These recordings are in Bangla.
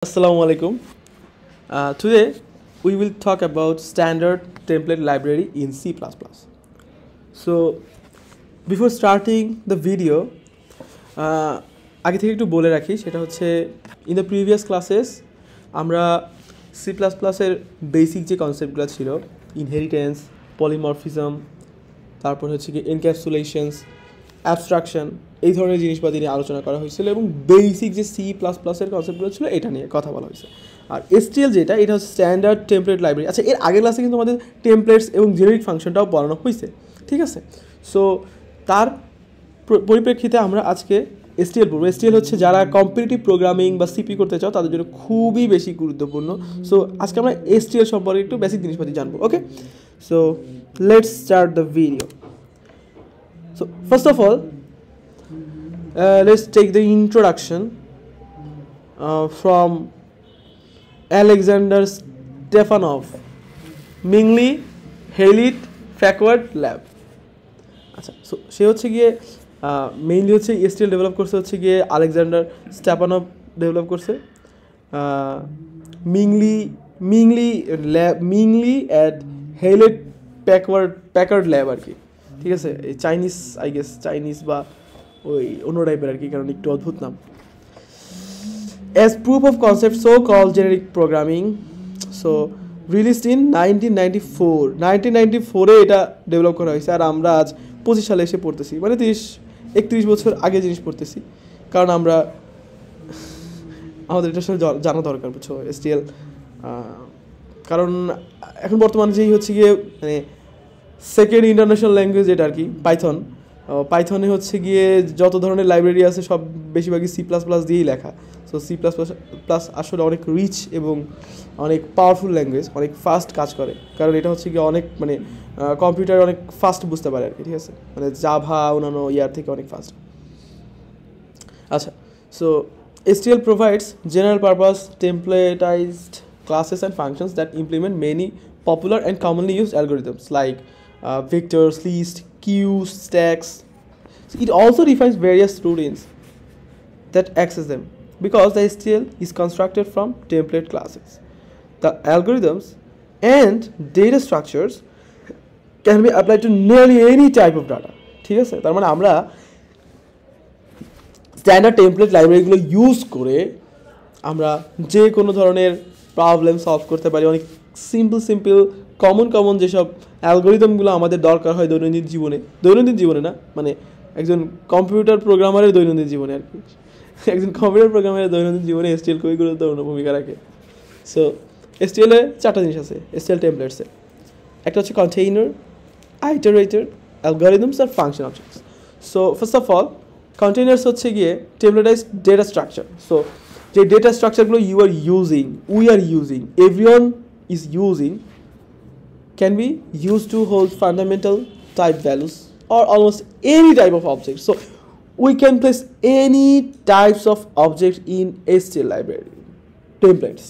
Assalamu alaikum. Today we will talk about standard template library in C++. So before starting the video, আগে থেকে একটু বলে রাখি সেটা হচ্ছে in the previous classes আমরা C++ এর বেসিক যে কনসেপ্টগুলো ছিল ইনহেরিটেন্স, পলিমরফিজম, তারপর হচ্ছে কি এনক্যাপসুলেশনস, অ্যাবস্ট্রাকশন এই ধরনের জিনিসপাতি নিয়ে আলোচনা করা হয়েছিল এবং বেসিক যে C++ এর কনসেপ্টগুলো ছিল এটা নিয়ে কথা বলা হয়েছে। আর STL যেটা এটা হচ্ছে স্ট্যান্ডার্ড টেমপ্লেট লাইব্রেরি। আচ্ছা, এর আগের ক্লাসে কিন্তু আমাদের টেমপ্লেটস এবং জেনারিক ফাংশনটাও পড়ানো হয়েছে, ঠিক আছে? সো তার পরিপ্রেক্ষিতে আমরা আজকে STL পড়বো। STL হচ্ছে যারা কম্পিটিটিভ প্রোগ্রামিং বা সিপি করতে চাও তাদের জন্য খুবই বেশি গুরুত্বপূর্ণ। সো আজকে আমরা STL সম্পর্কে একটু বেসিক জিনিসপাতি জানবো। Okay, so let's start the video. So first of all, let's take the introduction from Alexander Stepanov, Mingley Haleit Packard Lab. আচ্ছা, সো সে হচ্ছে গিয়ে মেইনলি হচ্ছে STL ডেভেলপ করছে হচ্ছে গিয়ে আলেকজান্ডার স্টেপানভ ডেভেলপ করছে মিংলি অ্যাট হেইলেট প্যাকার্ড ল্যাব আর কি, ঠিক আছে? এই চাইনিজ চাইনিজ বা ওই অন্য টাইপের আর কি, কারণ একটু অদ্ভুত নাম। As proof of concept so call generic programming, so released in 1994 এটা ডেভেলপ করা হয়েছে। আর আমরা আজ 25 সালে এসে পড়তেছি, মানে 31 বছর আগে জিনিস পড়তেছি, কারণ আমরা আমাদের এটা জানা দরকার, বুঝছো? STL কারণ এখন বর্তমানে যেই হচ্ছে গিয়ে মানে সেকেন্ড ইন্টারন্যাশনাল ল্যাঙ্গুয়েজ এটা আর কি পাইথনে হচ্ছে গিয়ে যত ধরনের লাইব্রেরি আছে সব বেশিরভাগই C++ দিয়েই লেখা। সো C++ আসলে অনেক রিচ এবং অনেক পাওয়ারফুল ল্যাঙ্গুয়েজ, অনেক ফাস্ট কাজ করে, কারণ এটা হচ্ছে গিয়ে অনেক মানে কম্পিউটার অনেক ফাস্ট বুঝতে পারে আর কি, ঠিক আছে? মানে জাভা অন্যান্য ইয়ার থেকে অনেক ফাস্ট। আচ্ছা, so STL provides general purpose templatized classes and functions that implement many popular and commonly used algorithms like vectors, lists, queues, stacks. So it also defines various routines that access them because the STL is constructed from template classes. The algorithms and data structures can be applied to nearly any type of data, ঠিক আছে? তার মানে আমরা স্ট্যান্ডার্ড টেমপ্লেট লাইব্রেরিগুলো ইউজ করে আমরা যে কোনো ধরনের প্রবলেম সলভ করতে পারি। অনেক সিম্পল কমন যেসব অ্যালগোরিদমগুলো আমাদের দরকার হয় দৈনন্দিন জীবনে না, মানে একজন কম্পিউটার প্রোগ্রামারের দৈনন্দিন জীবনে আর কি, একজন কম্পিউটার প্রোগ্রামারের দৈনন্দিন জীবনে STL খুবই গুরুত্বপূর্ণ ভূমিকা রাখে। সো STL এ 4টা জিনিস আছে STL টেমপ্লেটসে। একটা হচ্ছে কন্টেইনার, আইটারেটর, অ্যালগোরিদমস আর function objects. So first of all containers হচ্ছে গিয়ে টেমপ্লেটাইজড ডেটা স্ট্রাকচার। সো যে ডেটা স্ট্রাকচারগুলো we are using, everyone is using can be used to hold fundamental type values or almost any type of object. So we can place any types of object in STL library templates.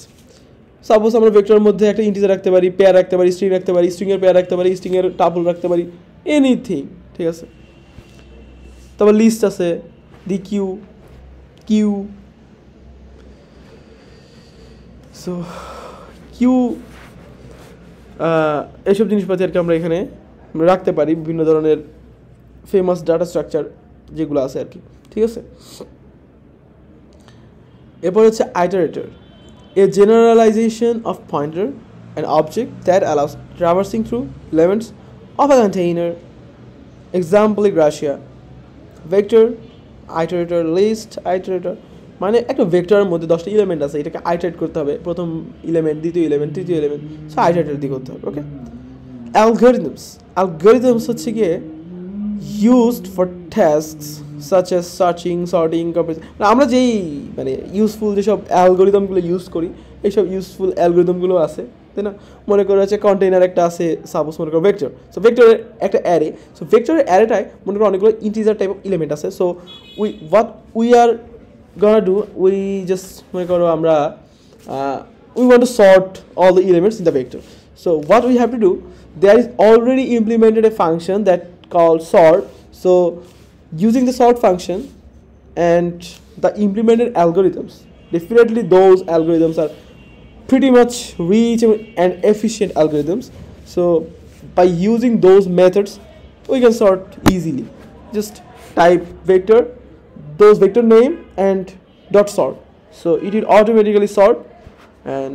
Suppose আমরা ভেক্টরের মধ্যে একটা ইন্টিজার রাখতে পারি, পেয়ার রাখতে পারি, স্ট্রিং রাখতে পারি, স্ট্রিং এর পেয়ার রাখতে পারি, স্ট্রিং এর টাপল রাখতে পারি, এনিথিং, ঠিক আছে? তারপর লিস্ট আছে, দি কিউ, সো কিউ এইসব জিনিসপাতি আর কি আমরা এখানে রাখতে পারি, বিভিন্ন ধরনের ফেমাস ডাটা স্ট্রাকচার যেগুলো আছে আর কি, ঠিক আছে? এরপর হচ্ছে iterator, a generalization of pointer and object that allows traversing through elements of a container, example গ্রাসিয়া, ভেক্টর, আইটারেটর, লিস্ট, আইটারেটর, মানে একটা ভেক্টরের মধ্যে 10টা এলিমেন্ট আছে, এটাকে আইটারেট করতে হবে, প্রথম এলিমেন্ট, দ্বিতীয় এলিমেন্ট, তৃতীয় এলিমেন্ট, সো আইটারেটর দিয়ে করতে হবে। ওকে, অ্যালগরিদমস হচ্ছে গিয়ে used for tasks such as searching, sorting, comparison. আমরা যেই মানে ইউজফুল যেসব অ্যালগরিদমগুলো ইউজ করি, এইসব ইউজফুল অ্যালগরিদমগুলো আছে, তাই না? মনে করো হচ্ছে কন্টেইনার একটা আছে, সাপোজ মনে করো ভেক্টর, সো ভেক্টরের একটা অ্যারে, সো ভেক্টরের অ্যারেটায় মনে করো অনেকগুলো ইন্টিজার টাইপ অফ এলিমেন্ট আছে। So we are gonna do, we just মনে করো আমরা we want to sort all the elements in the vector. So what we have to do, there is already implemented a function that called sort. So using the sort function and the implemented algorithms, definitely those algorithms are pretty much rich and efficient algorithms. So by using those methods we can sort easily. Just type vector, those vector name and dot sort, so it will automatically sort. And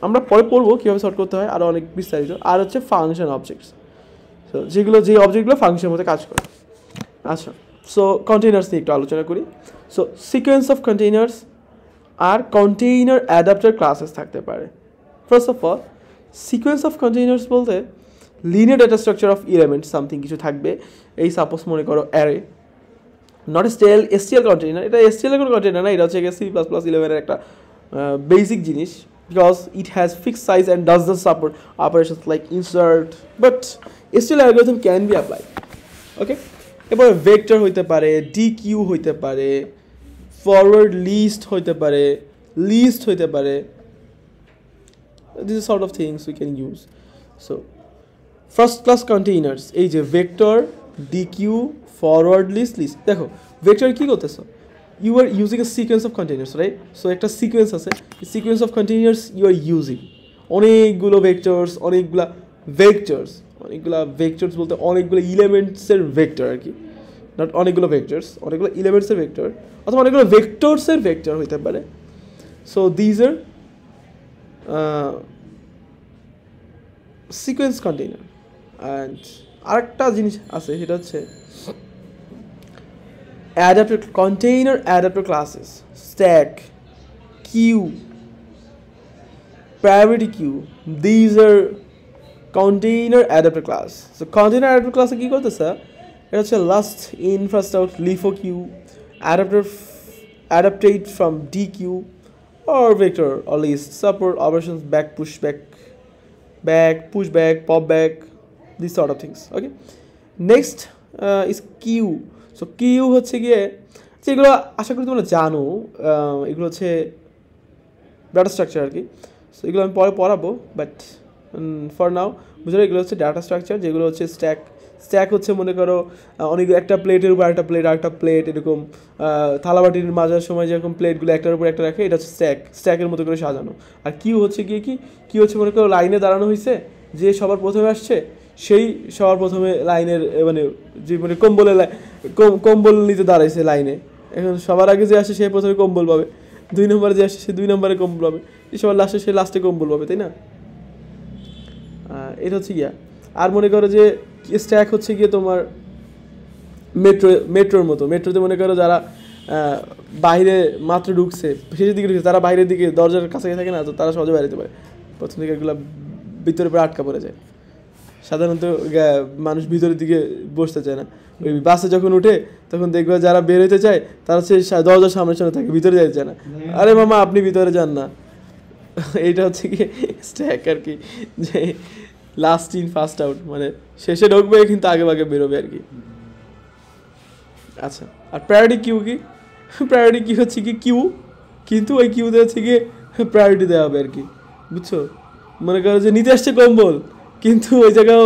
আমরা পরে পড়বো কীভাবে সর্ট করতে হয় আরও অনেক বিস্তারিত। আর হচ্ছে ফাংশন অবজেক্টস, সো যেগুলো যে অবজেক্টগুলো ফাংশনের মধ্যে কাজ করে। আচ্ছা, সো কন্টেইনার্স নিয়ে একটু আলোচনা করি। সো সিকোয়েন্স অফ কন্টেইনার্স আর কন্টেইনার অ্যাডাপ্টার ক্লাসেস থাকতে পারে। First of all sequence of containers বলতে linear data structure of element something কিছু থাকবে। এই সাপোজ মনে করো অ্যারে, নট এসটিএল কন্টেইনার, এটা এসটিএল এর কোনো কন্টেইনার না, এটা হচ্ছে C++11 এর একটা বেসিক জিনিস, because it has fixed size and does not support operations like insert, but STL algorithm can be applied. Okay, এবার vector হইতে পারে, DQ হইতে পারে, forward list হইতে পারে, list হইতে পারে, these sort of things we can use. So first class containers, এই যে vector, DQ, forward list, দেখো vector কি করতেছো, you are using a sequence of containers, right? So একটা sequence আছে, sequence of containers you are using অনেকগুলো vectors, অনেকগুলা vectors বলতে অনেকগুলো এলিমেন্টসের ভেক্টর আর কি, নট অনেকগুলো vectors, অনেকগুলো এলিমেন্টসের ভেক্টর অথবা অনেকগুলো ভেক্টরসের ভেক্টর হইতে পারে। So these are sequence container. And আরেকটা জিনিস আছে সেটা হচ্ছে adapter container adapter classes, stack, queue, priority queue, these are container adapter class. So container adapter class কি করতেছে, এটা হচ্ছে last in first out, LIFO queue, adaptate from DQ or vector or list, support operations back, push back, pop back, these sort of things. Okay, next is queue. So queue হচ্ছে গিয়ে যেগুলো আশা করি তোমরা জানো, এগুলো হচ্ছে ডাটা স্ট্রাকচার আর কি। সো এগুলো আমি পরে পড়াবো, বাট ফর নাও বুঝলো এগুলো হচ্ছে ডাটা স্ট্রাকচার, যেগুলো হচ্ছে স্ট্যাক হচ্ছে মনে করো অনেক একটা প্লেটের উপর আরেকটা প্লেট এরকম থালাবাটির মাজার সময় যেরকম প্লেটগুলো একটার উপর একটা রাখে, এটা হচ্ছে স্ট্যাকের মতো করে সাজানো। আর কিউ হচ্ছে গিয়ে কি হচ্ছে মনে করো লাইনে দাঁড়ানো হয়েছে, যে সবার প্রথমে আসছে সেই সবার প্রথমে লাইনের মানে যে মানে কম্বল নিতে দাঁড়াইছে লাইনে, এখন সবার আগে যে আসে সে প্রথমে কম্বল পাবে, 2 নম্বরে যে আসে সে 2 নম্বরে কম্বল পাবে, সবার লাস্টে সে লাস্টে কম্বল পাবে, তাই না? এটা হচ্ছে গিয়া। আর মনে করো যে স্ট্যাক হচ্ছে গিয়ে তোমার মেট্রোর মতো, মেট্রোতে মনে করো যারা বাইরে মাত্র ঢুকছে, শেষের দিকে ঢুকছে, তারা বাইরের দিকে দরজার কাছে থাকে না, তো তারা সহজে বেরোতে পারে, প্রথম দিকে এগুলো ভিতরে পরে আটকা পড়ে যায়। সাধারণত মানুষ ভিতরের দিকে বসতে চায় না, ওই বাসে যখন উঠে তখন দেখবে যারা বের হইতে চায় তারা সে দরজার সামনে থাকে, ভিতরে যেতে চায় না, আরে মামা আপনি ভিতরে যান না। এইটা হচ্ছে কি স্ট্যাক আর কি, যে লাস্ট ইন ফার্স্ট আউট, মানে শেষে ঢুকবে কিন্তু আগে বেরোবে আর কি। আচ্ছা, আর প্রায়োরিটি কিউ হচ্ছে কি কিউ, কিন্তু ওই কিউতে হচ্ছে গিয়ে প্রায়োরিটি দেওয়া হবে আর কি, বুঝছো? মনে করো যে নিতে আসছে কম্বল, কিন্তু ওই জায়গাও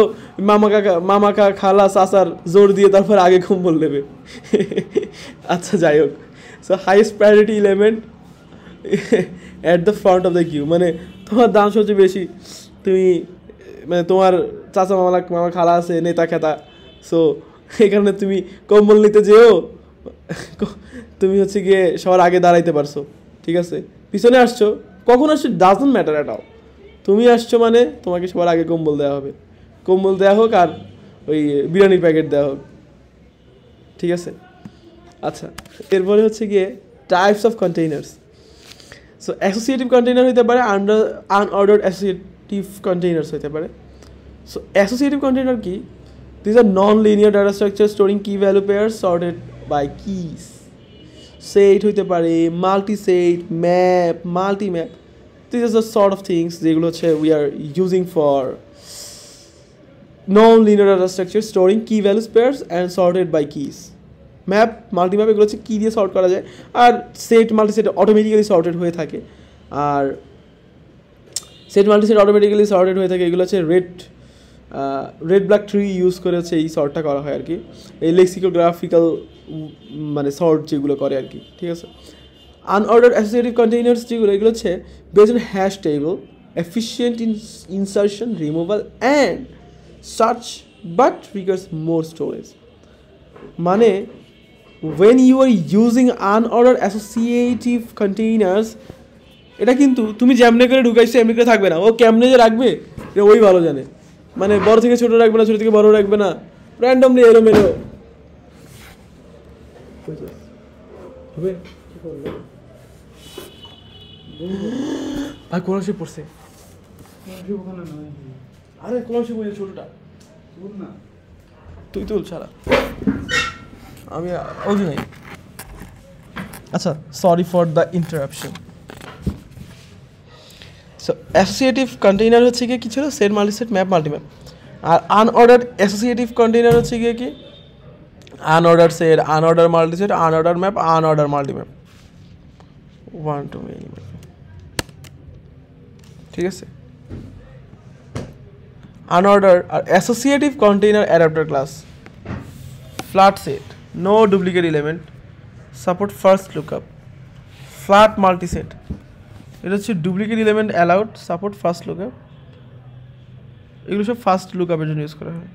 মামা খালা চাচার জোর দিয়ে তারপর আগে কম্বল নেবে। আচ্ছা যাই হোক, so highest priority element at the front of the queue, মানে তোমার দাম সবচেয়ে বেশি, তুমি মানে তোমার চাচা মামা খালা আছে নেতা খেতা, সো এই কারণে তুমি কম্বল নিতে যেও, তুমি হচ্ছে গিয়ে সবার আগে দাঁড়াইতে পারছো, ঠিক আছে? পিছনে আসছো, কখন আসছো ডাজন্ট ম্যাটার এট অল, তুমি আসছো মানে তোমাকে সবার আগে কম্বল দেওয়া হবে, কম্বল দেওয়া হোক আর ওই বিরিয়ানির প্যাকেট দেওয়া হোক, ঠিক আছে? আচ্ছা, এরপরে হচ্ছে গিয়ে types of containers. So associative container হইতে পারে, আনঅর্ডার্ড অ্যাসোসিয়েটিভ কন্টেইনার্স হইতে পারে। সো অ্যাসোসিয়েটিভ কন্টেইনার কি? This are non linear data structure storing key value pair sorted by keys. Set হইতে পারে, multi set, map, multi map, these are the sort of things যেগুলো হচ্ছে we are using for non-linear data structure storing key values pairs and sorted by keys. Map, multimap এগুলো হচ্ছে কী দিয়ে সর্ট করা যায়, আর সেট মাল্টিসেট অটোমেটিক্যালি সর্টেড হয়ে থাকে, আর সেট মাল্টিসেট অটোমেটিক্যালি সর্টেড হয়ে থাকে, এগুলো হচ্ছে রেড ব্ল্যাক ট্রি ইউজ করে হচ্ছে এই সর্টটা করা হয় আর কি, এই লেক্সিকোগ্রাফিক্যাল মানে সর্ট যেগুলো করে আর কি, ঠিক আছে? আনঅর্ডার অ্যাসোসিয়েটিভ কন্টেইনার্স যেগুলো এগুলো হচ্ছে based on hash table, efficient in insertion, removal and search, but requires more storage. মানে when you are using unordered associative containers, এটা কিন্তু তুমি যেমনি করে ঢুকাইছো এমনি করে থাকবে না, ও কেমনে যে রাখবে এটা ওই ভালো জানে। মানে বড় থেকে ছোট রাখবে না, ছোট থেকে বড় রাখবে না, র্যান্ডমলি এলোমেলো হবে। আর কোলাশে পড়ছে, আরে কোলাশে পড়ছে ছোটটা, তুই তুল ছাড়া আমি ওই নাই। আচ্ছা, sorry for the interruption. So associative container হচ্ছে গিয়ে কি ছিল, সেট মাল্টিসেট ম্যাপ মাল্টিম্যাপ। আর আনঅর্ডার্ড অ্যাসোসিয়েটিভ কন্টেইনার হচ্ছে গিয়ে কি, unorder set, unorder multiset, unorder map, unorder multimap, 1 to many, ঠিক আছে। আনঅর্ডার আর associative container adapter class, flat set, no duplicate element, support first lookup, flat multiset, এটা হচ্ছে duplicate element allowed, support first lookup, এগুলো সব ফার্স্ট লুকআপের জন্য ইউজ করা হয়,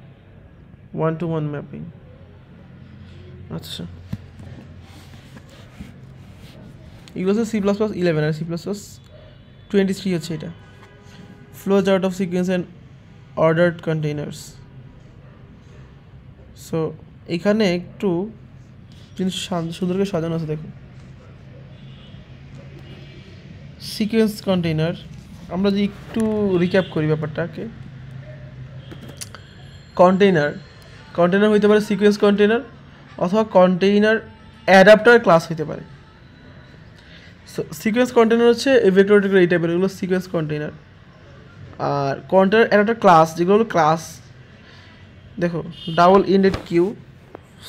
1 to 1 ম্যাপিং। আচ্ছা, এগুলো হচ্ছে C++11 আর C++23 হচ্ছে এটা, flow chart of sequence and ordered containers. So এখানে একটু জিনিস সুন্দর করে সাজানো আছে, দেখুন। সিকোয়েন্স কন্টেইনার, আমরা যদি একটু রিক্যাপ করি ব্যাপারটাকে, কন্টেইনার হইতে পারে সিকোয়েন্স কন্টেইনার অথবা কন্টেইনার অ্যাডাপ্টার ক্লাস হইতে পারে। সো সিকোয়েন্স কন্টেইনার হচ্ছে এই ভেক্টর এই টাইপের, এগুলো সিকোয়েন্স কন্টেইনার। আর কন্টেইনার অ্যাডাপ্টার ক্লাস যেগুলো হলো ক্লাস, দেখো double ended queue,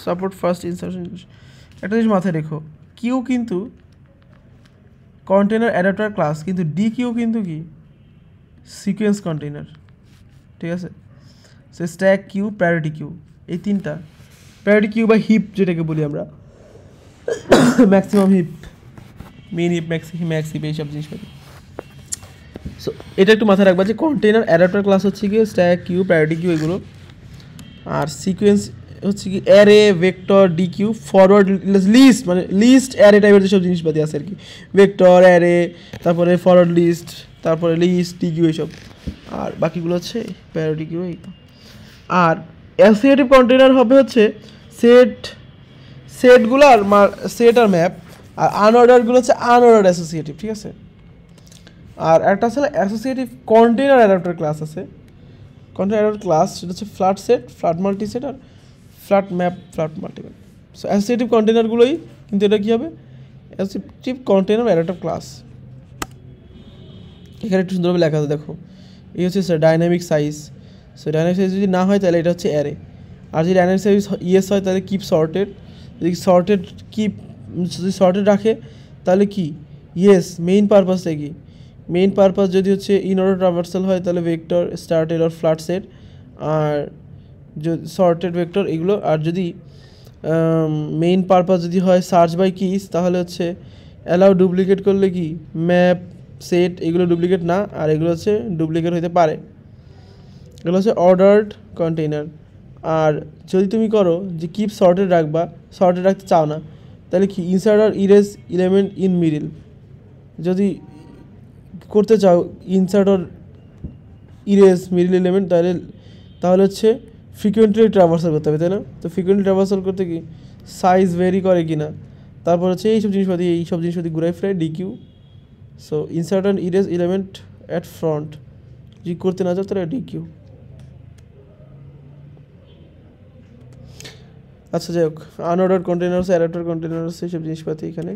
support first insertion. একটা জিনিস মাথায় রেখো, কিউ কিন্তু কন্টেইনার অ্যাডাপ্টার ক্লাস, কিন্তু ডি কিউ কিন্তু কি সিকোয়েন্স কন্টেইনার, ঠিক আছে। So stack queue, priority queue, এই তিনটা, প্রায়োরিটি কিউ বা হিপ যেটাকে বলি আমরা, maximum heap, min heap, max heap, এইসব জিনিসপাতি। সো এটা একটু মাথায় রাখবা যে কন্টেইনার অ্যাডাপ্টার ক্লাস হচ্ছে কি স্ট্যাক কিউ, প্রায়োরিটি কিউ এগুলো, আর সিকোয়েন্স হচ্ছে কি array, vector, D Q, forward, list, মানে লিস্ট অ্যারে টাইপের যেসব জিনিসপাতি আছে আর কি, ভেক্টর, অ্যারে, তারপরে ফরওয়ার্ড লিস্ট, তারপরে লিস্ট, ডি কিউ এইসব, আর বাকিগুলো হচ্ছে প্রায়োরিটি কিউ। আর অ্যাসোসিয়েটিভ কন্টেইনার হবে হচ্ছে সেটগুলো আর সেট আর ম্যাপ, আর আনঅর্ডারগুলো হচ্ছে আনঅর্ডার অ্যাসোসিয়েটিভ, ঠিক আছে। আর একটা আসলে অ্যাসোসিয়েটিভ কন্টেইনার অ্যাডাপ্টার ক্লাস আছে, কন্টেইনার অ্যাডাপ্টার ক্লাস, সেটা হচ্ছে ফ্ল্যাট সেট, ফ্ল্যাট মাল্টিসেট আর flat map, flat multimap. So associative কন্টেইনারগুলোই কিন্তু এটা কী হবে, অ্যাসোসিয়েটিভ কন্টেইনার অ্যাডাপ্টার ক্লাস। এখানে একটু সুন্দরভাবে লেখা আছে, দেখো এই হচ্ছে dynamic size. So dynamic size যদি না হয় তাহলে এটা হচ্ছে অ্যারে, আর যদি ডাইনামিক সাইজ ইয়েস হয় তাহলে কিপ সর্টেড, যদি সর্টেড কিপ যদি সর্টেড রাখে তাহলে কি ইয়েস। মেইন পারপাসটা কি, মেইন পারপাস যদি হচ্ছে ইন অর্ডার ট্রাভার্সাল হয় তাহলে ভেক্টর, স্টার্টেড আর ফ্ল্যাট সেট, আর যদি সর্টেড ভেক্টর এগুলো। আর যদি মেইন পারপাস যদি হয় সার্চ বাই কিস তাহলে হচ্ছে অ্যালাউ, ডুপ্লিকেট করলে কি ম্যাপ, সেট, এগুলো ডুপ্লিকেট না, আর এগুলো হচ্ছে ডুপ্লিকেট হতে পারে, এগুলো হচ্ছে অর্ডার্ড কন্টেইনার। আর যদি তুমি করো যে কিপ সর্টেড রাখবা, সর্টেড রাখতে চাও না তাহলে কি ইনসার্ট আর ইরেজ এলিমেন্ট ইন মিডিল, যদি করতে চাও ইনসার্ট আর ইরেজ মিডিল এলিমেন্ট তাহলে হচ্ছে ফ্রিকুয়েন্টলি ট্রাভার্সাল করতে হবে, তাই না। তো ফ্রিকুয়েন্টলি ট্রাভার্সাল করতে কি সাইজ ভেরি করে কি না, তারপর হচ্ছে এইসব জিনিসপাতি ঘুরাই ফিরাই D queue. So insert and erase element at front যদি করতে না চাও তাহলে ডি কিউ। আচ্ছা যাই হোক, আনঅর্ডার কন্টেইনার্স, অ্যাডাপ্টার কন্টেইনার্স, এইসব জিনিসপাতি এখানে।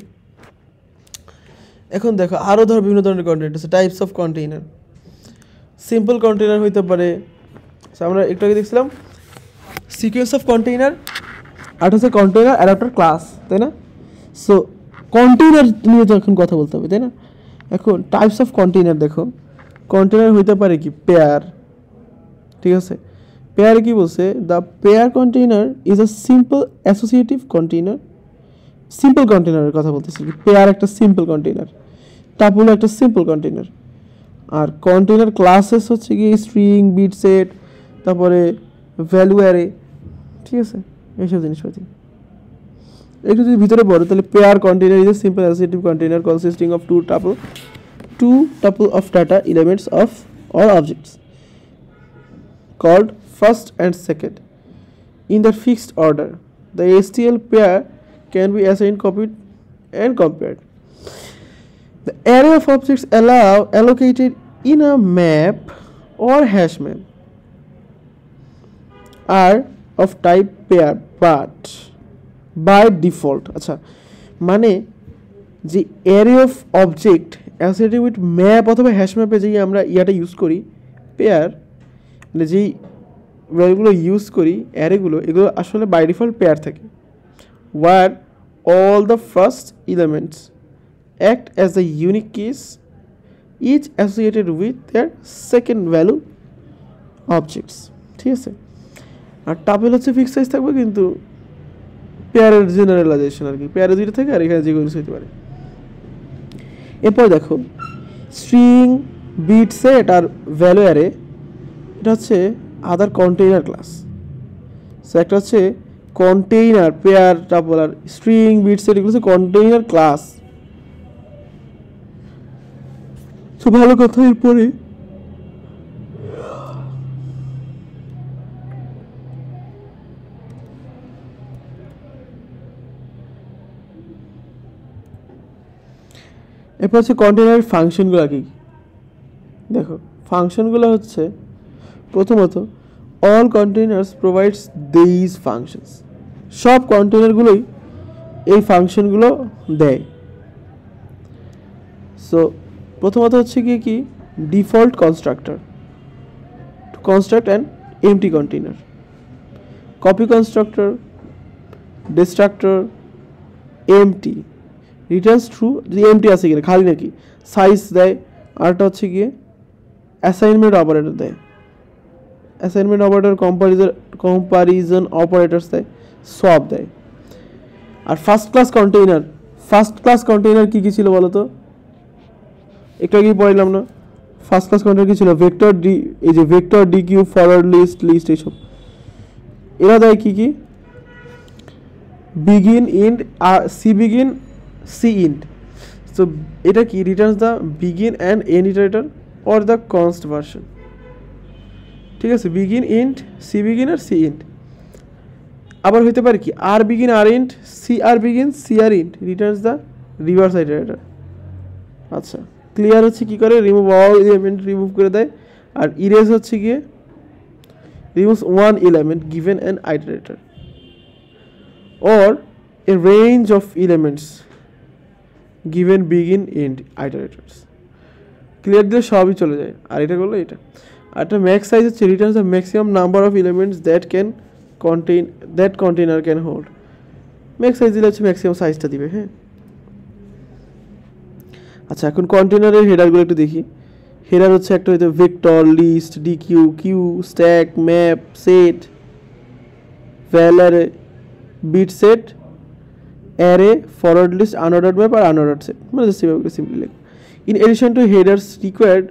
এখন দেখো আরও ধরো বিভিন্ন ধরনের কন্টেইনার আছে, types of container. Simple container হইতে পারে, আমরা একটু আগে দেখছিলাম সিকোয়েন্স অফ কন্টেইনার, আর হচ্ছে কন্টেইনার অ্যাডাপ্টার ক্লাস, তাই না। সো কন্টেইনার নিয়ে তো এখন কথা বলতে হবে, তাই না। এখন টাইপস অফ কন্টেইনার দেখো, কন্টেইনার হইতে পারে কি পেয়ার, ঠিক আছে। পেয়ার কি বলছে, the pair container is a simple associative container simple কন্টেনারের কথা বলতেছি, পেয়ার একটা সিম্পল কন্টেনার, টাপল একটা সিম্পল কন্টেনার, আর কন্টেনার ক্লাসেস হচ্ছে কি স্ট্রিং, বিট সেট, তারপরে ভ্যালু অ্যারে, ঠিক আছে, এইসব জিনিসপাতি। একটু যদি ভিতরে পড়ো তাহলে pair container is a simple associative container consisting of two tuple of data elements of or objects called first and second in the fixed order. The STL pair can be assigned, copied and compared. The array of objects allocated in a map or hash map are of type pair but by default, আচ্ছা মানে যে array of object associated with map অথবা hash map এ যেই আমরা ইয়াটা ইউজ করি পেয়ার, মানে যেই ভ্যালুগুলো ইউজ করি অ্যারেগুলো, এগুলো আসলে বাই ডিফল্ট পেয়ার থাকে, where all the first elements act as the unique keys each associated with their second value objects, ঠিক আছে। আর টাপল হচ্ছে ফিক্স সাইজ থাকবে, কিন্তু পেয়ারের জেনারেলাইজেশন আর কি, পেয়ারে দুইটা থাকে আর এখানে যে কোনো কিছু হতে পারে। এরপর দেখো স্ট্রিং, বিট সেট আর ভ্যালু অ্যারে, এটা হচ্ছে আদার কন্টেইনার ক্লাস। সো একটা হচ্ছে কন্টেইনার পেয়ার, টাপল আর স্ট্রিং, বিট সেট এগুলো হচ্ছে কন্টেইনার ক্লাস। সো ভালো কথা। এরপরে হচ্ছে কন্টেইনারের ফাংশনগুলো কি। দেখো ফাংশনগুলো হচ্ছে প্রথমত all containers provides this functions, সব কন্টেইনারগুলোই এই ফাংশনগুলো দেয়। সো প্রথমত হচ্ছে কি default constructor to construct an empty container, copy constructor, destructor, empty returns true, যদি এমটি আছে কিনা খালি নাকি, সাইজ দেয়, আরটা হচ্ছে গিয়ে অ্যাসাইনমেন্ট অপারেটর দেয়, অ্যাসাইনমেন্ট অপারেটর, কম্পারিজন অপারেটরস দেয়, সব দেয়। আর ফার্স্ট ক্লাস কন্টেইনার কি ছিল বলো তো, একটু আগেই পড়লাম না, ফার্স্ট ক্লাস কন্টেইনার কি ছিল, ভেক্টর ডি, এই যে vector D Q, forward list এইসব, এরা দেয় কি begin, end, c begin, c end. So এটা কি returns the begin and end iterator or the const version, ঠিক আছে, বিগিন ইন্ট, সি বিগিন আর সি ইন্ট। আবার হইতে পারে কি r begin r end, c r begin c r end, returns the reverse iterator. আচ্ছা ক্লিয়ার হচ্ছে কি করে, রিমুভ অল এলিমেন্ট রিমুভ করে দেয়, আর ইরেজ হচ্ছে গিয়ে removes one element given an iterator or a range of elements given begin end iterators, clear দিলে সবই চলে যায়। আর এটা করলো এটা, আর একটা ম্যাক্স সাইজ হচ্ছে Returns the maximum number of elements that container can hold, max size দিলে হচ্ছে ম্যাক্সিমাম সাইজটা দিবে। হ্যাঁ আচ্ছা এখন কন্টেইনারের হেডারগুলো একটু দেখি। হেডার হচ্ছে একটা হয়তো vector, list, deque, queue, stack, map, set, value, bit set, array, forward list, unordered map আর আনঅর্ডার্ড সেট, মানে সেভাবে সিম্পলি লেখ। In addition to headers required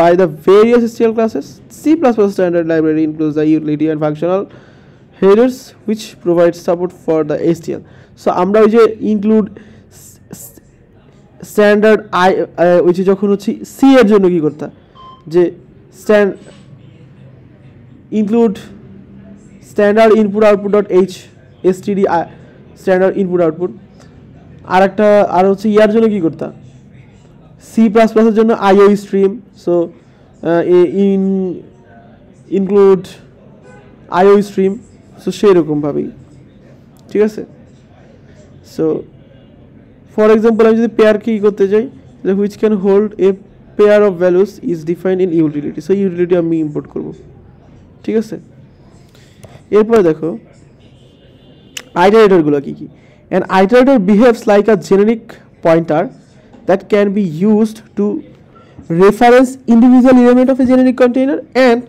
by the various STL classes, C++ standard library includes the utility and functional headers which provides support for the STL. So আমরা ওই যে include standard ওই যে যখন হচ্ছে C এর জন্য কি করতে, যে include standard input output dot h std standard input output, আর একটা আর হচ্ছে ইয়ার জন্য কি করতে, C++ এর জন্য IO stream, so include IO stream, so সেরকম ভাবেই, ঠিক আছে। সো ফর এক্সাম্পল আমি যদি পেয়ার কি করতে চাই, which can hold a pair of values is defined in utility, so utility আমি ইম্পোর্ট করব, ঠিক আছে। এরপরে দেখো আইটারেটরগুলো কি কি। An iterator behaves like a generic pointer that can be used to reference individual element of a generic container and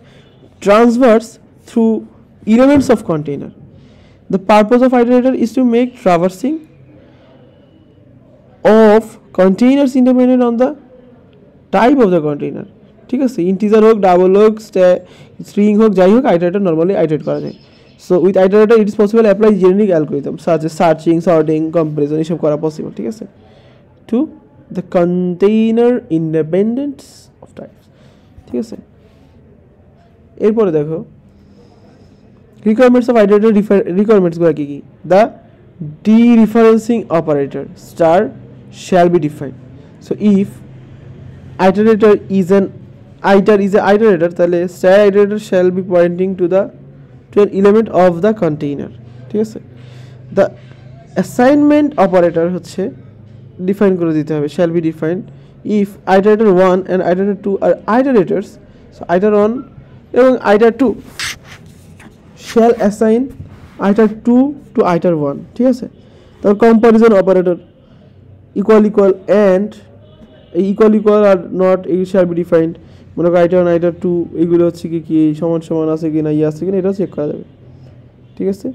transverse through elements of container. The purpose of iterator is to make traversing of containers independent on the type of the container. ঠিক আছে, ইন্টিজার হোক, ডাবল হোক, স্ট্রিং হোক, যাই হোক, আইটারেটর নর্মালি আইটারেট করা যায়। So with iterator it is possible apply generic algorithm such as searching, sorting, comparison, এসব করা পসিবল। ঠিক আছে, to the container independence of types. ঠিক আছে, এরপরে দেখো রিকোয়ারমেন্টস অফ আইটারেটর। রিকোয়ারমেন্টসগুলো কী কী? The dereferencing operator star shall be defined. So if iterator is an iterator, তাহলে star iterator shall be pointing to an element of the container. ঠিক আছে, the assignment operator হচ্ছে define করে দিতে হবে, shall be defined if iterator 1 and iterator 2 are iterators. So iter 1 এবং iter 2 shall assign iter 2 to iter 1. ঠিক আছে, তার comparison operator equal equal and equal equal are not এই শ্যাল বি ডিফাইন্ড। মনে করো আইটার 1 আইটার 2 এইগুলো হচ্ছে কি সমান সমান আছে কি না, আছে কি না, এটাও চেক করা যাবে। ঠিক আছে,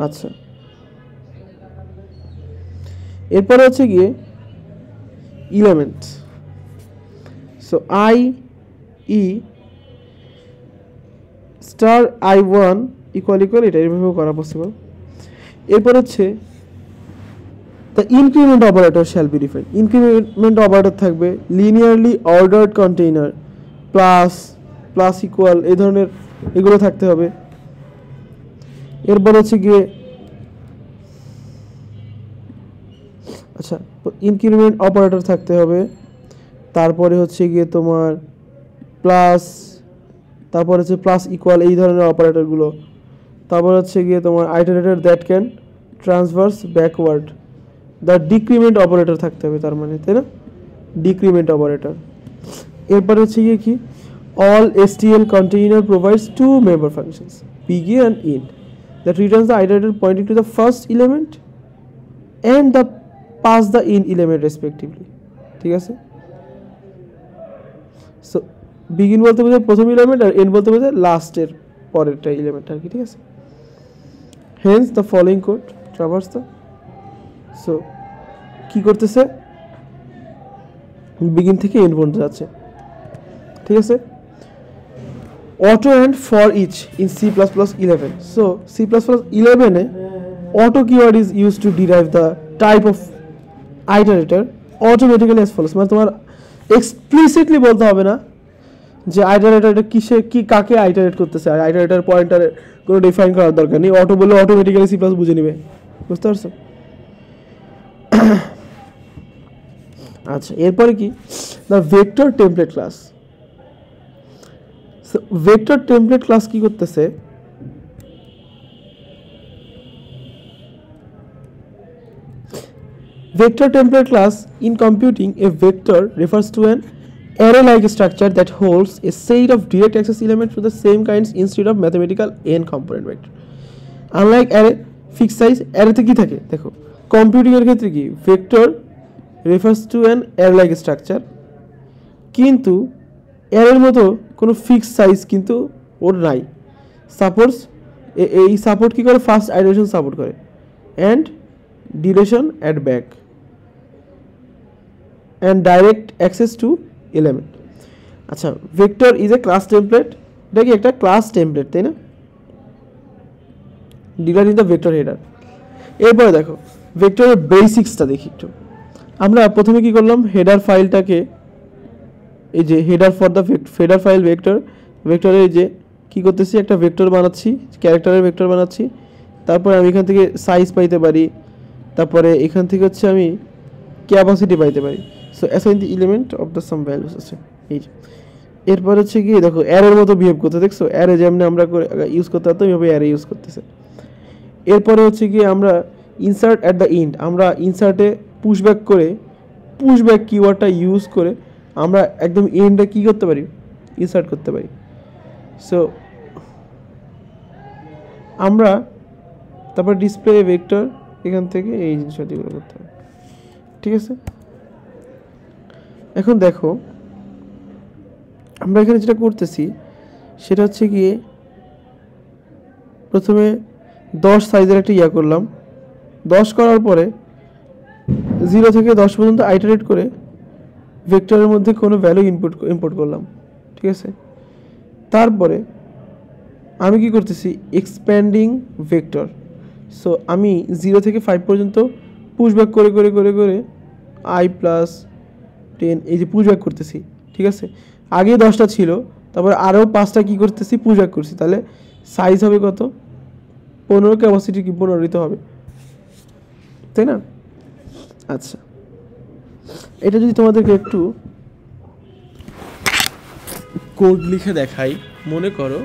আচ্ছা, এরপরে হচ্ছে গিয়ে element. So i e star i1 equal equal, এটা এইভাবেও করা পসিবল। এরপর হচ্ছে the increment operator shall be defined. Increment operator থাকবে linearly ordered container plus plus equal, এই ধরনের এগুলো থাকতে হবে। এরপর হচ্ছে গিয়ে আচ্ছা ইনক্রিমেন্ট অপারেটর থাকতে হবে, তারপরে হচ্ছে গিয়ে তোমার প্লাস, তারপর হচ্ছে প্লাস ইকুয়াল, এই ধরনের অপারেটরগুলো। তারপর হচ্ছে গিয়ে তোমার iterator that can transverse backward. The decrement operator থাকতে হবে, তার মানে, তাই না, ডিক্রিমেন্ট অপারেটর। এরপর হচ্ছে গিয়ে কি all STL container provides two member functions begin and end that returns the iterator pointing to the first element and the pass the in element respectively. ঠিক আছে, সো বিগিন বলতে বোঝায় প্রথম এলিমেন্ট আর এন্ড বলতে বোঝায় লাস্টের পরেরটা এলিমেন্ট আর কি। ঠিক আছে, hence the following code traverse the, so কি করতেছে, বিগিন থেকে এন্ড পর্যন্ত যাচ্ছে। ঠিক আছে, auto and for each in C++11. So C++11 এ auto keyword is use to derive the type of iterator automatically as follows. মানে তোমার এক্সপ্লিসিটলি বলতে হবে না যে আইটারেটরটা কিসে কি কাকে আইটারেট করতেছে, আর আইটারেটর পয়েন্টারে কোনো ডিফাইন করার দরকার নেই, অটো বলে অটোমেটিক্যালি C+ বুঝে নেবে। বুঝতে পারছো? আচ্ছা, এরপরে কি the vector template class. Vector template class কি করতেছে, vector template class in computing a vector refers to an array-like structure that holds a set of direct access elements to the same kinds instead of mathematical n component vector. Unlike array fixed size, array তে কি থাকে দেখো, কম্পিউটিং এর ক্ষেত্রে কি vector refers to an array-like structure, কিন্তু অ্যারের মতো কোনো ফিক্সড সাইজ কিন্তু ওর নাই। সাপোজ এই সাপোর্ট কি করে, ফার্স্ট আইটারেশন সাপোর্ট করে and duration at back and direct access to element. আচ্ছা, vector is a class template, এটা কি একটা ক্লাস টেমপ্লেট, তাই না, dealer in the vector header. এরপরে দেখো ভেক্টরের বেসিক্সটা দেখি একটু। আমরা প্রথমে কি করলাম, হেডার ফাইলটাকে, এই যে header for the header file vector, ভেক্টরের যে কী করতেছি, একটা ভেক্টর বানাচ্ছি, ক্যারেক্টারের ভেক্টর বানাচ্ছি। তারপরে আমি এখান থেকে সাইজ পাইতে পারি, তারপরে এখান থেকে হচ্ছে আমি ক্যাপাসিটি পাইতে পারি। So assign the element of the some values আছে এই যে। এরপর হচ্ছে কি দেখো অ্যারের মতো বিহেভ করতে, দেখছো অ্যারে যেমনি আমরা ইউজ করতে পারতাম এইভাবে অ্যারে ইউজ করতেছে। এরপরে হচ্ছে কি আমরা ইনসার্ট অ্যাট দ্য এন্ড, আমরা ইনসার্টে পুশব্যাক করে, পুশব্যাক কিওয়ার্ডটা ইউজ করে আমরা একদম এন্ডে কী করতে পারি, ইনসার্ট করতে পারি। সো আমরা তারপর ডিসপ্লে ভেক্টর এখান থেকে এই জিনিসগুলো করতে হবে। ঠিক আছে, এখন দেখো আমরা এখানে যেটা করতেছি সেটা হচ্ছে গিয়ে প্রথমে 10 সাইজের একটা করলাম, 10 করার পরে 0 থেকে 10 পর্যন্ত আইটারেট করে ভেক্টরের মধ্যে কোনো ভ্যালু ইম্পোর্ট করলাম, ঠিক আছে। তারপরে আমি কি করতেছি, এক্সপ্যান্ডিং ভেক্টর। সো আমি 0 থেকে 5 পর্যন্ত পুশব্যাক করে করে করে করে i+10 এই যে পুশব্যাক করতেছি, ঠিক আছে। আগে 10টা ছিল, তারপর আরও 5টা কী করতেছি, পুশব্যাক করছি। তাহলে সাইজ হবে কত, 15 ক্যাপাসিটি কি পুনরাবৃত্ত হবে, তাই না? আচ্ছা, এটা যদি তোমাদেরকে একটু কোড লিখে দেখাই, মনে করো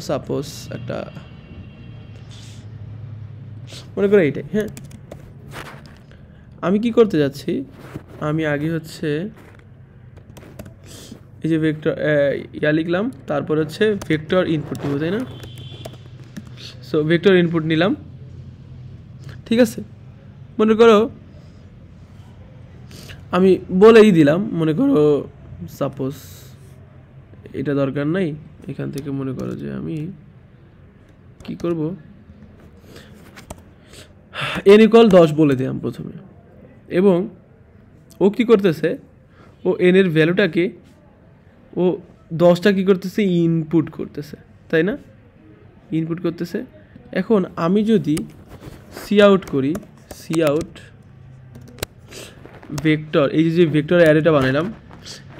সাপোজ একটা, মনে করো এইটাই, হ্যাঁ। আমি কি করতে যাচ্ছি, আমি আগে হচ্ছে এই যে ভেক্টর লিখলাম, তারপর হচ্ছে ভেক্টর ইনপুট নিব, তাই না? সো ভেক্টর ইনপুট নিলাম, ঠিক আছে। মনে করো আমি বলেই দিলাম, মনে করো সাপোজ এটা দরকার নাই, এখান থেকে মনে করো যে আমি কি করব, n = 10 বলে দিলাম প্রথমে, এবং ও কি করতেছে, ও n এর ভ্যালুটাকে ও 10টা কি করতেছে, ইনপুট করতেছে, তাই না? ইনপুট করতেছে। এখন আমি যদি সি আউট করি, সি আউট ভেক্টর, এই যে ভেক্টর অ্যারেটা বানালাম,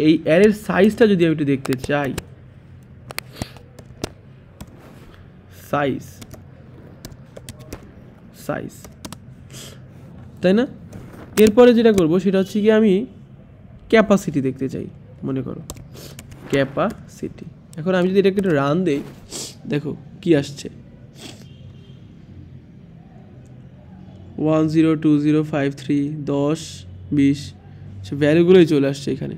এই অ্যারের সাইজটা যদি আমি একটু দেখতে চাই, সাইজ, তাই না? এরপরে যেটা করব সেটা হচ্ছে কি, আমি ক্যাপাসিটি দেখতে চাই, মনে করো ক্যাপাসিটি। এখন আমি যদি এটাকে একটু রান দেই, দেখো কি আসছে, 1 0 2 0 5 3 10 20 ভ্যালুগুলোই চলে আসছে এখানে।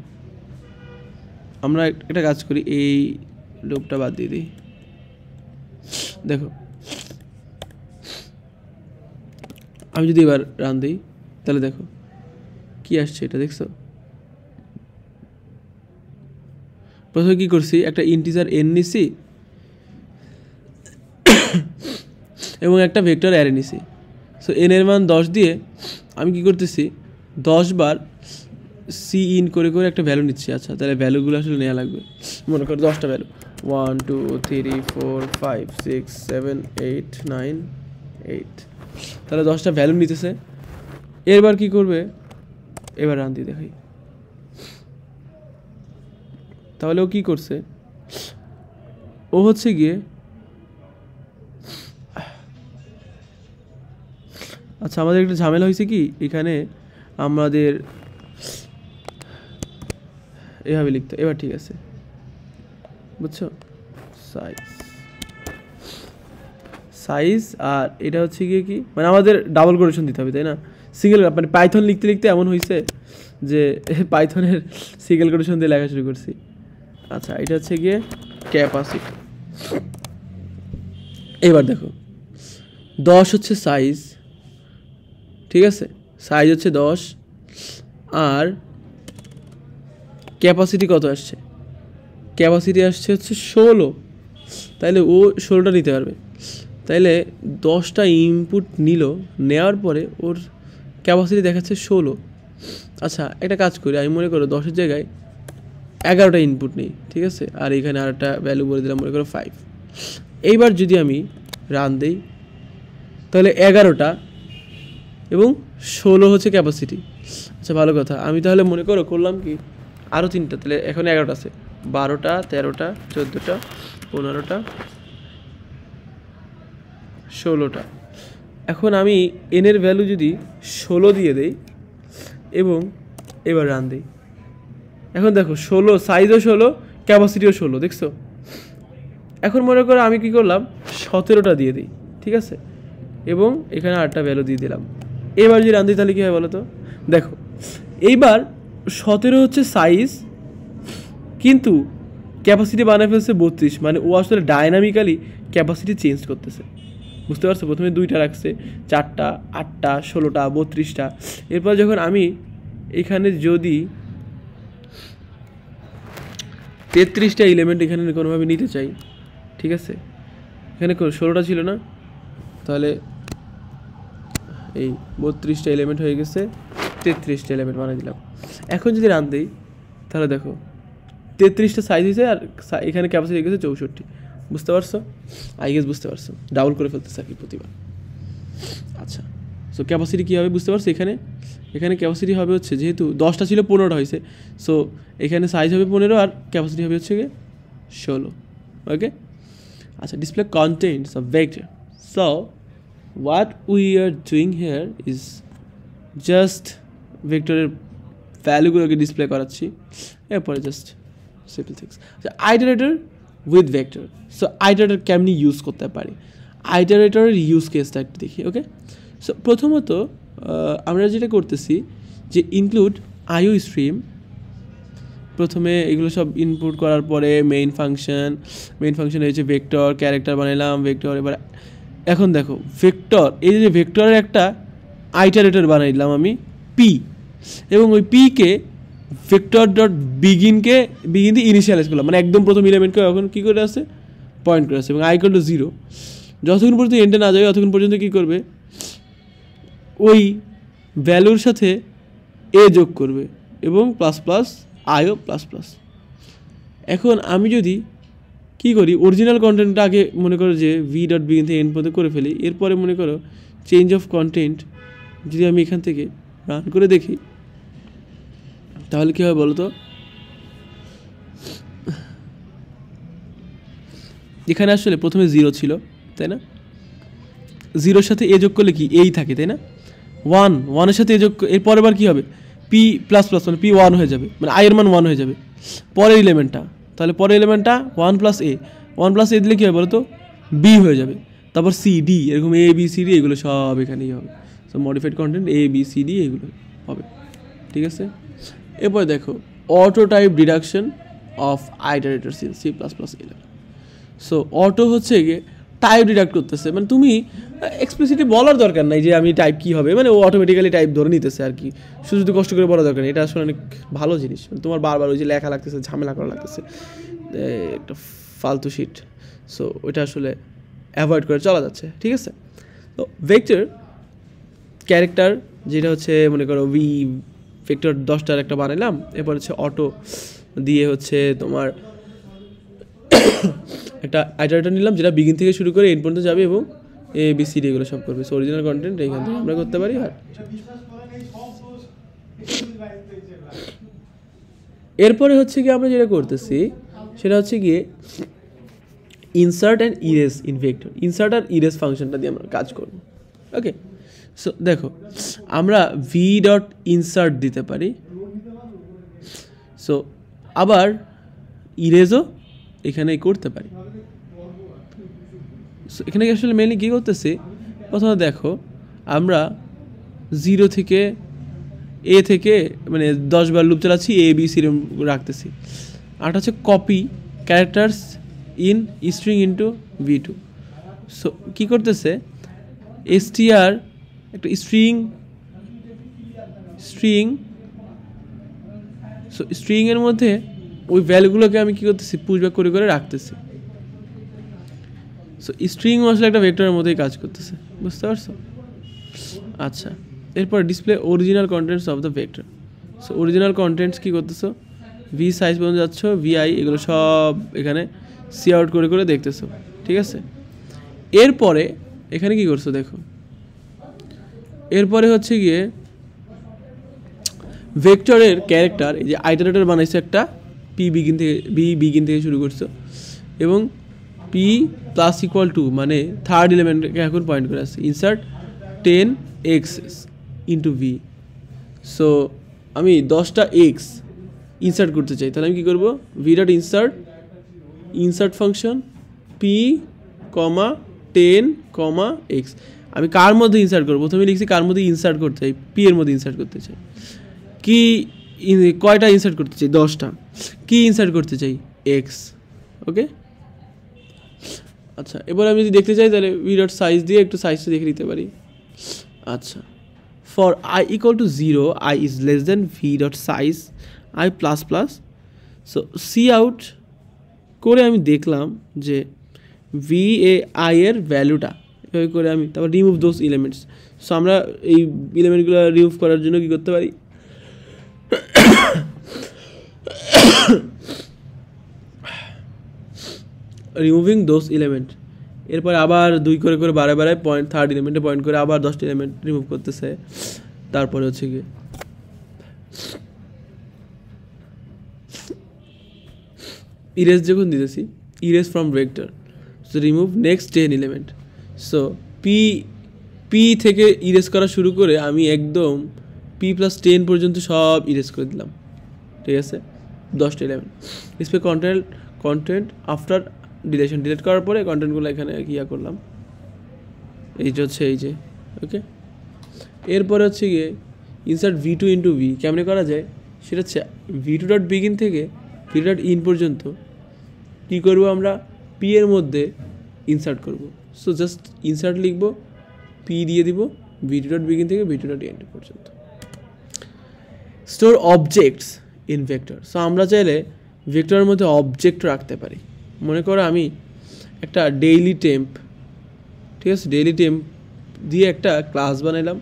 আমরা একটা কাজ করি, এই লোপটা বাদ দিয়ে দিই। দেখো আমি যদি এবার রান দিই, তাহলে দেখো কি আসছে, এটা দেখছো? প্রথমে কি করছি, একটা ইন্টিজার n নিছি এবং একটা ভেক্টর অ্যারে নিছি। সো n এর মান 10 দিয়ে আমি কি করতেছি, 10 বার সি ইন করে করে একটা ভ্যালু নিচ্ছি। আচ্ছা, তাহলে ভ্যালুগুলো আসলে নেওয়া লাগবে। মনে করো 10টা ভ্যালু, 1 2 3 4 5 6 7 8 9 8, তাহলে 10টা ভ্যালু নিতেছে। এরবার কি করবে, এবার রান দিয়ে দেখাই। তাহলে ও কি করছে, ও হচ্ছে গিয়ে, আচ্ছা আমাদের একটা ঝামেলা হয়েছে কি, এখানে আমাদের এভাবে লিখতে, এবার ঠিক আছে, বুঝছো? সাইজ আর এটা হচ্ছে গিয়ে কি, মানে আমাদের ডাবল কোটেশন দিতে হবে, তাই না? সিঙ্গেল, মানে পাইথন লিখতে লিখতে এমন হয়েছে যে পাইথনের সিঙ্গেল কোটেশন দিয়ে লেখা শুরু করছি। আচ্ছা, এটা হচ্ছে গিয়ে ক্যাপাসিটি। এবার দেখো 10 হচ্ছে সাইজ, ঠিক আছে, সাইজ হচ্ছে 10, আর ক্যাপাসিটি কত আসছে, ক্যাপাসিটি আসছে হচ্ছে 16, তাইলে ও 16টা নিতে পারবে। তাইলে 10টা ইনপুট নিল, নেওয়ার পরে ওর ক্যাপাসিটি দেখাচ্ছে 16। আচ্ছা, একটা কাজ করি, আমি মনে করো 10-এর জায়গায় 11টা ইনপুট নেই, ঠিক আছে, আর এখানে আর একটা ভ্যালু বলে দিলাম, মনে করো 5। এইবার যদি আমি রান দিই, তাহলে 11টা এবং 16 হচ্ছে ক্যাপাসিটি। আচ্ছা, ভালো কথা। আমি তাহলে মনে করো করলাম কি, আরও 3টা, তাহলে এখন 11টা আছে, 12টা 13টা 14টা 15টা 16টা। এখন আমি n এর ভ্যালু যদি 16 দিয়ে দেই এবং এবার রান দিই, এখন দেখো 16, সাইজও 16, ক্যাপাসিটিও 16, দেখছো? এখন মনে করো আমি কি করলাম, 17টা দিয়ে দিই, ঠিক আছে, এবং এখানে আরেকটা ভ্যালু দিয়ে দিলাম। এবার যদি রান দিই তাহলে কী হয় বলো তো? দেখো এইবার 17 হচ্ছে সাইজ, কিন্তু ক্যাপাসিটি বানায় ফেলছে 32, মানে ও আসলে ডায়নামিক্যালি ক্যাপাসিটি চেঞ্জ করতেছে, বুঝতে পারছো? প্রথমে 2টা রাখছে, 4টা 8টা 16টা 32টা। এরপর যখন আমি এখানে যদি 33টা এলিমেন্ট এখানে কোনোভাবে নিতে চাই, ঠিক আছে, এখানে 16টা ছিল না, তাহলে এই 32টা এলিমেন্ট হয়ে গেছে, 33টা এলিমেন্ট বানিয়ে দিলাম। এখন যদি রান দিই তাহলে দেখো 33টা সাইজ হয়েছে আর এখানে ক্যাপাসিটি হয়ে গেছে 64। বুঝতে পারছো? আই গেস বুঝতে পারছো, ডাবল করে ফেলতেছে আর কি প্রতিবার। আচ্ছা, সো ক্যাপাসিটি কী হবে বুঝতে পারছো? এখানে ক্যাপাসিটি হবে হচ্ছে, যেহেতু 10টা ছিল 15টা হয়েছে, সো এখানে সাইজ হবে 15 আর ক্যাপাসিটি হবে হচ্ছে 16। ওকে, আচ্ছা, display contents of vector. So what we are doing here is just ভেক্টরের ভ্যালুগুলোকে ডিসপ্লে করাচ্ছি, এরপরে just simple things. Iterator with vector. So iterator কেমনি ইউজ করতে পারি, আইটারেটরের ইউজ কেসটা একটু দেখি। ওকে, সো প্রথমত আমরা যেটা করতেছি যে ইনক্লুড আইও স্ট্রিম। প্রথমে এগুলো সব ইনপুট করার পরে মেইন ফাংশন হয়েছে ভেক্টর, ক্যারেক্টার বানাইলাম ভেক্টর। এবার এখন দেখো ভেক্টর, এই যে ভেক্টরের একটা আইটারেটর বানাইলাম আমি পি, এবং ওই পিকে ভেক্টর ডট বিগিন দিয়ে ইনিশিয়ালাইজ করলাম, মানে একদম প্রথম এলিমেন্টকে এখন কী করে আছে পয়েন্ট করে আছে, এবং আই ইকুয়াল টু 0। যতক্ষণ পর্যন্ত এন্ডে না যাবে ততক্ষণ পর্যন্ত কী করবে, ওই ভ্যালুর সাথে এ যোগ করবে এবং প্লাস প্লাস আইও প্লাস প্লাস। এখন আমি যদি কী করি, অরিজিনাল কন্টেন্টটা আগে মনে করো যে ভি ডট বিগিন থেকে এন্ড পর্যন্ত করে ফেলি, এরপরে মনে করো চেঞ্জ অফ কন্টেন্ট যদি আমি এখান থেকে রান করে দেখি তাহলে কী হবে বলো তো? এখানে আসলে প্রথমে 0 ছিল, তাই না? 0-র সাথে এ যোগ করলে কি এই থাকে, তাই না? 1-1-এর সাথে এ যোগ, এর পরের বার কী হবে, পি প্লাস প্লাস, মানে পি 1 হয়ে যাবে, মানে আইয়ের মান 1 হয়ে যাবে পরের এলিমেন্টটা। তাহলে পরের এলিমেন্টটা 1 প্লাস এ দিলে কী হবে বলো তো, বি হয়ে যাবে। তারপর সি ডি, এরকম এ বি সি ডি এগুলো সব এখানেই হবে। So modified content A B C D এগুলো হবে, ঠিক আছে? এরপর দেখো auto type deduction of iterators in C plus plus 11। So auto হচ্ছে গিয়ে টাইপ ডিডাক্ট করতেছে, মানে তুমি এক্সপ্লিসিটলি বলার দরকার নাই যে আমি টাইপ কী হবে, মানে ও অটোমেটিক্যালি টাইপ ধরে নিতেছে আর কি, শুধু কষ্ট করে বলা দরকার নেই। এটা আসলে অনেক ভালো জিনিস, তোমার বারবার ওই যে লেখা লাগতেছে, ঝামেলা করা লাগতেছে, একটা ফালতু শিট। সো ওইটা আসলে অ্যাভয়েড করে চলা যাচ্ছে, ঠিক আছে? তো ভেক্টর ক্যারেক্টার যেটা হচ্ছে মনে করো ভেক্টর 10টার একটা বানাইলাম, এরপর হচ্ছে অটো দিয়ে হচ্ছে তোমার একটা আইটারেটর নিলাম যেটা বিগিন থেকে শুরু করে এন্ড পর্যন্ত যাবে এবং এ বি সি ডি এগুলো সব করবে। সো অরিজিনাল কন্টেন্ট এইখান থেকে আমরা করতে পারি। আর এরপরে হচ্ছে কি আমরা যেটা করতেছি সেটা হচ্ছে গিয়ে insert and erase in vector. Insert আর ইরেজ ফাংশনটা দিয়ে আমরা কাজ করব। ওকে, সো দেখো আমরা ভি ডট ইনসার্ট দিতে পারি, সো আবার ইরেজও এখানে করতে পারি। সো এখানে আসলে মেনলি কী করতেছি, প্রথমে দেখো আমরা 0 থেকে এ থেকে মানে 10 বার লুপ চালাচ্ছি, এ বি সি রাখতেছি। আর হচ্ছে copy characters in string into V2। So কী করতেছে, str একটা স্ট্রিং, সো স্ট্রিংয়ের মধ্যে ওই ভ্যালুগুলোকে আমি কী করতেছি, পুশব্যাক করে করে রাখতেছি। সো স্ট্রিং আসলে একটা ভেক্টরের মধ্যেই কাজ করতেছে, বুঝতে পারছো? আচ্ছা, এরপর display original contents of the vector. So original contents কী করতেছো, ভি সাইজ পর্যন্ত যাচ্ছ, ভিআই এগুলো সব এখানে সি আউট করে করে দেখতেছো, ঠিক আছে? এরপরে এখানে কি করছো দেখো, এরপরে হচ্ছে গিয়ে ভেক্টরের ক্যারেক্টার, এই যে আইটারেটর বানাইছে একটা পি বিগিন থেকে শুরু করছো, এবং পি প্লাস ইকুয়াল টু মানে থার্ড এলিমেন্টকে এখন পয়েন্ট করে আসছে, insert 10x into V. So আমি 10টা এক্স ইনসার্ট করতে চাই, তাহলে আমি কী করবো, v dot insert function p comma 10 comma x. আমি কার মধ্যে ইনসার্ট করবো, প্রথমে লিখছি কার মধ্যে ইনসার্ট করতে চাই, পি এর মধ্যে ইনসার্ট করতে চাই। কি কয়টা ইনসার্ট করতে চাই, 10টা। কি ইনসার্ট করতে চাই, এক্স। ওকে, আচ্ছা, এবার আমি যদি দেখতে চাই তাহলে ভি ডট সাইজ দিয়ে একটু সাইজটা দেখে নিতে পারি। আচ্ছা, for I equal to 0 I is less than V dot size I plus plus. So C out করে আমি দেখলাম যে ভি এ আই এর ভ্যালুটা এভাবে করে আমি তারপর রিমুভ দোজ এলিমেন্টস। সো আমরা এই এলিমেন্টগুলো রিমুভ করার জন্য কী করতে পারি, রিমুভিং দোজ এলিমেন্ট। এরপরে আবার 2 করে করে বারে বারে পয়েন্ট, থার্ড এলিমেন্টে পয়েন্ট করে আবার 10টা এলিমেন্ট রিমুভ করতেছে। তারপরে হচ্ছে গিয়ে ইরেজ যখন দিতেছি, erase from vector, so remove next 10 element. So P থেকে ইরেজ করা শুরু করে আমি একদম p+10 পর্যন্ত সব ইরেজ করে দিলাম, ঠিক আছে, 10টা element. Display content after deletion, delete করার পরে কন্টেন্টগুলো এখানে ইয়া করলাম, এইটা হচ্ছে এই যে ওকে। এরপরে হচ্ছে গিয়ে ইনসার্ট v2 ইন্টু v কেমনে করা যায় সেটা হচ্ছে v2.begin থেকে v2.in পর্যন্ত কী করবো আমরা, p এর মধ্যে ইনসার্ট করব। সো জাস্ট ইনসার্ট লিখব, p দিয়ে দিব v2.begin থেকে v2.end পর্যন্ত। Store objects in vector. So আমরা চাইলে ভেক্টরের মধ্যে অবজেক্ট রাখতে পারি। মনে করো আমি একটা ডেইলি টেম্প, ঠিক আছে, ডেইলি টেম্প দিয়ে একটা ক্লাস বানাইলাম।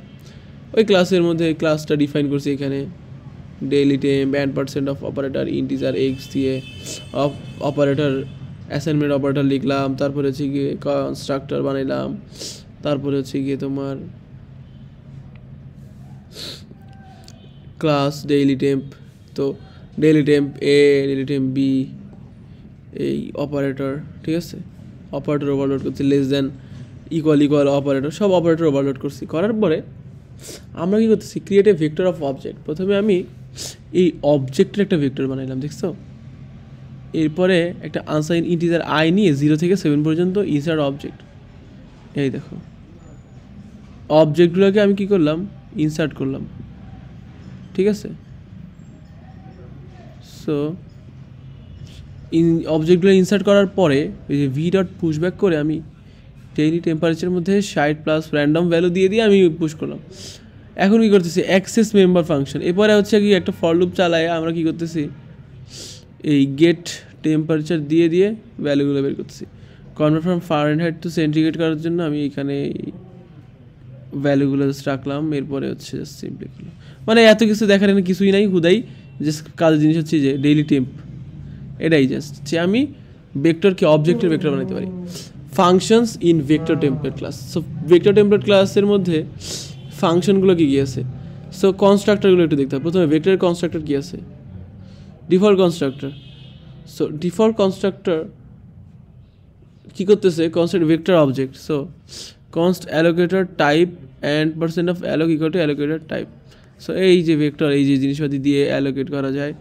ওই ক্লাসের মধ্যে ক্লাসটা ডিফাইন করছি এখানে daily temp % of operator integer X দিয়ে অপারেটর অ্যাসাইনমেন্ট অপারেটর লিখলাম। তারপরে হচ্ছে গিয়ে কনস্ট্রাক্টর বানাইলাম। তারপরে হচ্ছে গিয়ে তোমার ক্লাস ডেইলি টেম্প, তো ডেইলি টেম্প এ, ডেইলি টেম্প বি, এই অপারেটর, ঠিক আছে, অপারেটর ওভারলোড করছি, লেস দেন ইকুয়াল অপারেটর, সব অপারেটর ওভারলোড করছি। করার পরে আমরা কী করতেছি, create a vector of object. প্রথমে আমি এই অবজেক্টের একটা ভেক্টর বানাইলাম, দেখছো। এরপরে একটা আনসাইন ইন্টিজার আই নিয়ে 0 থেকে 7 পর্যন্ত ইনসার্ট অবজেক্ট। এই দেখো অবজেক্টগুলোকে আমি কী করলাম, ইনসার্ট করলাম, ঠিক আছে। সো অবজেক্টগুলো ইনসার্ট করার পরে ওই যে v.pushback করে আমি ডেইলি টেম্পারেচারের মধ্যে 60+ র্যান্ডম ভ্যালু দিয়ে আমি পুশ করলাম। এখন কী করতেছি, অ্যাক্সেস মেম্বার ফাংশন। এরপরে হচ্ছে কি একটা ফর লুপ চালায় আমরা কী করতেছি, এই গেট টেম্পারেচার দিয়ে ভ্যালুগুলো বের করতেছি। Convert from Fahrenheit to centigrade করার জন্য আমি এখানে ভ্যালুগুলো জাস্ট রাখলাম। এরপরে হচ্ছে জাস্ট সিম্পলি করলাম, মানে এত কিছু দেখার এখানে কিছুই নাই, হুদাই জাস্ট কাজের জিনিস হচ্ছে যে ডেইলি টেম্প, এটাই জাস্ট যে আমি ভেক্টরকে অবজেক্টের ভেক্টর বানাতে পারি। Functions in vector template class. So vector template ক্লাসের মধ্যে ফাংশনগুলো কী আছে, সো কনস্ট্রাক্টরগুলো একটু দেখতে হবে। প্রথমে ভেক্টরের কনস্ট্রাক্টর কী আছে, default constructor. So default constructor কী করতেছে, construct vector object. So const allocator type and % of alloc equal to allocator type. So এই যে ভেক্টর, এই যে জিনিসপাতি দিয়ে অ্যালোকেট করা যায়।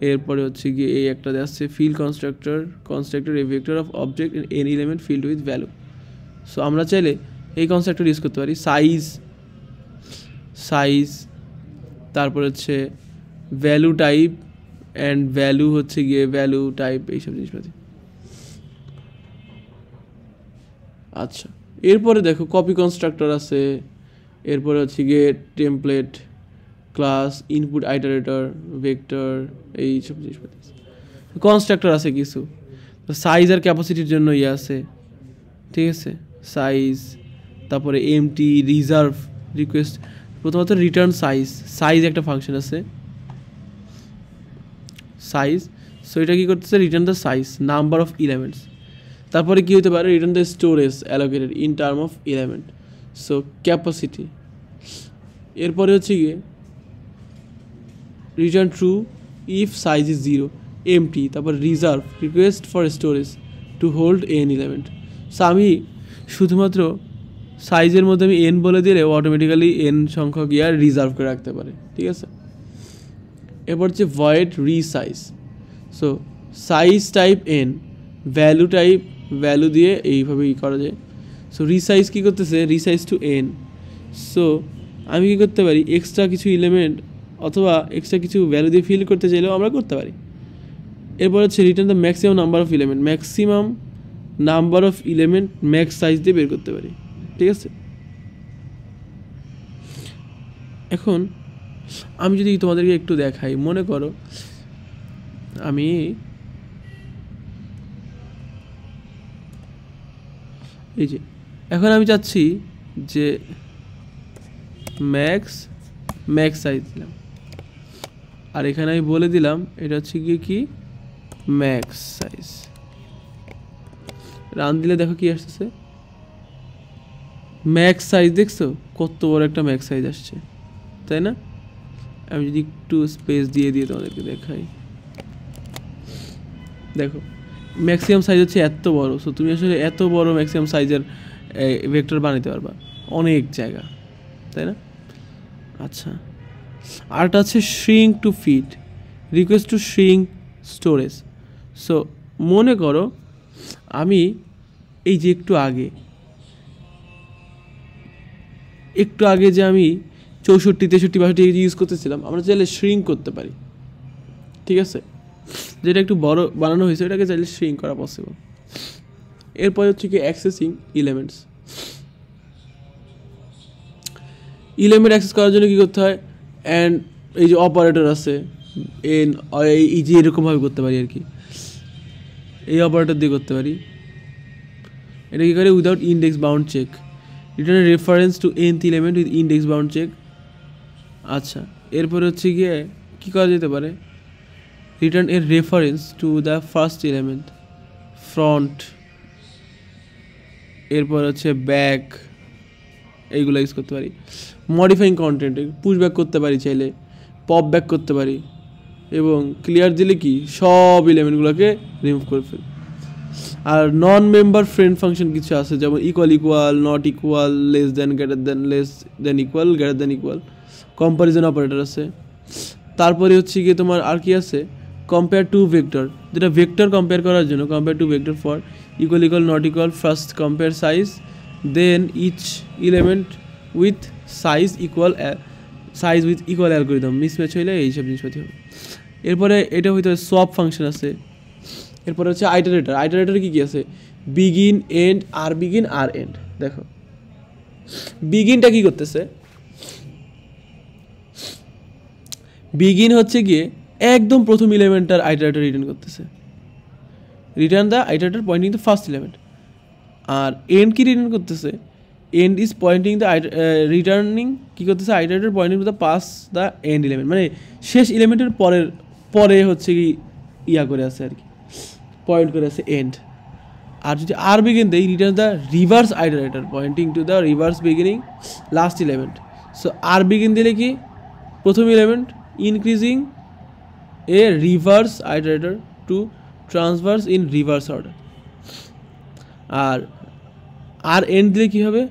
এরপরে হচ্ছে গিয়ে এই একটা আসছে fill constructor a vector of object N element filled with value. So আমরা চাইলে এই কনস্ট্রাক্টর ইউজ করতে পারি। সাইজ, তারপর হচ্ছে ভ্যালু টাইপ অ্যান্ড ভ্যালু হচ্ছে গিয়ে ভ্যালু টাইপ, এইসব জিনিসপাতি। আচ্ছা, এরপরে দেখো কপি কনস্ট্রাক্টর আছে। এরপরে হচ্ছে গিয়ে টেমপ্লেট ক্লাস, ইনপুট আইটারেটর, ভেক্টর, এইসব জিনিসপাতি। কনস্ট্রাক্টর আছে কিছু, সাইজ আর ক্যাপাসিটির জন্য ইয়ে আছে, ঠিক আছে, সাইজ। তারপরে এমটি, রিজার্ভ, রিকোয়েস্ট। প্রথমত রিটার্ন সাইজ একটা ফাংশন আছে, সাইজ। সো এটা কী করতেছে, return the size, number of elements. তারপরে কী হতে পারে, return the storage allocated in term of element. So capacity. এরপরে হচ্ছে গিয়ে return true if size is 0, empty. তারপর reserve, request for storage to hold n element. So আমি শুধুমাত্র সাইজের মধ্যে আমি এন বলে দিলে অটোমেটিক্যালি এন সংখ্যক ইয়ার রিজার্ভ করে রাখতে পারে, ঠিক আছে। এরপর হচ্ছে void resize. So size type N, value type value দিয়ে এইভাবে করা যায়। সো রিসাইজ কী করতেছে, রিসাইজ টু এন। সো আমি কী করতে পারি, এক্সট্রা কিছু এলিমেন্ট অথবা এক্সট্রা কিছু ভ্যালু দিয়ে ফিল করতে চাইলেও আমরা করতে পারি। এরপর হচ্ছে return the maximum number of element, maximum number of element max size দিয়ে বের করতে পারি, ঠিক আছে। এখন আমি যদি তোমাদেরকে একটু দেখাই, মনে করো আমি এই যে এখন আমি চাচ্ছি যে ম্যাক্স সাইজ দিলাম, আর এখানে আমি বলে দিলাম এটা হচ্ছে গিয়ে কি ম্যাক্স সাইজ। রান দিলে দেখো কি আসতেছে, ম্যাক্স সাইজ। দেখছো কত বড় একটা ম্যাক্স সাইজ আসছে, তাই না? আমি যদি একটু স্পেস দিয়ে তোমাদেরকে দেখাই, দেখো ম্যাক্সিমাম সাইজ হচ্ছে এত বড়। সো তুমি আসলে এত বড় ম্যাক্সিমাম সাইজের ভেক্টর বানাতে পারবা অনেক জায়গা, তাই না? আচ্ছা, আরটা আছে shrink to fit, request to shrink storage. So মনে করো আমি এই যে একটু আগে যে আমি 64, 63, 62 ইউজ করতেছিলাম, আমরা চাইলে শ্রিঙ্ক করতে পারি, ঠিক আছে? যেটা একটু বড় বানানো হয়েছে ওটাকে চাইলে শ্রিঙ্ক করা পসিবল। এরপর হচ্ছে কি অ্যাক্সেসিং এলিমেন্টস। এলিমেন্ট অ্যাক্সেস করার জন্য কী করতে হয়, অ্যান্ড এই যে অপারেটর আছে এই যে এরকমভাবে করতে পারি আর কি, এই অপারেটর দিয়ে করতে পারি। এটা কী করে, without index bound check, return reference to nth element with index bound check. আচ্ছা, এরপরে হচ্ছে গিয়ে কী করা যেতে পারে, রিটার্ন এর reference to the first element front, এরপর হচ্ছে ব্যাক, এইগুলো ইউজ করতে পারি। মডিফাইং কন্টেন্ট, পুশ ব্যাক করতে পারি, চাইলে পপ ব্যাক করতে পারি, এবং ক্লিয়ার দিলে কি সব এলিমেন্টগুলোকে রিমুভ করে ফেলি। আর নন মেম্বার ফ্রেন্ড ফাংশন কিছু আছে, যেমন equal, not equal, less than, greater than, less than equal, greater than equal, comparison operator আছে। তারপরে হচ্ছে গিয়ে তোমার আর কি আছে, কম্পেয়ার টু ভেক্টর, যেটা ভেক্টর কম্পেয়ার করার জন্য compare to vector for equal, not equal, first compare size, then each element with size with equal algorithm, mismatch হইলে এইসব জিনিসপাতি হবে। এরপরে এটা হইতে সোয়াপ ফাংশন আছে। এরপরে হচ্ছে আইটারেটর কী আছে, begin, end, r begin, r end. দেখো বিগিনটা কি করতেছে, বিগিন হচ্ছে গিয়ে একদম প্রথম এলিমেন্টটার আইটারেটর রিটার্ন করতেছে, return the iterator pointing the first element. আর এন্ড কি রিটার্ন করতেছে, end is pointing the returning কী করতেছে, iterator pointing to the pass the end element, মানে শেষ এলিমেন্টের পরে হচ্ছে কি ইয়া করে আছে আর কি, পয়েন্ট করে আছে এন্ড। আর যদি আর বিগিন দেই, return the reverse iterator pointing to the reverse beginning last element. So r begin দিলে কি প্রথম element increasing a reverse iterator to transverse in reverse order. R end দিলে কী হবে,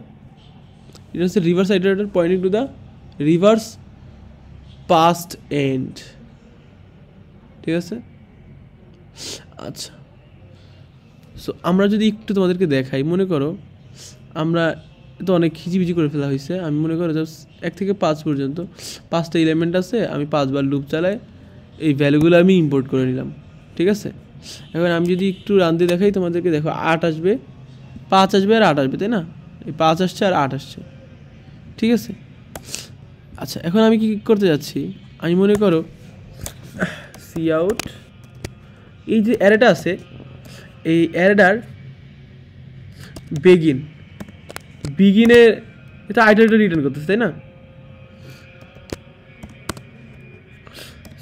এটা হচ্ছে reverse iterator pointing to the reverse past end, ঠিক আছে? আচ্ছা, সো আমরা যদি একটু তোমাদেরকে দেখাই, মনে করো আমরা তো অনেক খিচিবিচি করে ফেলা হয়েছে, আমি মনে করো জাস্ট 1 থেকে 5 পর্যন্ত 5টা এলিমেন্ট আছে, আমি 5 বার লুপ চালাই, এই ভ্যালুগুলো আমি ইম্পোর্ট করে নিলাম, ঠিক আছে? এখন আমি যদি একটু রান দিয়ে দেখাই তোমাদেরকে, দেখো 8 আসবে, 5 আসবে আর 8 আসবে, তাই না? এই 5 আসছে আর 8 আসছে, ঠিক আছে? আচ্ছা, এখন আমি কি করতে যাচ্ছি, আমি মনে করো সি আউট, এই যে অ্যারেটা আছে, এই অ্যারেটার বিগিনে এটা আইটারেটর রিটার্ন করতেছে, তাই না?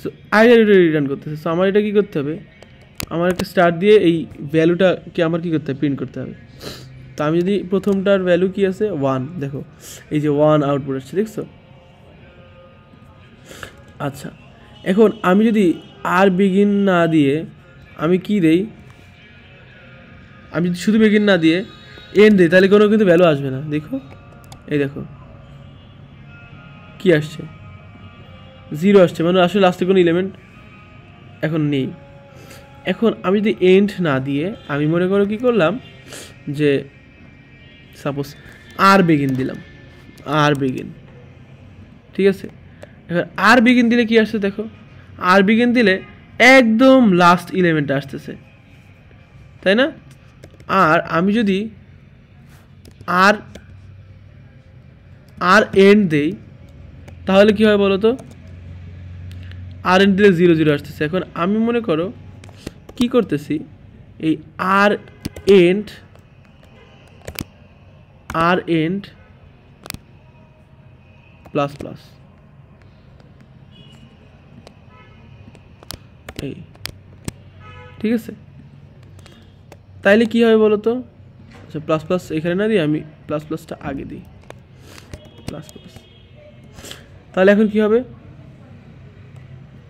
সো আইটারেটর রিটার্ন করতেছে। সো আমার এটা কী করতে হবে, আমার একটা স্টার্ট দিয়ে এই ভ্যালুটাকে আমার কী করতে হবে, প্রিন্ট করতে হবে। তো আমি যদি প্রথমটার ভ্যালু কি আছে 1, দেখো এই যে 1 আউটপুট আসছে, দেখছো? আচ্ছা, এখন আমি যদি আর বিগিন না দিয়ে আমি কি দেই, আমি যদি শুধু বিগিন না দিয়ে এন্ড দিই, তাহলে কোনো কিন্তু ভ্যালু আসবে না। দেখো এই দেখো কি আসছে, 0 আসছে, মানে আসলে লাস্টে কোনো এলিমেন্ট এখন নেই। এখন আমি যদি এন্ড না দিয়ে আমি মনে করো কি করলাম, যে সাপোজ আর বিগিন দিলাম, আর বিগিন, ঠিক আছে? এখন আর বিগিন দিলে কি আসছে, দেখো আর বিগিন দিলে একদম লাস্ট এলিমেন্টটা আসতেছে, তাই না? আর আমি যদি আর এন্ড দেই, তাহলে কি হয় বলো তো, আর এন্ড দিলে 0 0 আসতেছে। এখন আমি মনে করো কি করতেছি, এই r end r end plus plus, এই ঠিক আছে। তাইলে কি হবে বলো তো? আচ্ছা প্লাস প্লাস এখানে না দিয়ে আমি প্লাস প্লাসটা আগে দিই, প্লাস প্লাস। তাহলে এখন কি হবে?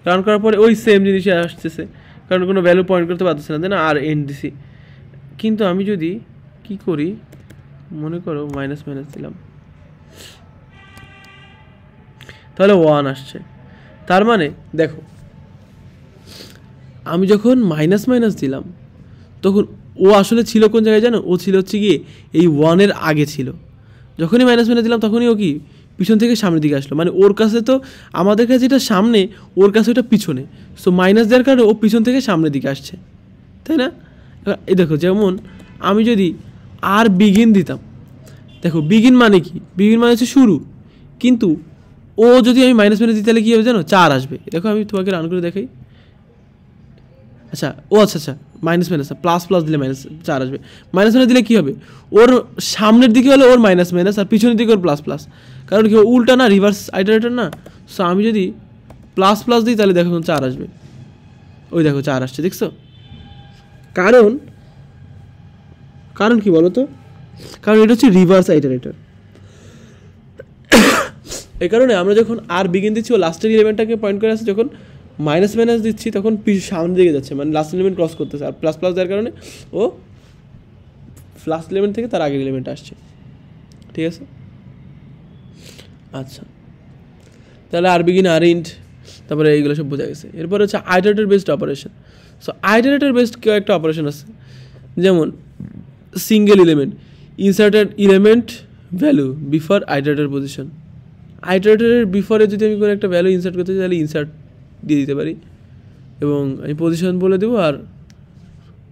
রান করার পরে ওই সেম জিনিসই আসতেছে, কারণ কোনো ভ্যালু পয়েন্ট করতে পারতেছে না, তাই না? আর এন্ড দিছি। কিন্তু আমি যদি কি করি, মনে করো মাইনাস মাইনাস দিলাম, তাহলে 1 আসছে। তার মানে দেখো, আমি যখন মাইনাস মাইনাস দিলাম তখন ও আসলে ছিল কোন জায়গায় জানো? ও ছিল হচ্ছে গিয়ে এই 1-এর আগে ছিল। যখনই মাইনাস মাইনাস দিলাম তখনই ও কি পিছন থেকে সামনের দিকে আসলো, মানে ওর কাছে তো আমাদের কাছে যেটা সামনে, ওর কাছে ওটা পিছনে। সো মাইনাস দেওয়ার কারণে ও পিছন থেকে সামনের দিকে আসছে, তাই না? এই দেখো, যেমন আমি যদি আর বিগিন দিতাম, দেখো বিগিন মানে কি? বিগিন মানে হচ্ছে শুরু, কিন্তু ও যদি আমি মাইনাস মাইনাস দিই তাহলে কী হবে জানো? 4 আসবে। দেখো আমি তোমাকে রান করে দেখাই। আচ্ছা আচ্ছা মাইনাস মাইনাস প্লাস প্লাস দিলে মাইনাস 4 আসবে। মাইনাস মাইনাস দিলে কী হবে? ওর সামনের দিকে হলে ওর মাইনাস মাইনাস, আর পিছনের দিকে ওর প্লাস প্লাস, কারণ কি উল্টা না, রিভার্স আইটারেটর না। সো আমি যদি প্লাস প্লাস দিই তাহলে দেখো 4 আসবে। ওই দেখো 4 আসছে, দেখছো? কারণ কি বলো তো? কারণ এটা হচ্ছে রিভার্স আইটারেটর। এই কারণে আমরা যখন আর বিগিন দিচ্ছি ও লাস্টের এলিমেন্টটাকে পয়েন্ট করে আসছে, যখন মাইনাস মাইনাস দিচ্ছি তখন সামনের দিকে যাচ্ছে, মানে লাস্ট এলিমেন্ট ক্রস করতেছে। আর প্লাস প্লাস দেওয়ার কারণে ও লাস্ট এলিমেন্ট থেকে তার আগের এলিমেন্ট আসছে, ঠিক আছে? আচ্ছা, তাহলে আর বিগিন, আর ইন্ট, তারপরে এইগুলো সব বোঝা গেছে। এরপর হচ্ছে iterator based operation. So iterator based কেউ একটা অপারেশন আছে, যেমন single element, inserted element value before iterator position. আইটারেটরের বিফোরে যদি আমি কোনো একটা ভ্যালু ইনসার্ট করতে চাই তাহলে ইনসার্ট দিয়ে দিতে পারি, এবং আমি পজিশন বলে দেবো, আর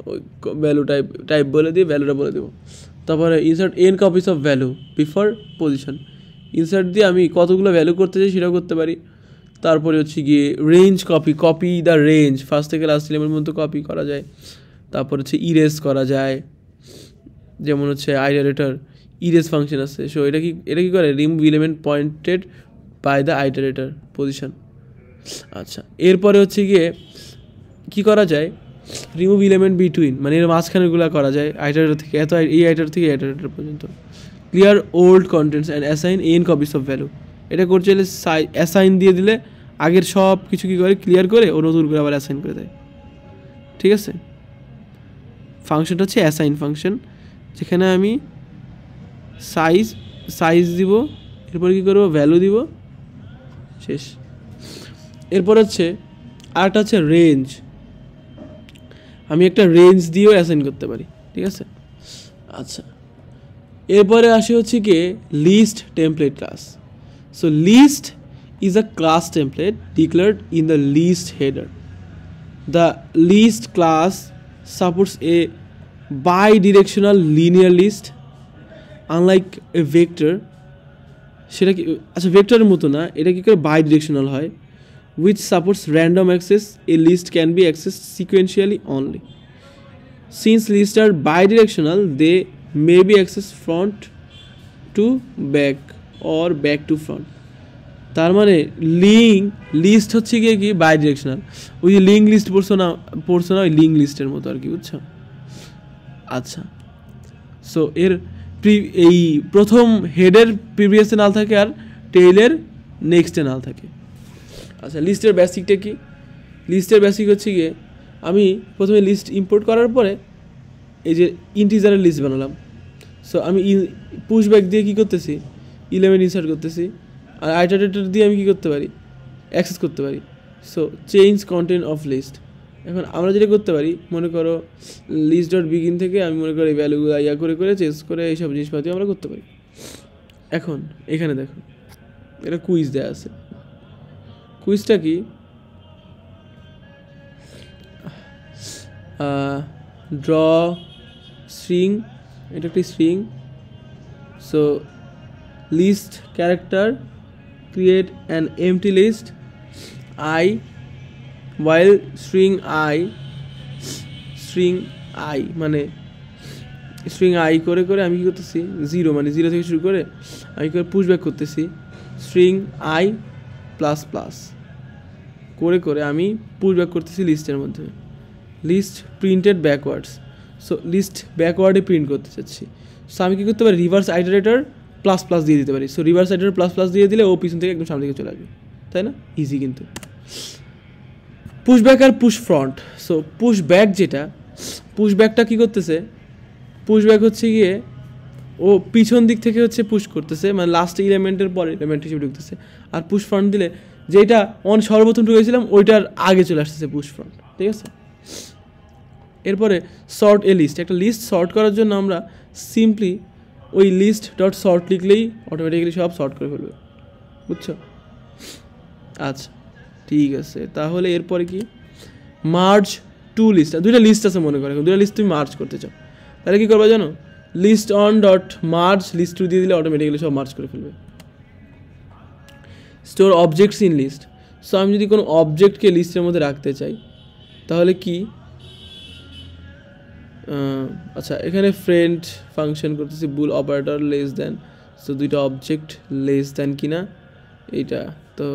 ওই ভ্যালু টাইপ বলে দিয়ে ভ্যালুটা বলে দেবো। তারপরে insert n copies of value before position, insert দিয়ে আমি কতগুলো ভ্যালু করতে চাই সেটাও করতে পারি। তারপরে হচ্ছে গিয়ে range copy the range, first থেকে লাস্ট এলিমেন্টের মধ্যে কপি করা যায়। তারপর হচ্ছে ইরেজ করা যায়, যেমন হচ্ছে আইটারেটর ইরেজ ফাংশন আছে। সো এটা কি করে? Remove element pointed by the iterator position. আচ্ছা, এরপরে হচ্ছে গিয়ে কি করা যায়? রিমুভ এলিমেন্ট বিটুইন, মানে এর মাঝখানেগুলো করা যায় আইটারেটর থেকে, এই আইটারেটর থেকে আইটারেটর পর্যন্ত। Clear old contents and assign n copies of value, এটা করতে চাইলে অ্যাসাইন দিয়ে দিলে আগের সব কিছু কী করে ক্লিয়ার করে ও নতুন করে আবার অ্যাসাইন করে দেয়, ঠিক আছে? ফাংশনটা হচ্ছে অ্যাসাইন ফাংশন, যেখানে আমি সাইজ দিব, এরপর কী করবো? ভ্যালু দিব, শেষ। এরপর হচ্ছে আরেকটা হচ্ছে রেঞ্জ, আমি একটা রেঞ্জ দিয়েও অ্যাসাইন করতে পারি, ঠিক আছে? আচ্ছা, এরপরে আসে হচ্ছে কি list template class. So list is a class template declared in the list header. The list class supports a bi-directional linear list, unlike a vector. সেটা কি? আচ্ছা, ভেক্টরের মতো না, এটা কি করে bi-directional হয়, which supports random access. A list can be accessed sequentially only. Since lists are bi-directional, they may be accessed front to back or back to front. তার মানে লিস্ট হচ্ছে গিয়ে কি বাই ডিরেকশনাল, ওই যে লিঙ্ক লিস্ট পড়ছো না ওই লিঙ্ক লিস্টের মতো আর কি, বুঝছো? আচ্ছা, সো এর এই প্রথম হেডের প্রিভিয়াসে নাল থাকে আর টেইলের নেক্সটে নাল থাকে। আচ্ছা, লিস্টের বেসিকটা কি? লিস্টের বেসিক হচ্ছে গিয়ে আমি প্রথমে লিস্ট ইম্পোর্ট করার পরে এই যে ইন্টিজারের লিস্ট বানালাম। সো আমি পুশব্যাক দিয়ে কী করতেছি? এলিমেন্ট ইনসার্ট করতেছি, আর আইটারেটর দিয়ে আমি কী করতে পারি? অ্যাক্সেস করতে পারি। So change content of list. এখন আমরা যেটা করতে পারি, মনে করো লিস্ট ডট বিগিন থেকে আমি মনে করি ভ্যালুগুলো করে চেঞ্জ করে এইসব জিনিসপাতি আমরা করতে পারি। এখন এখানে দেখো, এটা কুইজ দেওয়া আছে। কুইজটা কি? ড্র স্ট্রিং, এটা একটি string. So list character, create an empty list I while string I মানে স্ট্রিং আই করে করে আমি কী করতেছি 0 মানে 0 থেকে শুরু করে আমি করে পুশ ব্যাক করতেছি স্ট্রিং আই প্লাস প্লাস করে করে আমি পুশ ব্যাক করতেছি লিস্টের মধ্যে, list printed backwards. So list ব্যাকওয়ার্ডে প্রিন্ট করতে চাচ্ছি। সো আমি কী করতে পারি, রিভার্স আইটারেটর প্লাস প্লাস দিয়ে দিতে পারি। সো রিভার্স আইটারেটর প্লাস প্লাস দিয়ে দিলে ও পিছন থেকে একদম সামনে দিকে চলে আসবে, তাই না? ইজি কিন্তু। পুশ ব্যাক আর push front. So push back যেটা, পুশ ব্যাকটা কী করতেছে, পুশ ব্যাক হচ্ছে গিয়ে ও পিছন দিক থেকে হচ্ছে পুশ করতেছে, মানে লাস্ট এলিমেন্টের পরে এলিমেন্ট হিসেবে ঢুকতেছে। আর পুশ ফ্রন্ট দিলে যেটা সর্বপ্রথম ঢুকেছিলাম ওইটার আগে চলে আসতেছে পুশ ফ্রন্ট, ঠিক আছে? এরপরে সর্ট এ লিস্ট, একটা লিস্ট সর্ট করার জন্য আমরা সিম্পলি ওই লিস্ট ডট সর্ট লিখলেই অটোমেটিক্যালি সব সর্ট করে ফেলবে, বুঝছো? আচ্ছা ঠিক আছে, তাহলে এরপরে কি, মার্জ টু লিস্ট। দুইটা লিস্ট আছে মনে করে, দুইটা লিস্ট তুমি মার্জ করতে চাও, তাহলে কী করবা জানো, list one dot merge list two দিয়ে দিলে অটোমেটিক্যালি সব মার্জ করে ফেলবে। Store objects in list. So আমি যদি কোনো অবজেক্টকে লিস্টের মধ্যে রাখতে চাই তাহলে কি, আচ্ছা এখানে ফ্রেন্ড ফাংশন করতেছি, বুল অপারেটর লেস দেন। সো দুইটা অবজেক্ট লেস দেন কিনা এইটা, তো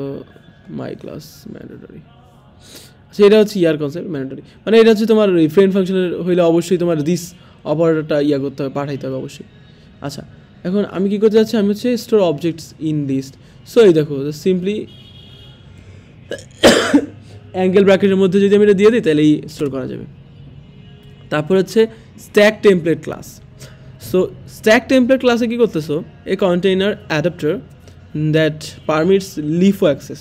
মাই ক্লাস ম্যান্ডেটরি। আচ্ছা এটা হচ্ছে ইয়ার কনসেপ্ট ম্যান্ডেটরি, মানে এটা হচ্ছে তোমার ফ্রেন্ড ফাংশনের হইলে অবশ্যই তোমার দিস অপারেটরটা ইয়া করতে হবে, পাঠাইতে হবে অবশ্যই। আচ্ছা এখন আমি কী করতে যাচ্ছি, আমি হচ্ছে store objects in list. So এই দেখো সিম্পলি অ্যাঙ্গেল ব্র্যাকেটের মধ্যে যদি আমি এটা দিয়ে দিই তাহলেই স্টোর করা যাবে। তারপর হচ্ছে stack template class. So stack template ক্লাসে কী করতেছো, a container adaptor that permits LIFO access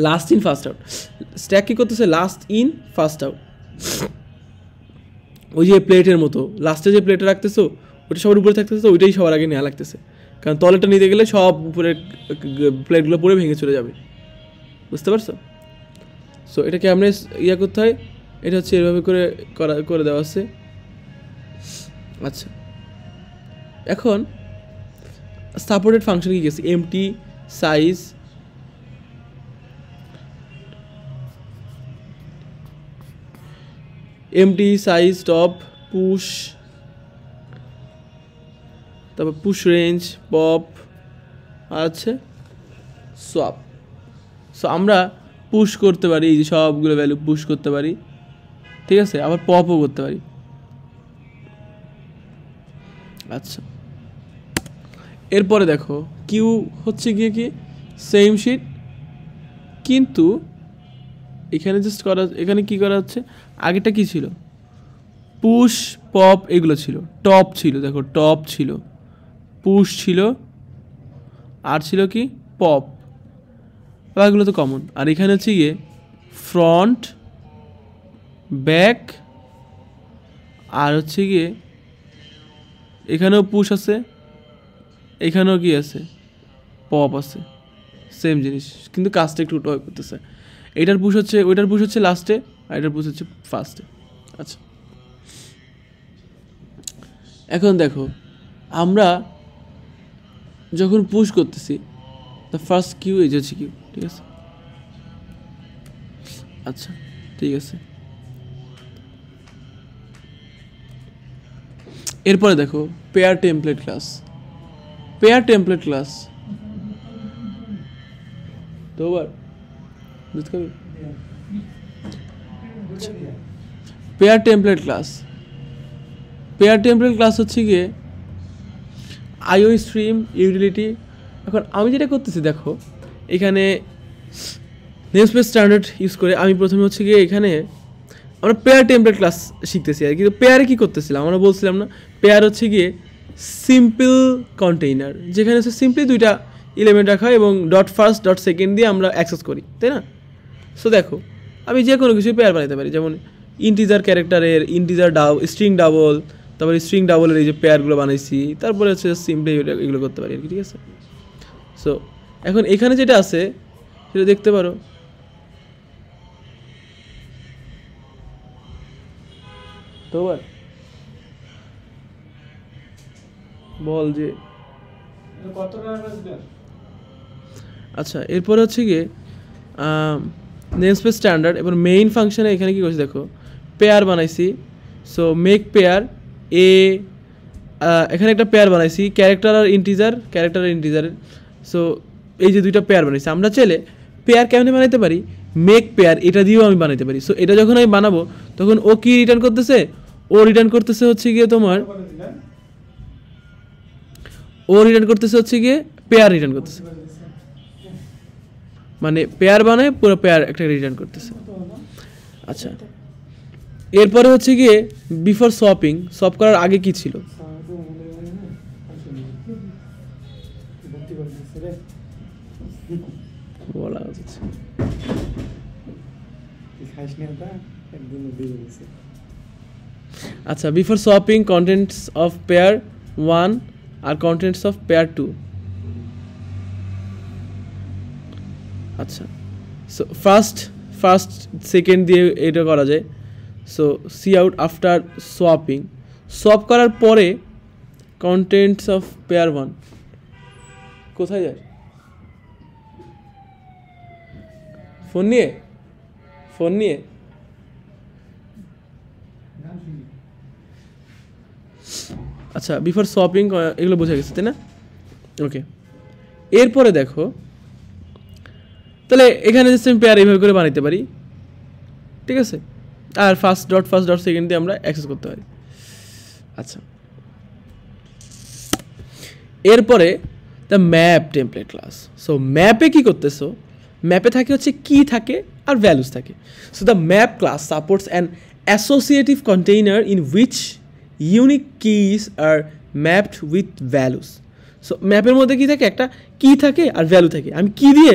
last in first out. Stack কী করতেছে, লাস্ট ইন ফার্স্ট আউট, ওই যে প্লেটের মতো লাস্টে যে প্লেটে রাখতেছো ওটা সবার উপরে থাকতেছে, ওইটাই সবার আগে নেওয়া লাগতেছে, কারণ তলেটা নিতে গেলে সব উপরে প্লেটগুলো পরে ভেঙে চলে যাবে, বুঝতে পারছো? সো এটাকে আমরা ইয়া করতে হয়, এটা হচ্ছে এভাবে করে দেওয়া আছে। আচ্ছা এখন সাপোর্টেড ফাংশন কি গেছে, empty size, empty size top push, তারপর পুশ রেঞ্জ পপ, আর আছে সোয়াপ। সো আমরা পুশ করতে পারি, এই যে সবগুলো ভ্যালু পুশ করতে পারি, ঠিক আছে, আবার পপও করতে পারি। আচ্ছা এরপরে দেখো কিউ হচ্ছে গিয়ে কি সেম শিট, কিন্তু এখানে জাস্ট করা, এখানে কি করা হচ্ছে, আগেটা কি ছিল, পুশ পপ এগুলো ছিল, টপ ছিল, দেখো টপ ছিল, পুশ ছিল, আর ছিল কি পপ, এগুলো তো কমন। আর এখানে হচ্ছে গিয়ে ফ্রন্ট ব্যাক, আর হচ্ছে গিয়ে এখানেও পুশ আছে, এখানেও কি আছে পপ আছে, সেম জিনিস, কিন্তু কাজটা একটু উল্টো করতেছে। এটার পুশ হচ্ছে, ওইটার পুশ হচ্ছে লাস্টে, আর এটার পুশ হচ্ছে ফার্স্টে। আচ্ছা এখন দেখো আমরা যখন পুশ করতেছি দ্য ফার্স্ট কিউ এই যে হচ্ছে কিউ, ঠিক আছে? আচ্ছা ঠিক আছে, এরপরে দেখো pair template class. Pair template class তোবার দুধ খাবি? Pair template class, pair template class হচ্ছে গিয়ে আইও স্ট্রিম ইউটিলিটি। এখন আমি যেটা করতেছি দেখো, এখানে নেমস্পেস স্ট্যান্ডার্ড ইউজ করে আমি প্রথমে হচ্ছে গিয়ে এখানে আমরা পেয়ার টেমপ্লেট ক্লাস শিখতেছি আর কি। পেয়ারে কী করতেছিলাম আমরা বলছিলাম না, পেয়ার হচ্ছে গিয়ে সিম্পল কন্টেইনার, যেখানে হচ্ছে সিম্পলি দুইটা এলিমেন্ট রাখা হয় এবং ডট ফার্স্ট ডট সেকেন্ড দিয়ে আমরা অ্যাক্সেস করি, তাই না? সো দেখো আমি যে কোনো কিছু পেয়ার বানাতে পারি, যেমন ইন্টিজার ক্যারেক্টারের ইন্টিজার স্ট্রিং ডাবল, তারপরে স্ট্রিং ডাবলের এই যে পেয়ারগুলো বানাইছি, তারপরে হচ্ছে সিম্পলি এগুলো করতে পারি আর কি, ঠিক আছে? সো এখন এখানে যেটা আছে সেটা দেখতে পারো, তো বল যে আচ্ছা এরপরে হচ্ছে গিয়ে নেমস্পেস স্ট্যান্ডার্ড। এবার মেইন ফাংশনে এখানে কি করছি দেখো, পেয়ার বানাইছি। সো মেক পেয়ার এ এখানে একটা পেয়ার বানাইছি ক্যারেক্টার আর ইন্টিজার সো এই যে দুইটা পেয়ার বানাইছি আমরা চাইলে পেয়ার কেমনে বানাইতে পারি মেক পেয়ার এটা দিয়েও আমি বানাইতে পারি সো এটা যখন আমি বানাবো তখন ও কি রিটার্ন করতেছে ও রিটার্ন করতেছে হচ্ছে গিয়ে তোমার পেয়ার রিটার্ন করতেছে মানে পেয়ার বানায় পুরো পেয়ার একটা রিটার্ন করতেছে আচ্ছা এরপরে হচ্ছে গিয়ে বিফোর সোয়াপ করার আগে কি ছিল বলা যাচ্ছে আচ্ছা before swapping contents of pair 1 আর কন্টেন্টস অফ পেয়ার 2 আচ্ছা সো ফার্স্ট সেকেন্ড দিয়ে এটা করা যায় so C out after swap করার পরে কন্টেন্টস অফ পেয়ার 1 কোথায় যায় ফোন নিয়ে আচ্ছা বিফোর সোয়াপিং এগুলো বোঝা গেছে তাই না ওকে এরপরে দেখো তাহলে এখানে জাস্ট আমি পেয়ার এইভাবে করে বানাইতে পারি ঠিক আছে আর ফার্স্ট ডট সেকেন্ড দিয়ে আমরা অ্যাক্সেস করতে পারি আচ্ছা এরপরে the map template class so ম্যাপে কি করতেছো ম্যাপে থাকে হচ্ছে কি থাকে আর ভ্যালুস থাকে so the map class supports an associative container in which unique keys are mapped with values so ম্যাপের মধ্যে কী থাকে একটা কি থাকে আর ভ্যালু থাকে আমি কি দিয়ে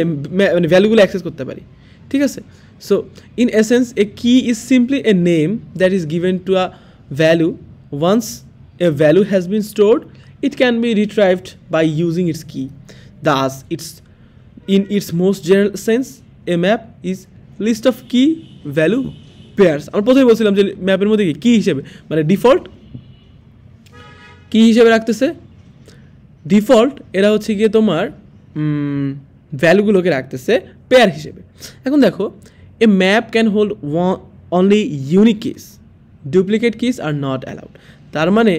মানে ভ্যালুগুলো অ্যাক্সেস করতে পারি ঠিক আছে so in essence a key is simply a name that is given to a value once a value has been stored it can be retrieved by using its key thus it's in its most general sense a map is list of key value pairs আমরা প্রথমে বলছিলাম যে ম্যাপের মধ্যে কি হিসেবে মানে ডিফল্ট কি হিসেবে রাখতেছে ডিফল্ট এরা হচ্ছে গিয়ে তোমার ভ্যালুগুলোকে রাখতেছে পেয়ার হিসেবে এখন দেখো a map can hold only unique keys duplicate keys are not allowed তার মানে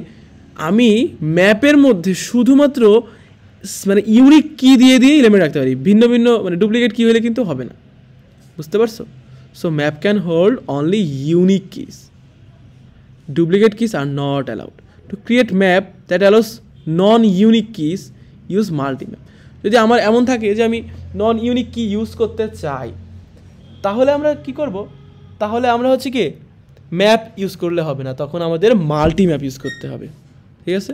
আমি ম্যাপের মধ্যে শুধুমাত্র মানে ইউনিক কি দিয়ে এলিমেন্ট রাখতে পারি ভিন্ন মানে ডুপ্লিকেট কি হলে কিন্তু হবে না বুঝতে পারছো so map can hold only unique keys duplicate keys are not allowed to create map that allows non unique kiss use multi map যদি আমার এমন থাকে যে আমি নন ইউনিক কি ইউজ করতে চাই তাহলে আমরা কি করব তাহলে আমরা হচ্ছে কি ম্যাপ ইউজ করলে হবে না তখন আমাদের মাল্টি ম্যাপ ইউজ করতে হবে ঠিক আছে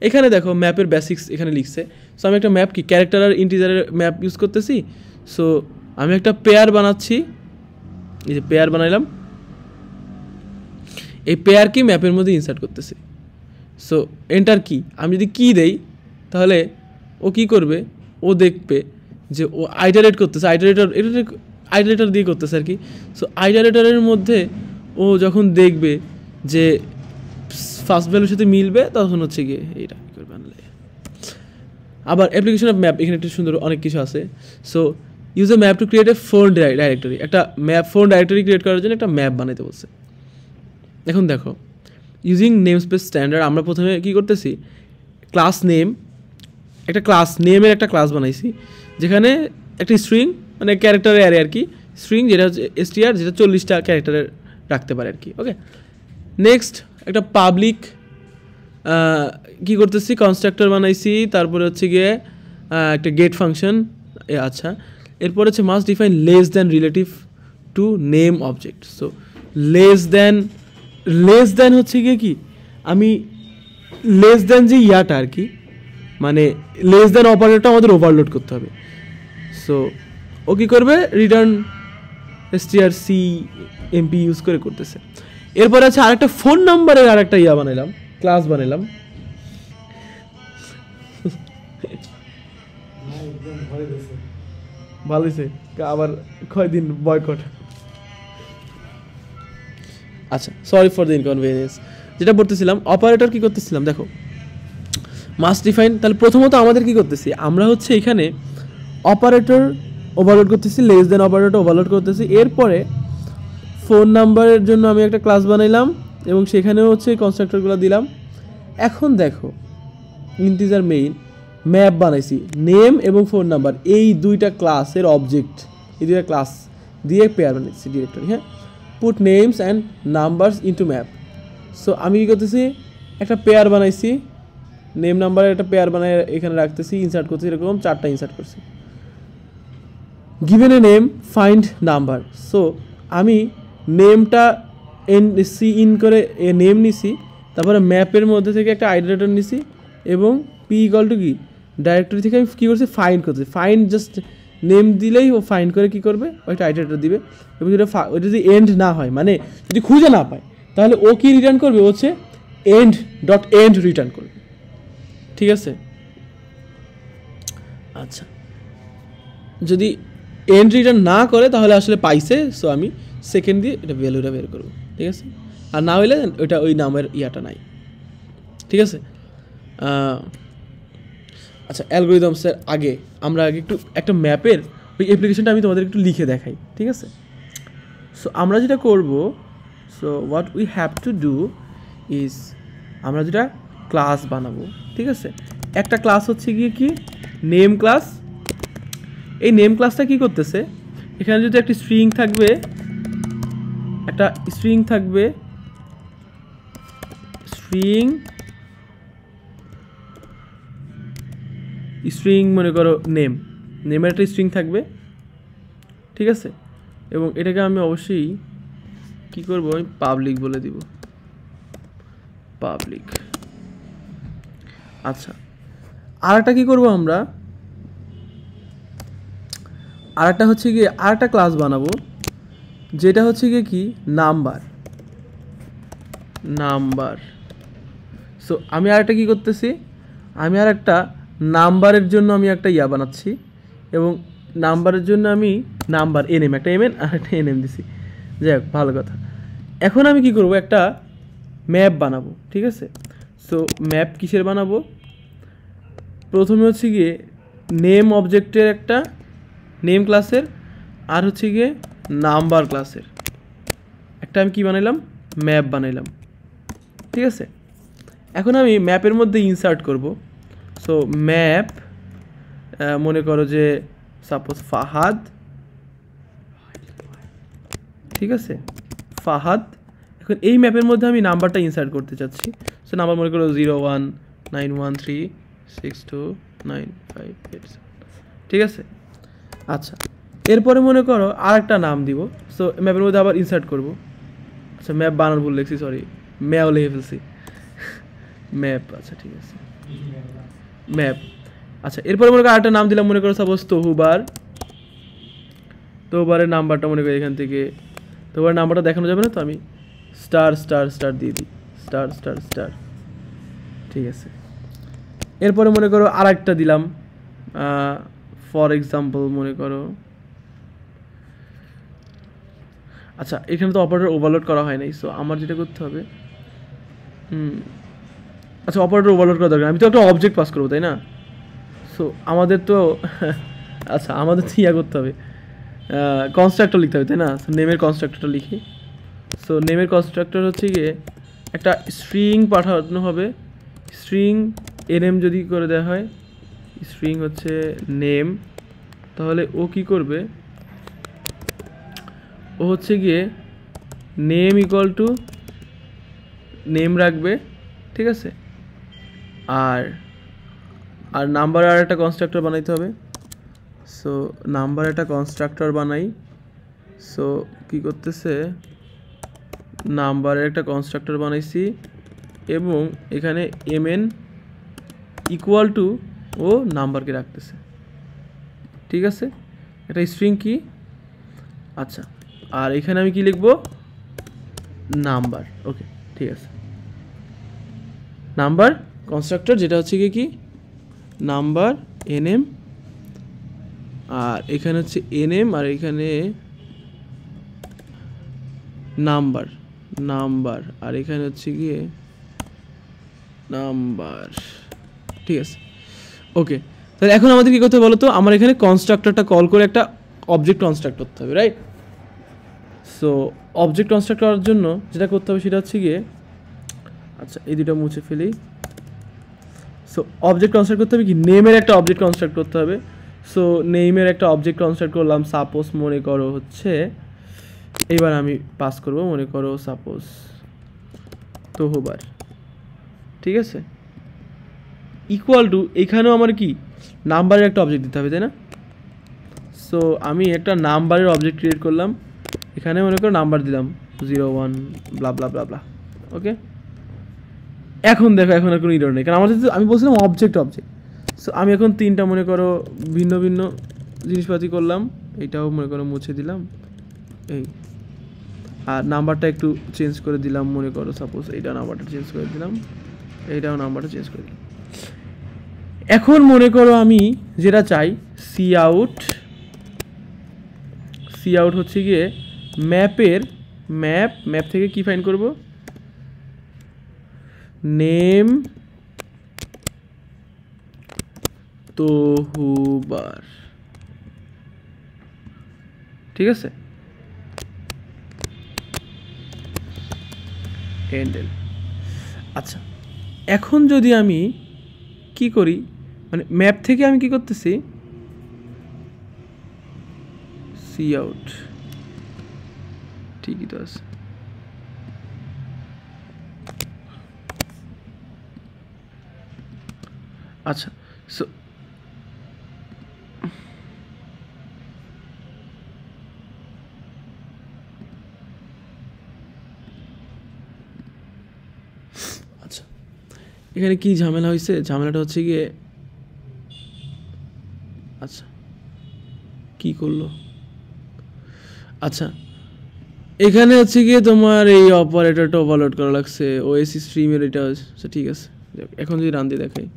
এখানে দেখো ম্যাপের বেসিক্স এখানে লিখছে সো আমি একটা ম্যাপ কি ক্যারেক্টার আর ইন্টিজারের ম্যাপ ইউজ করতেছি সো আমি একটা পেয়ার বানাচ্ছি এই যে পেয়ার বানাইলাম এই পেয়ার কি ম্যাপের মধ্যে ইনসার্ট করতেছি সো এন্টার কি আমি যদি কি দেই তাহলে ও কি করবে ও দেখবে যে ও আইটারেট করতেছে আইটারেটর দিয়ে করতেছে আর কি সো আইটারেটরের মধ্যে ও যখন দেখবে যে ফার্স্ট ভ্যালুর সাথে মিলবে তখন হচ্ছে গিয়ে এইটা করবে আনলে আবার অ্যাপ্লিকেশন অফ ম্যাপ এখানে একটা সুন্দর অনেক কিছু আছে so use a map to create a phone directory একটা ম্যাপ ফোন ডাইরেক্টরি ক্রিয়েট করার জন্য একটা ম্যাপ বানাইতে বলছে এখন দেখো ইউজিং নেম স্পেস স্ট্যান্ডার্ড আমরা প্রথমে কী করতেছি ক্লাস নেম একটা ক্লাস নেমের একটা ক্লাস বানাইছি যেখানে একটা স্ট্রিং মানে ক্যারেক্টারের অ্যারে আর কি স্ট্রিং যেটা হচ্ছে str যেটা 40টা ক্যারেক্টারের রাখতে পারে আর কি ওকে নেক্সট একটা পাবলিক কি করতেছি কনস্ট্রাক্টর বানাইছি তারপরে হচ্ছে গিয়ে একটা গেট ফাংশন আচ্ছা এরপর হচ্ছে must define less than relative to name object so less than হচ্ছে গিয়ে কি আমি লেস দ্যান যে ইয়াটা আর কি মানে লেস দ্যান অপারেটরটা আমাদের ওভারলোড করতে হবে সো ও কী করবে রিটার্ন strcmp ইউজ করে করতেছে এরপরে আছে আরেকটা ফোন নাম্বারের আরেকটা বানাইলাম ক্লাস বানাইলাম ভালো হয়েছে আবার কয়দিন বয়কট আচ্ছা সরি ফর দ্য ইনকনভিনিয়েন্স যেটা বলতেছিলাম অপারেটর কি করতেছিলাম দেখো মাস্ট ডিফাইন তাহলে প্রথমত আমাদের কি করতেছি আমরা হচ্ছে এখানে অপারেটর ওভারলোড করতেছি লেস দেন অপারেটর ওভারলোড করতেছি এরপরে ফোন নাম্বারের জন্য আমি একটা ক্লাস বানাইলাম এবং সেখানেও হচ্ছে কনস্ট্রাক্টরগুলো দিলাম। এখন দেখো ইন্টিজার মেইন ম্যাপ বানাইছি নেম এবং ফোন নাম্বার, এই দুইটা ক্লাসের অবজেক্ট, এই দুইটা ক্লাস দিয়ে পেয়ার বানাইছি ডিরেক্টরি। হ্যাঁ, put names and numbers into map. So আমি কী করতেছি, একটা পেয়ার বানাইছি, নেম নাম্বারের একটা পেয়ার বানায় এখানে রাখতেছি, ইনসার্ট করছি, এরকম 4টা ইনসার্ট করছি। Given a name find number. So আমি নেমটা ইন করে এ নেম নিছি, তারপরে ম্যাপের মধ্যে থেকে একটা আইডারেটর নিছি এবং পি ইকুয়াল টু কি ডাইরেক্টরি থেকে আমি কী করছি ফাইন্ড করছি। ফাইন্ড জাস্ট নেম দিলেই ও ফাইন্ড করে কী করবে, ওইটা আইডারেটর দিবে। এবং ওইটা যদি এন্ড না হয়, মানে যদি খুঁজে না পায়, তাহলে ও কি রিটার্ন করবে, ও হচ্ছে এন্ড ডট এন্ড রিটার্ন করবে। ঠিক আছে, আচ্ছা যদি এন্ড রিটার্ন না করে তাহলে আসলে পাইছে, সো আমি সেকেন্ড দিয়ে এটা ভ্যালুটা বের করবো। ঠিক আছে, আর না হইলে ওইটা ওই নামের ইয়াটা নাই। ঠিক আছে, আচ্ছা অ্যালগরিদমসের আগে আমরা আগে একটু একটা ম্যাপের ওই অ্যাপ্লিকেশনটা আমি তোমাদের একটু লিখে দেখাই। ঠিক আছে, সো আমরা যেটা করব, so what we have to do is আমরা যেটা ক্লাস বানাবো। ঠিক আছে, একটা ক্লাস হচ্ছে গিয়ে কি নেম ক্লাস। এই নেম ক্লাসটা কি করতেছে, এখানে যদি একটা স্ট্রিং থাকবে, একটা স্ট্রিং থাকবে, স্ট্রিং মনে করো নেমের একটা স্ট্রিং থাকবে। ঠিক আছে, এবং এটাকে আমি অবশ্যই কি করব, আমি পাবলিক বলে দিব, পাবলিক। আচ্ছা, আর একটা কী করবো আমরা, আর একটা হচ্ছে গিয়ে আর একটা ক্লাস বানাবো, যেটা হচ্ছে গিয়ে কি নাম্বার। সো আমি আর একটা কী করতেছি, আমি আর একটা নাম্বারের জন্য আমি একটা ইয়া বানাচ্ছি, এবং নাম্বারের জন্য আমি নাম্বার এনএম, একটা এমএন আর একটা এনএম দিছি। যাই হোক, ভালো কথা। এখন আমি কি করব, একটা ম্যাপ বানাবো। ঠিক আছে, সো ম্যাপ কিসের বানাবো, প্রথমে হচ্ছে গিয়ে নেম অবজেক্টের একটা নেম ক্লাসের, আর হচ্ছে গিয়ে নাম্বার ক্লাসের একটা আমি কি বানাইলাম, ম্যাপ বানাইলাম। ঠিক আছে, এখন আমি ম্যাপের মধ্যে ইনসার্ট করব। সো ম্যাপ মনে করো যে সাপোজ ফাহাদ। ঠিক আছে, ফাহাদ। এখন এই ম্যাপের মধ্যে আমি নাম্বারটা ইনসার্ট করতে চাচ্ছি। সো নাম্বার মনে করো 0191362958। ঠিক আছে, আচ্ছা এরপরে মনে করো আর একটা নাম দিব। সো ম্যাপের মধ্যে আবার ইনসার্ট করব। আচ্ছা ম্যাপ বানান ভুল লিখছি, সরি, ম্যাও লিখে ফেলছি, ম্যাপ। আচ্ছা ঠিক আছে, ম্যাপ। আচ্ছা এরপরে মনে করো আরেকটা নাম দিলাম, মনে করো সাপোজ তহুবার। তহুবারের নাম্বারটা মনে করি এখান থেকে, তহুবারের নাম্বারটা দেখানো যাবে না, তো আমি স্টার দিয়ে দিই, স্টার। ঠিক আছে, এরপরে মনে করো আর একটা দিলাম, ফর এক্সাম্পল মনে করো, আচ্ছা এখানে তো অপারেটর ওভারলোড করা হয় নাই। সো আমার যেটা করতে হবে, আচ্ছা অপারেটর ওভারলোড করা দরকার, আমি তো একটা অবজেক্ট পাস করবো, তাই না? সো আমাদের তো আচ্ছা আমাদের তো ইয়া করতে হবে, কনস্ট্রাক্টর লিখতে হবে, তাই না? সো নেমের কনস্ট্রাক্টরটা লিখি। সো নেমের কনস্ট্রাক্টর হচ্ছে গিয়ে একটা স্ট্রিং পাঠানো হবে, স্ট্রিং এনএম যদি করে দেওয়া হয়, স্ট্রিং হচ্ছে নেম, তাহলে ও কি করবে, ও হচ্ছে গিয়ে নেম ইকুয়াল টু নেম রাখবে। ঠিক আছে, আর নাম্বার আর একটা কনস্ট্রাক্টর বানাইতে হবে। সো নাম্বার একটা কনস্ট্রাক্টর বানাই। সো কি করতেছে, নাম্বারের একটা কনস্ট্রাক্টর বানাইছি এবং এখানে এমএন ইকুয়াল টু ও নাম্বারকে রাখতেছে। ঠিক আছে, একটা স্ট্রিং কি, আচ্ছা আর এখানে আমি কি লিখবো, নাম্বার। ওকে ঠিক আছে, নাম্বার কনস্ট্রাক্টর যেটা হচ্ছে কি নাম্বার এনএম, আর এখানে হচ্ছে এনএম, আর এখানে নাম্বার, আর এখানে হচ্ছে গিয়ে নাম্বার। ঠিক আছে, ওকে। তাহলে এখন আমাদের কী করতে হবে বলো তো, আমার এখানে কনস্ট্রাক্টরটা কল করে একটা অবজেক্ট কনস্ট্রাক্ট করতে হবে, রাইট? সো অবজেক্ট কনস্ট্রাক্ট করার জন্য যেটা করতে হবে সেটা হচ্ছে গিয়ে, আচ্ছা এই দুটো মুছে ফেলি। সো অবজেক্ট কনস্ট্রাক্ট করতে হবে কি, নেমের একটা অবজেক্ট কনস্ট্রাক্ট করতে হবে। সো নেমের একটা অবজেক্ট কনস্ট্রাক্ট করলাম, সাপোজ মনে করো হচ্ছে, এইবার আমি পাস করব, মনে করো সাপোজ তহবার, ঠিক আছে, ইকুয়াল টু, এখানেও আমার কি নাম্বারের একটা অবজেক্ট দিতে হবে, তাই না? সো আমি একটা নাম্বারের অবজেক্ট ক্রিয়েট করলাম, এখানে মনে করো নাম্বার দিলাম 0 1 ব্লা ব্লা ব্লা ব্লা, ওকে। এখন দেখো এখন আর কোনো ইরর নেই, কারণ আমাদের আমি বলছিলাম অবজেক্ট। সো আমি এখন তিনটা মনে করো ভিন্ন ভিন্ন জিনিসপাতি করলাম, এইটাও মনে করো মুছে দিলাম, এই আর নাম্বারটা একটু চেঞ্জ করে দিলাম, মনে করো সাপোজ এইটা নাম্বারটা চেঞ্জ করে দিলাম, এইটাও নাম্বারটা চেঞ্জ করে দিলাম। এখন মনে করো আমি যেটা চাই, সি আউট হচ্ছে গিয়ে ম্যাপের ম্যাপ থেকে কি ফাইন্ড করব, নেম তহুবার, ঠিক আছে, এন্ডেল। আচ্ছা এখন যদি আমি কি করি, মানে ম্যাপ থেকে আমি কি করতেছি, সি আউট, ঠিকই তো আছে। আচ্ছা সো আচ্ছা এখানে কি ঝামেলা হয়েছে, ঝামেলাটা হচ্ছে গিয়ে, আচ্ছা কি করলো, আচ্ছা এখানে হচ্ছে গিয়ে তোমার এই অপারেটরটা ওভারলোড করা লাগছে, ওএসি স্ট্রিমের এটা, আচ্ছা ঠিক আছে। এখন যদি রান দিয়ে দেখাই,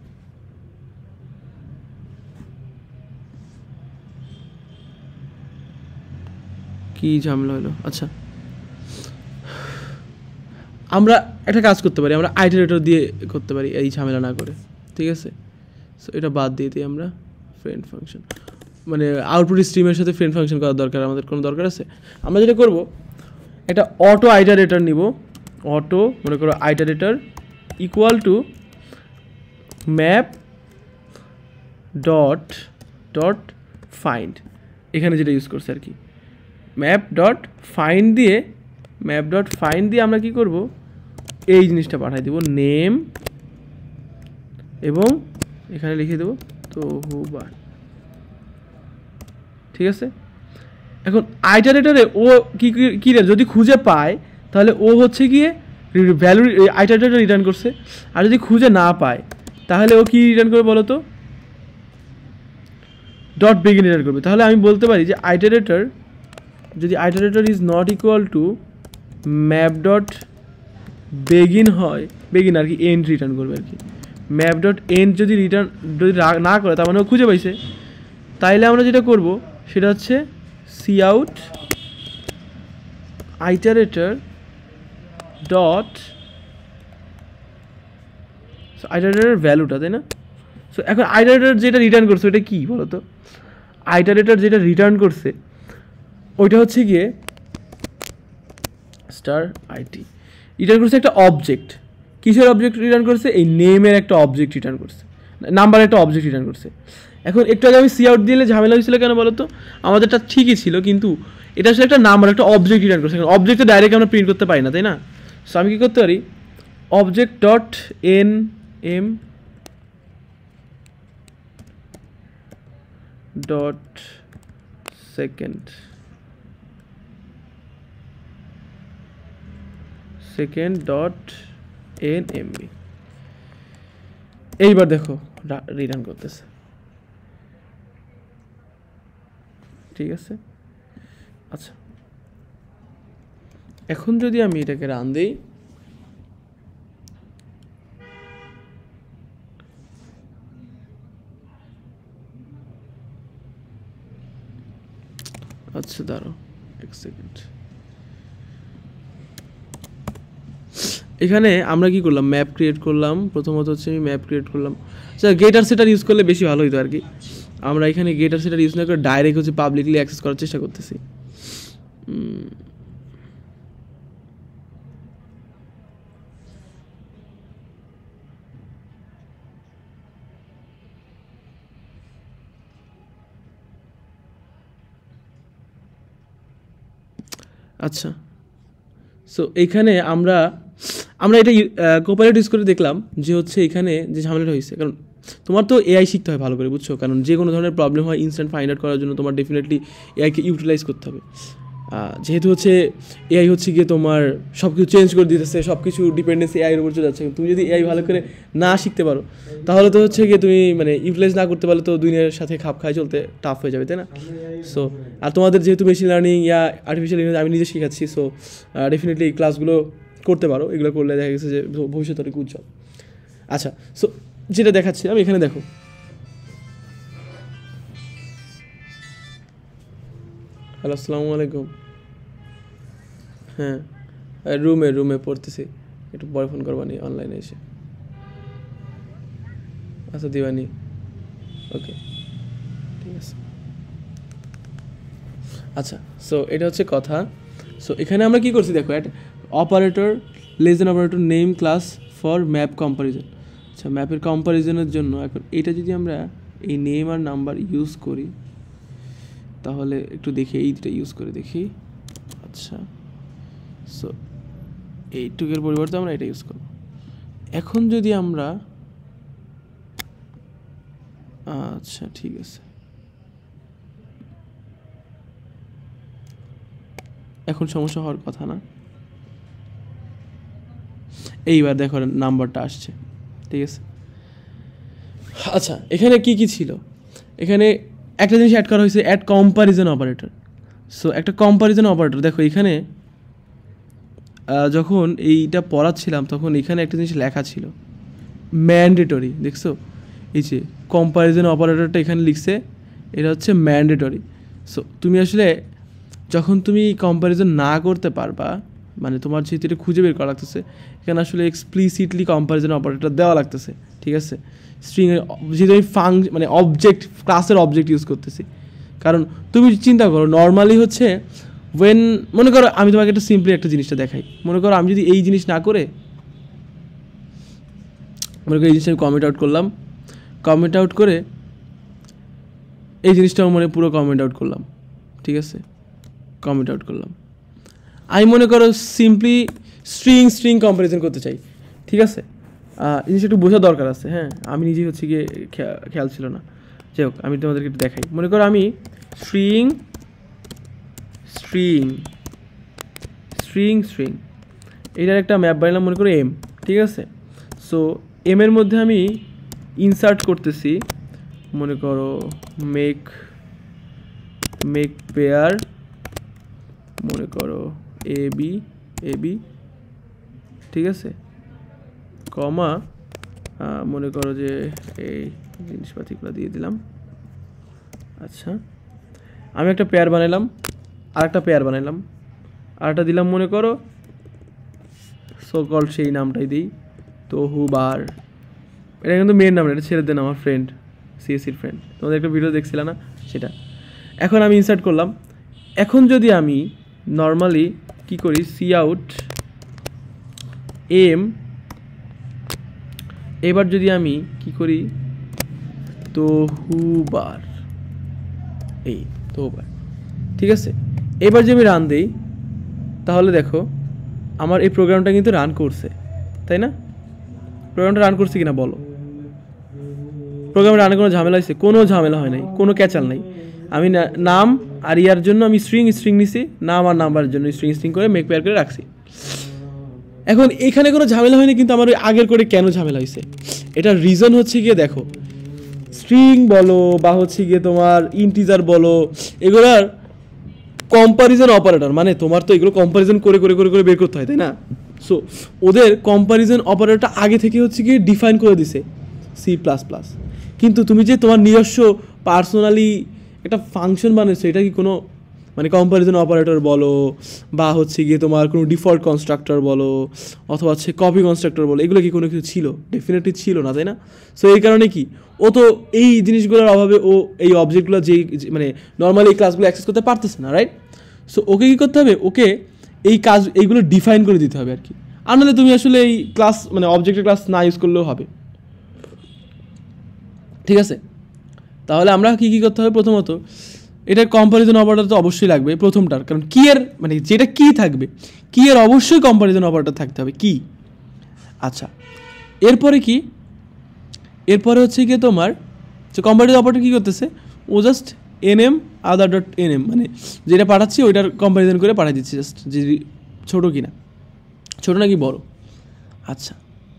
কি ঝামেলা হলো। আচ্ছা আমরা একটা কাজ করতে পারি, আমরা আইটারেটর দিয়ে করতে পারি এই ঝামেলা না করে, ঠিক আছে। সো এটা বাদ দিয়ে দিই আমরা, ফ্রেন্ড ফাংশন, মানে আউটপুট স্ট্রিমের সাথে ফ্রেন্ড ফাংশন করার দরকার আমাদের, কোনো দরকার আছে? আমরা যেটা করব, একটা অটো আইটারেটর নিব, অটো মনে করো iterator equal to map dot find, এখানে যেটা ইউজ করছে আর কি, ম্যাপ ডট ফাইন্ড দিয়ে আমরা কি করব, এই জিনিসটা পাঠাই দেব, নেম এবং এখানে লিখে দেব তহুবার, ঠিক আছে। এখন আইটারেটরে ও কি যদি খুঁজে পায় তাহলে ও হচ্ছে গিয়ে ভ্যালু আইটারেটর রিটার্ন করছে, আর যদি খুঁজে না পায় তাহলে ও কি রিটার্ন করবে বলো তো, ডট বেগিন রিটার্ন করবে। তাহলে আমি বলতে পারি যে আইটারেটর, যদি iterator is not equal to map dot begin হয়, বেগিন আর কি এন্ড রিটার্ন করবে আর কি, ম্যাপ ডট এন্ড যদি রিটার্ন যদি না করে তার মানে ও খুঁজে পাইছে, তাইলে আমরা যেটা করব সেটা হচ্ছে সি আউট আইটারেটর ডট, আইটারেটরের ভ্যালুটা, তাই না? সো এখন আইটারেটর যেটা রিটার্ন করছে ওটা কি বলো তো, আইটারেটর যেটা রিটার্ন করছে ওইটা হচ্ছে গিয়ে স্টার আইটি রিটার্ন করছে একটা অবজেক্ট, কিসের অবজেক্ট রিটার্ন করছে, এই নেমের একটা অবজেক্ট রিটার্ন করছে, নাম্বার একটা অবজেক্ট রিটার্ন করছে। এখন একটু আগে আমি সি আউট দিলে ঝামেলা হয়েছিল কেন বলো তো, আমাদেরটা ঠিকই ছিল কিন্তু এটা আসলে একটা নাম্বার একটা অবজেক্ট রিটার্ন করছে, অবজেক্টে ডাইরেক্ট আমরা প্রিন্ট করতে পারি না, তাই না? সো আমি কী করতে পারি, object dot N M dot second dot N M B, এইবার দেখো রিটার্ন করতেছে, ঠিক আছে। আচ্ছা এখন যদি আমি এটাকে রান দিই, আচ্ছা দাঁড়াও এক সেকেন্ড, এখানে আমরা কি করলাম, ম্যাপ ক্রিয়েট করলাম, প্রথমত হচ্ছে আমি ম্যাপ ক্রিয়েট করলাম, আচ্ছা গেটার সেটার ইউজ করলে বেশি ভালো হতো আর কি। আমরা এখানে গেটার সেটার ইউজ না করে ডাইরেক্ট হচ্ছে পাবলিকলি অ্যাক্সেস করার চেষ্টা করতেছি। আচ্ছা, সো এইখানে আমরা এটা কোপাইলট ইউজ করে দেখলাম যে হচ্ছে এখানে যে ঝামেলাটা হয়েছে, কারণ তোমার তো এআই শিখতে হয় ভালো করে, বুঝছো? কারণ যে কোনো ধরনের প্রবলেম হয় ইনস্ট্যান্ট ফাইন্ড আউট করার জন্য তোমার ডেফিনেটলি এআইকে ইউটিলাইজ করতে হবে। যেহেতু হচ্ছে এআই হচ্ছে গিয়ে তোমার সব কিছু চেঞ্জ করে দিতেছে, সব কিছু ডিপেন্ডেন্সি এআইয়ের উপর চলে যাচ্ছে। তুমি যদি এআই ভালো করে না শিখতে পারো তাহলে তো হচ্ছে গিয়ে তুমি মানে ইউটিলাইজ না করতে পারলে তো দুনিয়ার সাথে খাপ খায় চলতে টাফ হয়ে যাবে, তাই না? সো আর তোমাদের যেহেতু মেশিন লার্নিং ইয়া আর্টিফিশিয়াল ইন্টেলিজেন্স আমি নিজে শেখাচ্ছি, সো ডেফিনেটলি এই ক্লাসগুলো করতে পারো। এগুলো করলে দেখা গেছে যে ভবিষ্যৎ অনেক উজ্জ্বল। আচ্ছা, সো যেটা দেখাচ্ছিলাম এখানে দেখো, হ্যালো আসসালামু আলাইকুম। হ্যাঁ, রুমে পড়তেছি, একটু পরে ফোন করবানি অনলাইনে এসে। আচ্ছা দিবানি, ওকে ঠিক আছে। আচ্ছা, সো এটা হচ্ছে কথা। সো এখানে আমরা কি করছি দেখো, operator less than operator name class for map comparison. আচ্ছা, ম্যাপের কম্পারিজনের জন্য এখন এটা যদি আমরা এই নেম আর নাম্বার ইউজ করি তাহলে একটু দেখি, এইটা ইউজ করে দেখি। আচ্ছা, সো এইটুকের পরিবর্তে আমরা এটা ইউজ করব। এখন যদি আমরা আচ্ছা ঠিক আছে, এখন সমস্যা হওয়ার কথা না। এইবার দেখো নাম্বারটা আসছে, ঠিক আছে। আচ্ছা, এখানে কি কি ছিল? এখানে একটা জিনিস অ্যাড করা হয়েছে, অ্যাড কম্পারিজন অপারেটর। সো একটা কম্পারিজন অপারেটর দেখো এখানে যখন এইটা পড়াচ্ছিলাম তখন এখানে একটা জিনিস লেখা ছিল ম্যান্ডেটরি, দেখছো? এই যে কম্পারিজন অপারেটরটা এখানে লিখছে, এটা হচ্ছে ম্যান্ডেটরি। সো তুমি আসলে যখন তুমি কম্প্যারিজন না করতে পারবা, মানে তোমার যেহেতু এটা খুঁজে বের করা লাগতেছে, এখানে আসলে এক্সপ্লিসিটলি কম্প্যারিজন অপারেটর দেওয়া লাগতেছে, ঠিক আছে? স্ট্রিংয়ের যেহেতু আমি মানে অবজেক্ট, ক্লাসের অবজেক্ট ইউজ করতেছি। কারণ তুমি চিন্তা করো নর্মালি হচ্ছে ওয়েন, মনে করো আমি তোমাকে একটা সিম্পলি একটা জিনিসটা দেখাই। মনে করো আমি যদি এই জিনিস না করে, মনে করো এই জিনিসটা আমি কমেন্ট আউট করলাম, কমেন্ট আউট করে এই জিনিসটাও মনে পুরো কমেন্ট আউট করলাম, ঠিক আছে? কমেন্ট আউট করলাম, আমি মনে করো সিম্পলি স্ট্রিং কম্পারিজন করতে চাই, ঠিক আছে? জিনিসটা একটু বোঝা দরকার আছে। হ্যাঁ, আমি নিজেই হচ্ছে গিয়ে খেয়াল ছিল না। যাই হোক, আমি তোমাদেরকে একটু দেখাই। মনে করো আমি স্ট্রিং এইটার একটা ম্যাপ বানালাম, মনে করো এম, ঠিক আছে? সো এমের মধ্যে আমি ইনসার্ট করতেছি, মনে করো মেক পেয়ার, মনে করো এ বি, ঠিক আছে, কমা মনে করো যে এই জিনিসপাতিগুলো দিয়ে দিলাম। আচ্ছা, আমি একটা পেয়ার বানাইলাম, আরেকটা পেয়ার বানাইলাম, আরেকটা দিলাম, মনে করো সকল সেই নামটাই দিই, তহুবার। এটা কিন্তু মেন নাম, এটা ছেড়ে দেন, আমার ফ্রেন্ড, সিএসসির ফ্রেন্ড, তোমাদের একটা ভিডিও দেখছিলাম না সেটা। এখন আমি ইনসার্ট করলাম। এখন যদি আমি নর্মালি কি করি, সি আউট এম, এবার যদি আমি কি করি, তহুবার, এই তহুবার, ঠিক আছে? এবার যদি আমি রান দিই তাহলে দেখো আমার এই প্রোগ্রামটা কিন্তু রান করছে, তাই না? প্রোগ্রামটা রান করছে কিনা বলো? প্রোগ্রামে রানে কোনো ঝামেলা হয়েছে? কোনো ঝামেলা হয় নাই, কোনো ক্যাচাল নাই। আমি নাম আর ইয়ার জন্য আমি স্ট্রিং নিছি, নাম আর নাম্বারের জন্য স্ট্রিং করে মেক পেয়ার করে রাখছি। এখন এখানে কোনো ঝামেলা হয়নি, কিন্তু আমার ওই আগের করে কেন ঝামেলা হয়েছে? এটার রিজন হচ্ছে গিয়ে দেখো, স্ট্রিং বলো বা হচ্ছে গিয়ে তোমার ইন্টিজার বলো, এগুলার কম্পারিজন অপারেটর, মানে তোমার তো এগুলো কম্পারিজন করে বের করতে হয়, তাই না? সো ওদের কম্পারিজন অপারেটরটা আগে থেকে হচ্ছে গিয়ে ডিফাইন করে দিছে C++। কিন্তু তুমি যে তোমার নিজস্ব পার্সোনালি একটা ফাংশন বানিয়েছো, এটা কি কোনো মানে কম্পারিজন অপারেটর বলো বা হচ্ছে গিয়ে তোমার কোনো ডিফল্ট কনস্ট্রাক্টর বলো অথবা হচ্ছে কপি কনস্ট্রাক্টর বলো, এগুলো কি কোনো কিছু ছিল? ডেফিনেটলি ছিল না, তাই না? সো এই কারণে কি ও তো এই জিনিসগুলোর অভাবে ও এই অবজেক্টগুলো যেই মানে নর্মালি এই ক্লাসগুলো অ্যাক্সেস করতে পারতেছে না, রাইট? সো ওকে কী করতে হবে, ওকে এইগুলো ডিফাইন করে দিতে হবে আর কি। আর নাহলে তুমি আসলে এই ক্লাস মানে অবজেক্টের ক্লাস না ইউজ করলেও হবে, ঠিক আছে? তাহলে আমরা কী করতে হবে, প্রথমত এটার কম্পারিজন অপারেটর তো অবশ্যই লাগবে প্রথমটার, কারণ কি এর মানে যেটা কি থাকবে, কি এর অবশ্যই কম্পারিজন অপারেটর থাকতে হবে কি। আচ্ছা এরপরে কি, এরপরে হচ্ছে গিয়ে তোমার যে কম্পারিজন অপারেটর কী করতেছে, ও জাস্ট এনএম আদার ডট এনএম মানে যেটা পাঠাচ্ছি ওইটার কম্পারিজন করে পাঠিয়ে দিচ্ছি, জাস্ট যে ছোটো কিনা, ছোটো নাকি বড়। আচ্ছা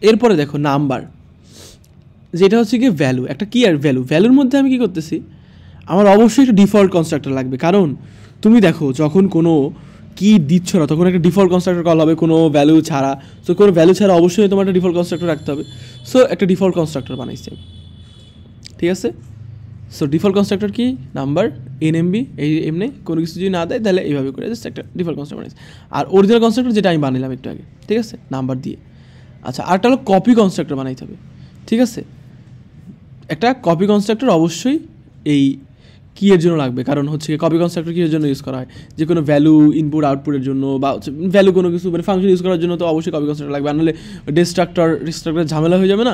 এরপরে দেখো নাম্বার, যেটা হচ্ছে কি ভ্যালু, একটা কি আর ভ্যালু, ভ্যালুর মধ্যে আমি কী করতেছি, আমার অবশ্যই একটা ডিফল্ট কনস্ট্রাক্টর লাগবে, কারণ তুমি দেখো যখন কোনো কি দিচ্ছ না তখন একটা ডিফল্ট কনস্ট্রাক্টর কল হবে কোনো ভ্যালু ছাড়া, সো কোনো ভ্যালু ছাড়া অবশ্যই তোমার একটা ডিফল্ট কনস্ট্রাক্টর রাখতে হবে। সো একটা ডিফল্ট কনস্ট্রাক্টর বানাইছি আমি, ঠিক আছে। সো ডিফল্ট কনস্ট্রাক্টর কি নাম্বার এনএমবি, এই এমনি কোনো কিছু যদি না দেয় তাহলে এইভাবে করে জাস্ট একটা ডিফল্ট কনস্ট্রাক্টর বানাইছি। আর অরিজিনাল কনস্ট্রাক্টর যেটা আমি বানালাম একটু আগে, ঠিক আছে, নাম্বার দিয়ে। আচ্ছা আরটা হলো কপি কনস্ট্রাক্টর বানাইতে হবে, ঠিক আছে। একটা কপি কনস্ট্রাক্টর অবশ্যই এই কি এর জন্য লাগবে, কারণ হচ্ছে কপি কনস্ট্রাক্টর কি এর জন্য ইউজ করা হয়, যে কোনো ভ্যালু ইনপুট আউটপুটের জন্য বা ভ্যালু কোনো কিছু মানে ফাংশন ইউজ করার জন্য তো অবশ্যই কপি কনস্ট্রাক্টর লাগবে, নাহলে ডিস্ট্রাক্টর ঝামেলা হয়ে যাবে না,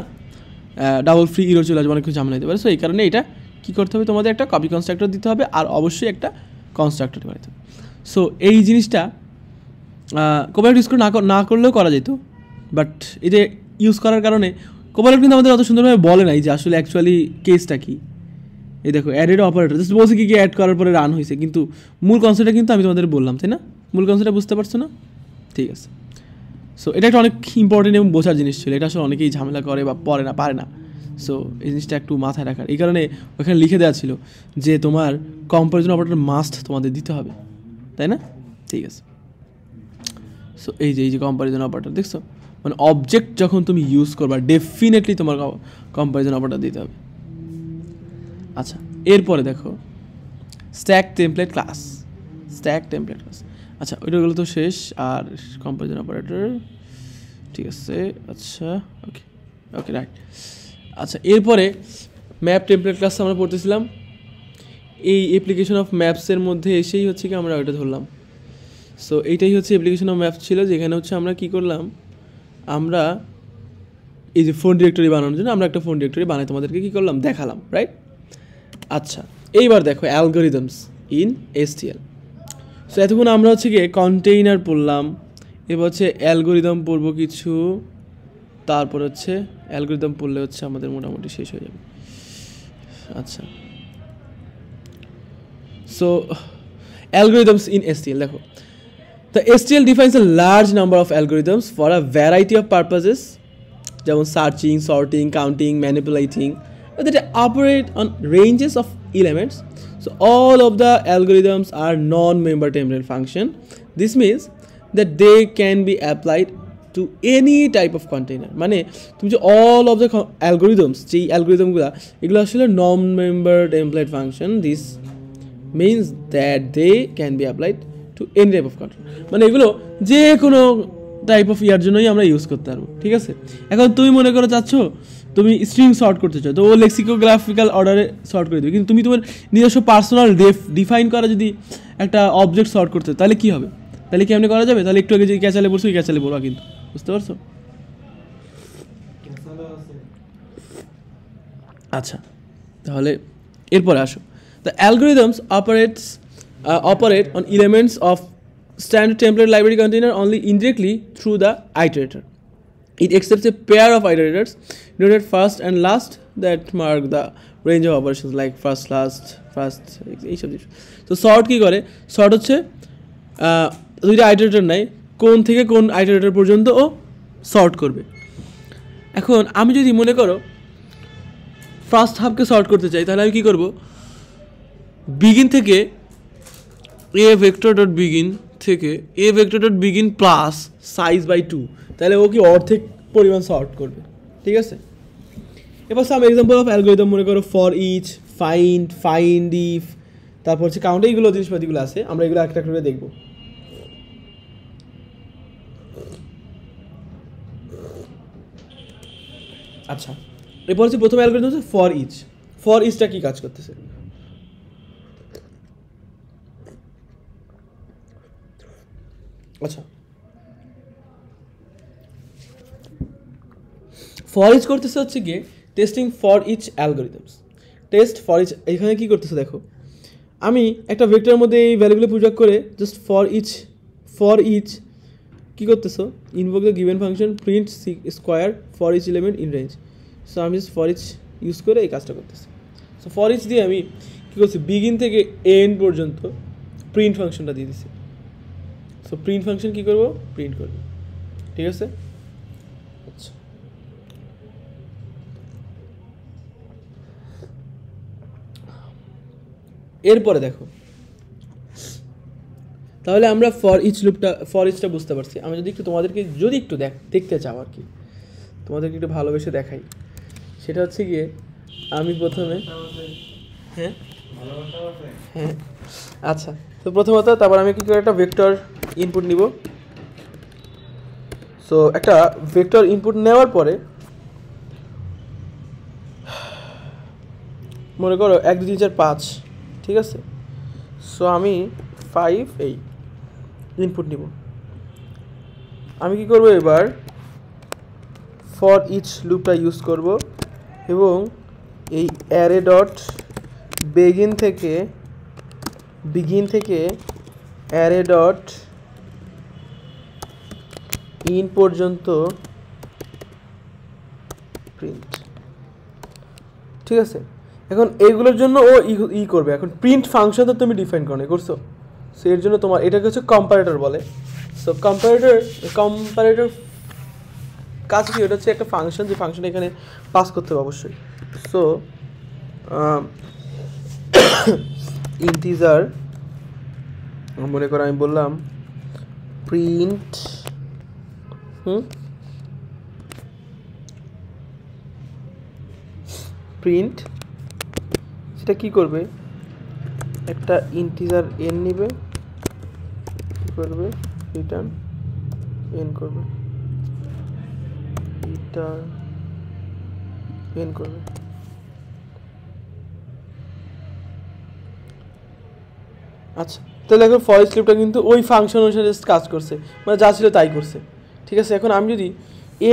ডাবল ফ্রি ইরো চলে আসবে, অনেক কিছু ঝামেলা হতে পারে। সো এই কারণে এটা কী করতে হবে, তোমাদের একটা কপি কনস্ট্রাক্টর দিতে হবে আর অবশ্যই একটা কনস্ট্রাক্টর বানাতে হবে। সো এই জিনিসটা কোপাইলট ইউজ করে না করলেও করা যেত, বাট এই যে ইউজ করার কারণে কোপাইলট কিন্তু আমাদের অত সুন্দরভাবে বলে নাই যে আসলে অ্যাকচুয়ালি কেসটা কী। এই দেখো অ্যাডেড অপারেটর জাস্ট বলছে কি অ্যাড করার পরে রান হয়েছে, কিন্তু মূল কনসেপ্টটা কিন্তু আমি তোমাদের বললাম, তাই না? মূল কনসেপ্টটা বুঝতে পারছো না? ঠিক আছে। সো এটা একটা অনেক ইম্পর্টেন্ট এবং বোঝার জিনিস ছিল, এটা আসলে অনেকেই ঝামেলা করে বা পারে না। সো এই জিনিসটা একটু মাথায় রাখার, এই কারণে ওখানে লিখে দেওয়া ছিল যে তোমার কম্পারিজন অপারেটর মাস্ট তোমাদের দিতে হবে, তাই না? ঠিক আছে। সো এই যে কম্পারিজন অপারেটর দেখছো, মানে অবজেক্ট যখন তুমি ইউজ করবা ডেফিনেটলি তোমার কম্পারিজন অপারেটর দিতে হবে। আচ্ছা এরপরে দেখো স্ট্যাক টেমপ্লেট ক্লাস, আচ্ছা ওইটাগুলো তো শেষ। আর কম্পারিজন অপারেটর ঠিক আছে, আচ্ছা ওকে রাইট। আচ্ছা এরপরে ম্যাপ টেমপ্লেট ক্লাস আমরা পড়তেছিলাম, এই অ্যাপ্লিকেশন অফ ম্যাপসের মধ্যে এসেই হচ্ছে কি আমরা ওইটা ধরলাম। সো এইটাই হচ্ছে অ্যাপ্লিকেশন অফ ম্যাপস ছিল, যেখানে হচ্ছে আমরা কী করলাম, আমরা এই যে ফোন ডিরেক্টরি বানানোর জন্য আমরা একটা ফোন ডিরেক্টরি বানাই তোমাদেরকে কী করলাম দেখালাম, রাইট? আচ্ছা এইবার দেখো অ্যালগরিদমস ইন এসটিএল। সো এতক্ষণ আমরা হচ্ছে গিয়ে কন্টেইনার পড়লাম, এবার হচ্ছে অ্যালগরিদম পড়বো কিছু, তারপর হচ্ছে অ্যালগরিদম পড়লে হচ্ছে আমাদের মোটামুটি শেষ হয়ে যাবে। আচ্ছা সো অ্যালগরিদমস ইন এসটিএল দেখো, the STL defines a large number of algorithms for a variety of purposes, যেমন searching, sorting, counting, manipulating, that operate on ranges of elements. So all of the algorithms are non-member template function. This means that they can be applied to any type of container. মানে তুমি যে all of the algorithms, যে অ্যালগরিদমগুলো এগুলো আসলে non-member template function. This means that they can be applied to any type of container. মানে এগুলো যে কোনো টাইপ অফ ইয়ার জন্যই আমরা ইউজ করতে পারবো, ঠিক আছে। এখন তুমি মনে করো চাচ্ছ তুমি স্ট্রিং সর্ট করতে চাও, তো ও লেক্সিকোগ্রাফিক্যাল অর্ডারে সর্ট করে দেবে, কিন্তু তুমি তোমার নিজস্ব পার্সোনাল ডিফাইন করা যদি একটা অবজেক্ট সর্ট করতে, তাহলে কী হবে, তাহলে কি এমনি করা যাবে? তাহলে একটু আগে যে ক্যাচালে বলছো ওই ক্যাচালে বলবা, কিন্তু বুঝতে পারছো? আচ্ছা তাহলে এরপরে আসো, the algorithms operate on elements of standard template library container only indirectly through the iterator. It accepts a pair of iterators denoted first and last that mark the range of operations like first, last, first, এইসব জিনিস। তো সর্ট কী করে, সর্ট হচ্ছে দুইটা আইটারেটর নেয়, কোন থেকে কোন আইটারেটর পর্যন্ত ও সর্ট করবে। এখন আমি যদি মনে করো ফার্স্ট হাফকে সর্ট করতে চাই, তাহলে আমি কী করব, বিগিন থেকে এ ভেক্টর ডট বিগিন থেকে a vector dot begin plus size by 2, তাহলে ও কি অর্ধেক পরিমাণ সর্ট করবে, ঠিক আছে। এবার সাম এক্সাম্পল অফ অ্যালগরিদম মনে করো ফর ইচ, ফাইন্ড ইফ, তারপর হচ্ছে কাউন্ট, এইগুলো জিনিসপাতিগুলো আছে, আমরা এগুলো একটা করে দেখবো। আচ্ছা এরপর হচ্ছে প্রথম অ্যালগরিদম হচ্ছে ফর ইচটা কি কাজ করতেছে। আচ্ছা ফর ইচ করতেছে হচ্ছে গিয়ে testing for each algorithms, test for each. এখানে কী করতেছে দেখো, আমি একটা ভেক্টরের মধ্যে এই ভ্যালুগুলো প্রয়োগ করে জাস্ট ফর ইচ কী করতেছো, invoke the given function print square for each element in range. So আমি জাস্ট ফর ইচ ইউজ করে এই কাজটা করতেছি। সো ফর ইচ দিয়ে আমি কী করছি, বিগিন থেকে এন্ড পর্যন্ত প্রিন্ট ফাংশনটা দিয়ে দিছি। সো প্রিন্ট ফাংশন কী করবো, প্রিন্ট করবো, ঠিক আছে। আচ্ছা, এরপরে দেখো, তাহলে আমরা ফর ইচটা বুঝতে পারছি। আমি যদি একটু তোমাদেরকে দেখতে চাও আর কি, তোমাদেরকে একটু ভালোবেসে দেখাই, সেটা হচ্ছে গিয়ে আমি প্রথমে হ্যাঁ হ্যাঁ আচ্ছা, তো প্রথমত তারপর আমি কী করে একটা ভেক্টর ইনপুট নিব। সো একটা ভেক্টর ইনপুট নেওয়ার পরে মনে করো 1 2 3 4 5, ঠিক আছে। সো আমি 5 এই ইনপুট নিব। আমি কি করব, এবার ফর ইচ লুপটা ইউজ করব এবং এই অ্যারে ডট বিগিন থেকে অ্যারে ডট ইন পর্যন্ত প্রিন্ট, ঠিক আছে। এখন এইগুলোর জন্য ও করবে। এখন প্রিন্ট ফাংশন তো তুমি ডিফাইন করছো, সো এর জন্য তোমার এটাকে হচ্ছে কম্পারেটর বলে। সো কম্পারেটর কাজ কি, এটা হচ্ছে একটা ফাংশন, যে ফাংশন এখানে পাস করতে হবে অবশ্যই। সো ইন্টিজার মনে করো আমি বললাম প্রিন্ট প্রিন্ট, সেটা কি করবে, একটা ইন্টিজার এন নিবে, কি করবে, রিটার্ন এন করবে, রিটার্ন এন করবে। আচ্ছা, তাহলে এখন ফর ইচ লুপটা কিন্তু ওই ফাংশন অনুসারে কাজ করছে, মানে যা ছিল তাই করছে, ঠিক আছে। এখন আমি যদি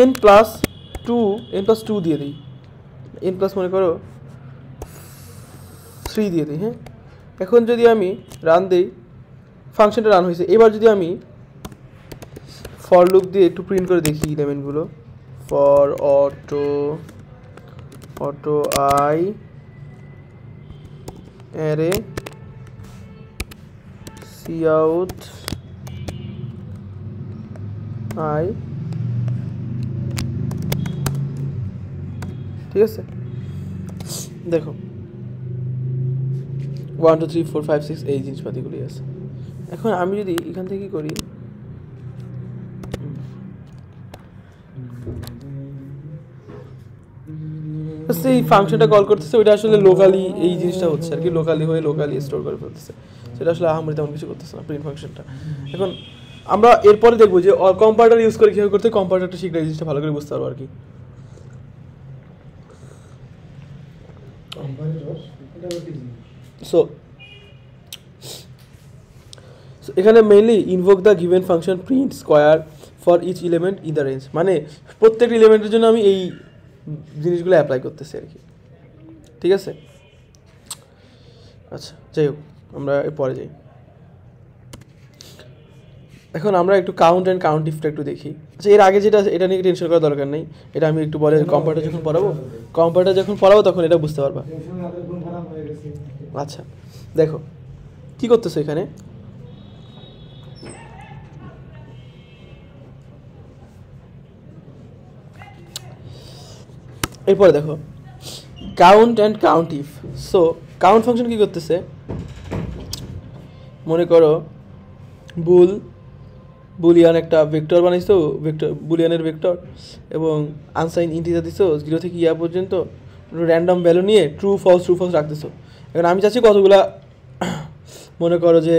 n প্লাস টু দিয়ে দিই, n প্লাস মনে করো 3 দিয়ে দিই, হ্যাঁ। এখন যদি আমি রান দিই, ফাংশনটা রান হয়েছে। এবার যদি আমি ফর লুপ দিয়ে একটু প্রিন্ট করে দেখি এলিমেন্টগুলো, for auto i array cout i, ঠিক আছে। দেখো 1 2 3 4 5 6 এই জিনিসপাতিগুলি আছে। এখন আমি যদি এখান থেকে করি, সেই ফাংশনটা কল করতেছে, ওইটা আসলে লোকালি এই জিনিসটা হচ্ছে আর কি, লোকালি স্টোর করে ফেলতেছে, সেটা আসলে আহামরি তেমন কিছু করতেছে না প্রিন্ট ফাংশনটা। এখন আমরা এরপরে দেখবো যে কম্পারেটর ইউজ করে কীভাবে করতে, কম্পারেটরটা শিখলে এই জিনিসটা ভালো করে বুঝতে পারবো আর কি। সো এখানে mainly invoke the given function print square for each element in the range, মানে প্রত্যেকটা এলিমেন্টের জন্য আমি এই জিনিসগুলো অ্যাপ্লাই করতেছি আর কি, ঠিক আছে। আচ্ছা, যাই হোক, আমরা পরে যাই। এখন আমরা একটু কাউন্ট ইফটা একটু দেখি। আচ্ছা, এর আগে যেটা, এটা নিয়ে টেনশন করার দরকার নেই, এটা আমি একটু পরে কম্পারেটর যখন পড়াবো তখন এটা বুঝতে পারবা। আচ্ছা, দেখো কি করতেছো এখানে, এরপরে দেখো count and count if. So count function কি করতেছে, মনে করো বুলিয়ান একটা ভেক্টর বানাইছো, বুলিয়ানের ভেক্টর, এবং আনসাইন ইন্টিজার দিছো 0 থেকে ইয়া পর্যন্ত, র্যান্ডম ভ্যালু নিয়ে ট্রু ফলস রাখতেছো। এখন আমি চাচ্ছি কতগুলা মনে করো যে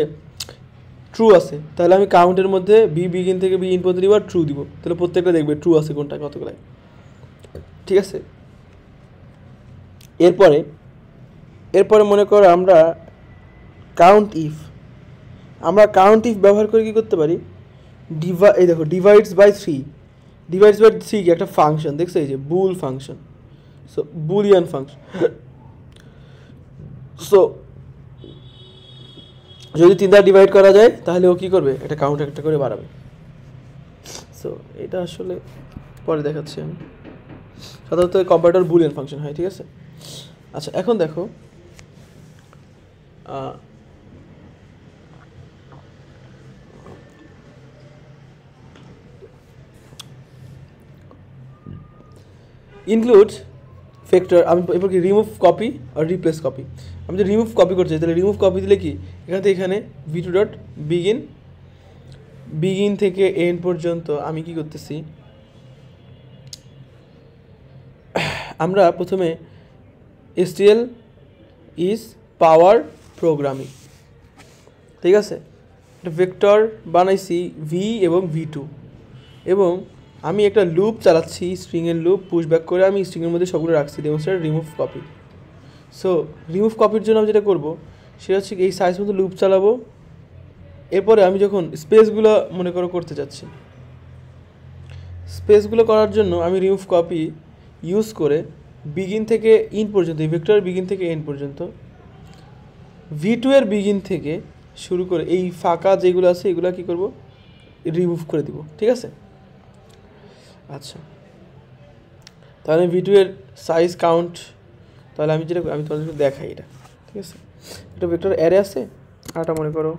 ট্রু আছে, তাহলে আমি কাউন্টের মধ্যে বিগিন থেকে ইন পর্যন্ত দিব আর ট্রু দিব, তাহলে প্রত্যেকটা দেখবে ট্রু আছে কোনটা কতগুলাই, ঠিক আছে। এরপরে মনে করো আমরা কাউন্ট ইফ ব্যবহার করে কি করতে পারি, এই দেখো ডিভাইডস বাই থ্রি কি একটা ফাংশন দেখছো, এই যে bool function, so boolean function. So যদি 3 দ্বারা ডিভাইড করা যায় তাহলে ও কী করবে, এটা কাউন্ট একটা করে বাড়াবে। সো এটা আসলে পরে দেখাচ্ছি আমি। সাধারণত কম্পারেটর বুলিয়ান ফাংশন হয়, ঠিক আছে। আচ্ছা এখন দেখো ইনক্লুড ফ্যাক্টর, আমি এরপর কি রিমুভ কপি আর রিপ্লেস কপি। আমি যদি রিমুভ কপি করতে চাই তাহলে রিমুভ কপি দিলে কি এখান থেকে এখানে v2 ডট বিগিন থেকে এন্ড পর্যন্ত আমি কি করতেছি, আমরা প্রথমে STL ইজ পাওয়ার প্রোগ্রামিং, ঠিক আছে। একটা ভেক্টর বানাইছি v এবং v2 এবং আমি একটা লুপ চালাচ্ছি, স্ট্রিংয়ের লুপ পুশব্যাক করে আমি স্ট্রিংয়ের মধ্যে সবগুলো রাখছি, demonstrate remove copy. So remove কপির জন্য আমি যেটা করবো সেটা হচ্ছে এই সাইজ মতো লুপ চালাবো। এরপরে আমি যখন স্পেসগুলো মনে করো করতে যাচ্ছি, স্পেসগুলো করার জন্য আমি রিমুভ কপি ইউজ করে বিগিন থেকে ইন পর্যন্ত, এই ভেক্টরের বিগিন থেকে এন্ড পর্যন্ত v2 এর বিগিন থেকে শুরু করে এই ফাঁকা যেগুলো আছে এগুলো কী করব, রিমুভ করে দিব, ঠিক আছে। আচ্ছা তাহলে v2 এর সাইজ কাউন্ট, তাহলে আমি যেটা আমি তোমাদেরকে দেখাই এটা, ঠিক আছে। একটা ভেক্টর অ্যারে আছে, আরটা মনে করো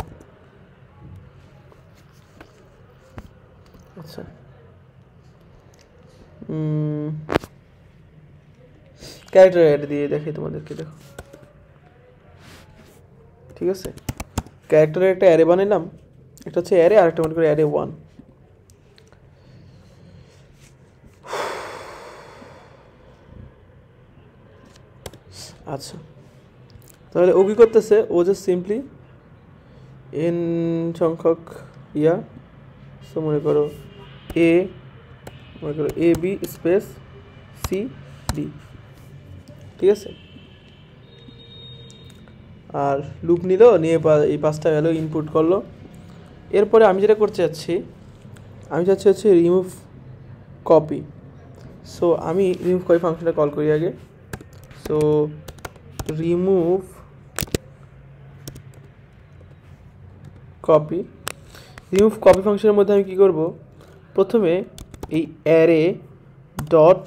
আচ্ছা ক্যারেক্টার অ্যারে দিয়ে দেখাই তোমাদেরকে, দেখো ঠিক আছে। ক্যারেক্টারের একটা অ্যারে বানাইলাম, একটা হচ্ছে অ্যারে আর একটা মনে করি অ্যারে 1। আচ্ছা তাহলে ও কী করতেছে, ও জাস্ট সিম্পলি এন সংখ্যক সো মনে করো A B space C D, ঠিক আছে। আর লুপ নিল, নিয়ে এই 5টা ভ্যালু ইনপুট করলো। এরপরে আমি যেটা করতে চাচ্ছি, আমি চাচ্ছি হচ্ছে রিমুভ কপি। সো আমি রিমুভ কপি ফাংশনটা কল করি আগে। So remove copy, remove copy ফাংশনের মধ্যে আমি কী করব, প্রথমে এই অ্যারে ডট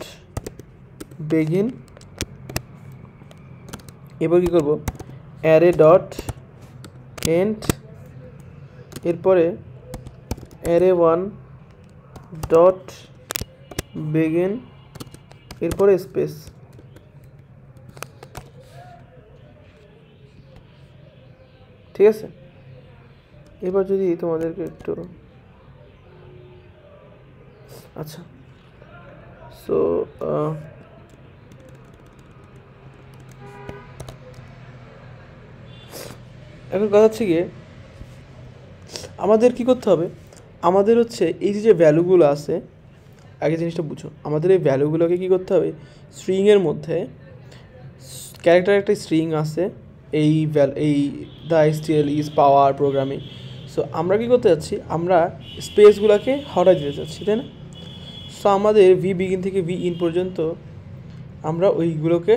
বিগিন, এবার কী করব অ্যারে ডট এন্ড, এরপরে অ্যারে 1 ডট বিগিন, এরপরে স্পেস, ঠিক আছে। এবার যদি তোমাদেরকে একটু আচ্ছা সো এখন কথা হচ্ছে গিয়ে আমাদের কি করতে হবে, আমাদের হচ্ছে এই যে ভ্যালুগুলো আছে, আগে জিনিসটা বুঝো, আমাদের এই ভ্যালুগুলোকে কী করতে হবে, স্ট্রিংয়ের মধ্যে ক্যারেক্টার একটা স্ট্রিং আছে, এই the STL is power programming. So আমরা কী করতে যাচ্ছি, আমরা স্পেসগুলোকে হটাই দিতে চাচ্ছি, তাই না। সো আমাদের ভি বিগিন থেকে ভি ইন পর্যন্ত আমরা ওইগুলোকে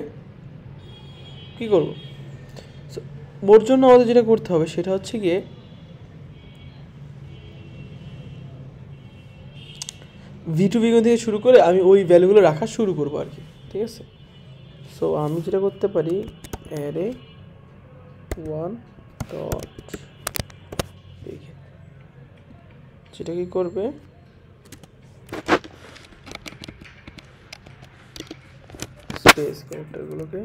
কী করব, সো ওর জন্য আমাদের যেটা করতে হবে সেটা হচ্ছে গিয়ে v2 বিগিন থেকে শুরু করে আমি ওই ভ্যালুগুলো রাখা শুরু করবো আর কি, ঠিক আছে। সো আমি যেটা করতে পারি অ্যারে 1 ডট বিগিন, যেটা কি করবে স্পেস ক্যারেক্টারগুলোকে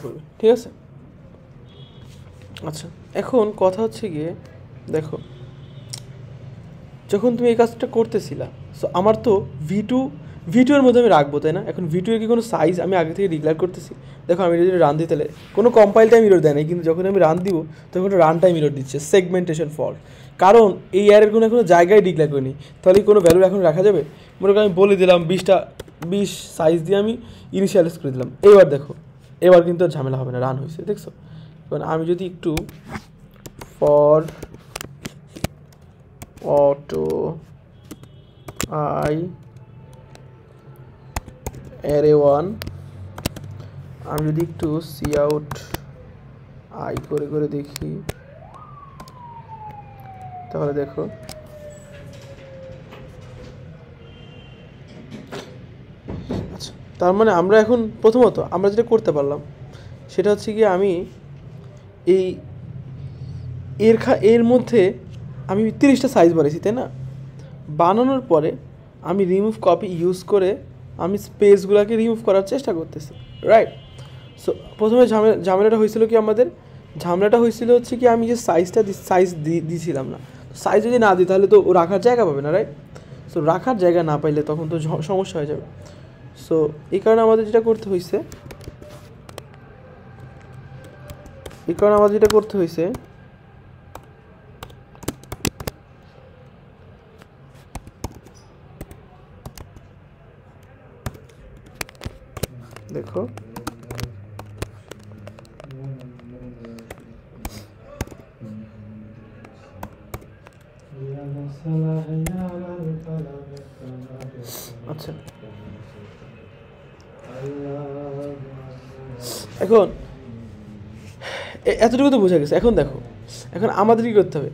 করবে, ঠিক আছে। আচ্ছা এখন কথা হচ্ছে গিয়ে দেখো, যখন তুমি এই কাজটা করতেছিলা, সো আমার তো v2 এর মধ্যে আমি রাখবো, তাই না। এখন v2 এর কি কোনো সাইজ আমি আগে থেকে ডিক্লেয়ার করতেছি, দেখো আমি যদি রান দিই তাহলে কোনো কম্পাইল টাইম ইরর দেয় না, কিন্তু যখন আমি রান দিব তখন রান টাইম ইরর দিচ্ছে, সেগমেন্টেশন ফল্ট, কারণ এই অ্যারের কোনো এখনো জায়গায় ডিক্লেয়ার করিনি, তাহলে কোনো ভ্যালু এখন রাখা যাবে। মনে করো আমি বলে দিলাম 20 সাইজ দিয়ে আমি ইনিশিয়ালাইজ করে দিলাম, এবার দেখো এবার কিন্তু আর ঝামেলা হবে না, রান হয়েছে, দেখছো। কারণ আমি যদি একটু ফর অটো আই অ্যারে 1, আমি যদি একটু সি আউট আই করে করে দেখি, তাহলে দেখো আচ্ছা, তার মানে আমরা এখন প্রথমত আমরা যেটা করতে পারলাম সেটা হচ্ছে কি, আমি এই এর মধ্যে আমি 30টা সাইজ বানিয়েছি, তাই না? বানানোর পরে আমি রিমুভ কপি ইউজ করে আমি স্পেসগুলোকে রিমুভ করার চেষ্টা করতেছি, রাইট? সো প্রথমে ঝামেলাটা হয়েছিল কি, আমাদের ঝামেলাটা হয়েছিল হচ্ছে কি, আমি যে সাইজ দিয়েছিলাম না, সাইজ যদি না দিই তাহলে তো ও রাখার জায়গা পাবে না, রাইট? সো রাখার জায়গা না পাইলে তখন তো সমস্যা হয়ে যাবে। সো এই কারণে আমাদের যেটা করতে হয়েছে দেখো, আচ্ছা এখন এতটুকু তো বোঝা গেছে। এখন দেখো, এখন আমাদের কী করতে হবে,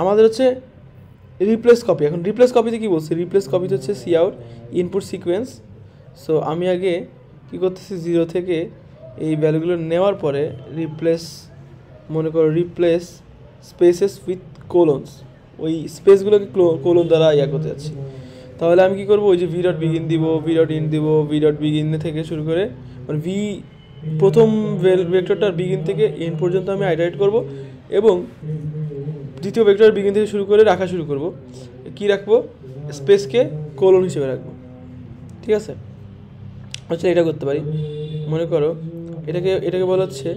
আমাদের হচ্ছে রিপ্লেস কপি। এখন রিপ্লেস কপিতে কী বলছে, রিপ্লেস কপিতে হচ্ছে C out input sequence. So আমি আগে কী করতেছি, 0 থেকে এই ভ্যালুগুলো নেওয়ার পরে রিপ্লেস, মনে করো রিপ্লেস স্পেসেস উইথ কোলনস, ওই স্পেসগুলোকে কোলন দ্বারা করতে যাচ্ছি। তাহলে আমি কী করবো, ওই যে ভি ডট বিগিন দিব, ভি ডট ইন দিব, ভি ডট বিগিন থেকে শুরু করে মানে প্রথম ভেক্টরটার বিগিন থেকে এন পর্যন্ত আমি আইটারেট করব, এবং দ্বিতীয় ভেক্টর বিগিন থেকে শুরু করে রাখা শুরু করব। কি রাখবো, স্পেসকে কোলন হিসেবে রাখবো, ঠিক আছে? আচ্ছা, এটা করতে পারি, মনে করো এটাকে বলা হচ্ছে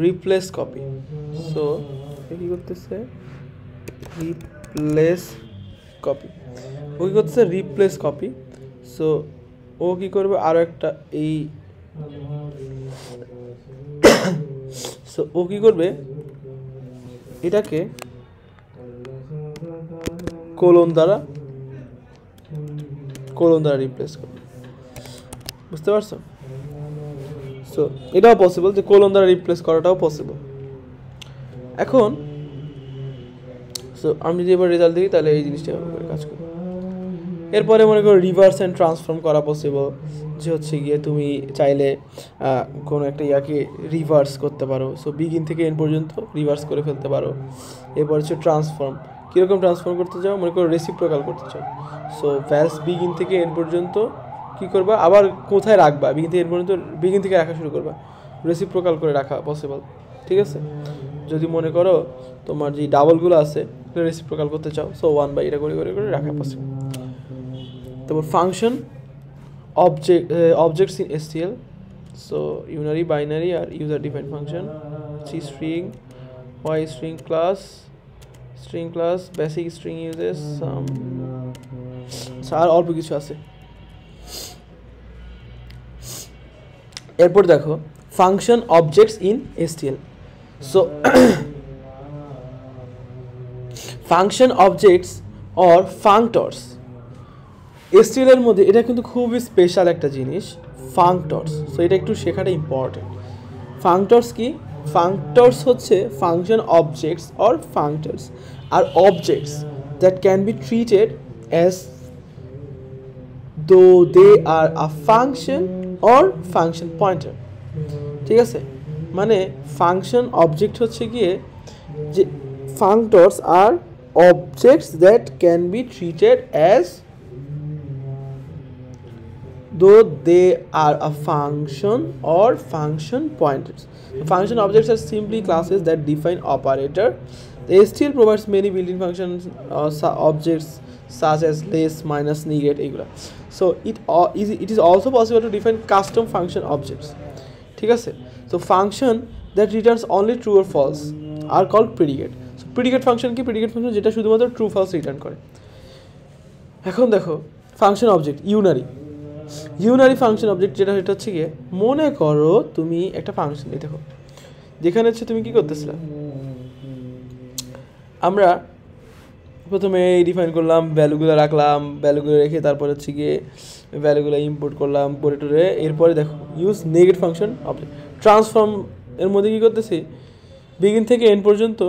রিপ্লেস কপি। সো কী করতেছে, রিপ্লেস কপি, ও কী করতেছে, রিপ্লেস কপি। সো ও কী করবে, আরও একটা এই সো ও কী করবে, এটাকে কোলন দ্বারা রিপ্লেস করবে, বুঝতে পারছো? সো এটাও পসিবল, যে কোলন দ্বারা রিপ্লেস করাটাও পসিবল। এখন সো আমি যদি এবার রেজাল্ট দিই তাহলে এই জিনিসটা কাজ করবে। এরপরে মনে করো রিভার্স অ্যান্ড ট্রান্সফর্ম করা পসিবল, যে হচ্ছে গিয়ে তুমি চাইলে কোনো একটা ইয়াকে রিভার্স করতে পারো। সো বিগিন থেকে এন পর্যন্ত রিভার্স করে ফেলতে পারো। এরপর হচ্ছে ট্রান্সফর্ম, কীরকম ট্রান্সফর্ম করতে চাও, মনে করো রেসিপ্রোকাল করতে চাও। সো ভ্যালস বিগিন থেকে এন পর্যন্ত কী করবা, আবার কোথায় রাখবা, বিগিন থেকে এন পর্যন্ত বিগিন থেকে রাখা শুরু করবা, রেসিপ্রোকাল করে রাখা পসিবল, ঠিক আছে? যদি মনে করো তোমার যে ডাবলগুলো আছে রেসিপ্রোকাল করতে চাও, সো 1 বাই এটা করে করে করে রাখা পসিবল। তারপর function objects in STL, so unary, binary আর user defined function, C string, Y string class, basic string uses আর অল্প কিছু আছে। এরপর দেখো function objects in STL। So function objects or functors STL এর মধ্যে এটা কিন্তু খুবই স্পেশাল একটা জিনিস, ফাংটরস। সো এটা একটু শেখাটা ইম্পর্টেন্ট। ফাংটরস কি, ফাংটরস হচ্ছে function objects or functors are objects that can be treated as though they are a function or function pointer, ঠিক আছে? মানে ফাংশন অবজেক্ট হচ্ছে গিয়ে যে ফাংটরস আর objects that can be treated as though they are a function or function pointers. Function objects are simply classes that define operator. The STL provides many built-in functions objects such as less, minus, negate, এগুলা. So it is also possible to define custom function objects. ঠিক আছে? So function that returns only true or false are called predicate. So predicate function কি? predicate function যেটা শুধুমাত্র true false রিটার্ন করে। এখন দেখো function object unary function object যেটা সেটা হচ্ছে গিয়ে, মনে করো তুমি একটা ফাংশন দেখো, যেখানে হচ্ছে তুমি কি করতেছিলে, আমরা প্রথমে ডিফাইন করলাম, ভ্যালুগুলো রাখলাম, ভ্যালুগুলো রেখে তারপর হচ্ছে গিয়ে ভ্যালুগুলো ইম্পোর্ট করলাম করে টুরে। এরপরে দেখো ইউজ নেগেট ফাংশন অবজেক্ট, ট্রান্সফর্ম এর মধ্যে কী করতেছি, বিগিন থেকে এন্ড পর্যন্ত,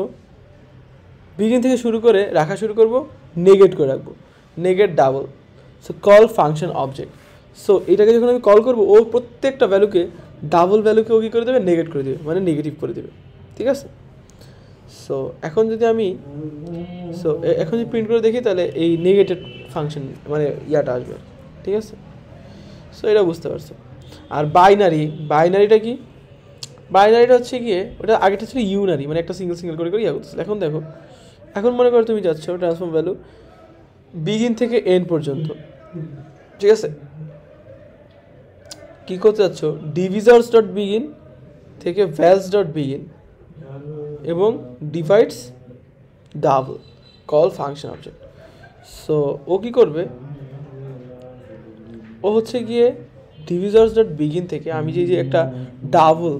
বিগিন থেকে শুরু করে রাখা শুরু করব, নেগেট করে রাখবো, negate double. So call function object. So এটাকে যখন আমি কল করবো, ও প্রত্যেকটা ভ্যালুকে, ডাবল ভ্যালুকে ও কী করে দেবে, নেগেট করে দেবে, মানে নেগেটিভ করে দেবে, ঠিক আছে। সো এখন যদি আমি এখন যদি প্রিন্ট করে দেখি, তাহলে এই নেগেটেড ফাংশন মানে ইয়াটা আসবে, ঠিক আছে। সো এটা বুঝতে পারছো। আর বাইনারিটা কি, বাইনারিটা হচ্ছে গিয়ে, ওটা আগেটা ছিল ইউনারি, মানে একটা সিঙ্গেল করে ইয়া করতেছিল। এখন দেখো, এখন মনে করো তুমি যাচ্ছ ট্রান্সফর্ম ভ্যালু বিগিন থেকে এন্ড পর্যন্ত, ঠিক আছে। কী করতে যাচ্ছ, ডিভিজার্স ডট বিগিন থেকে ভ্যালস ডট বিগিন এবং divides double, call function object. So ও কী করবে, ও হচ্ছে গিয়ে ডিভিজার্স ডট বিগিন থেকে, আমি যে একটা ডাবল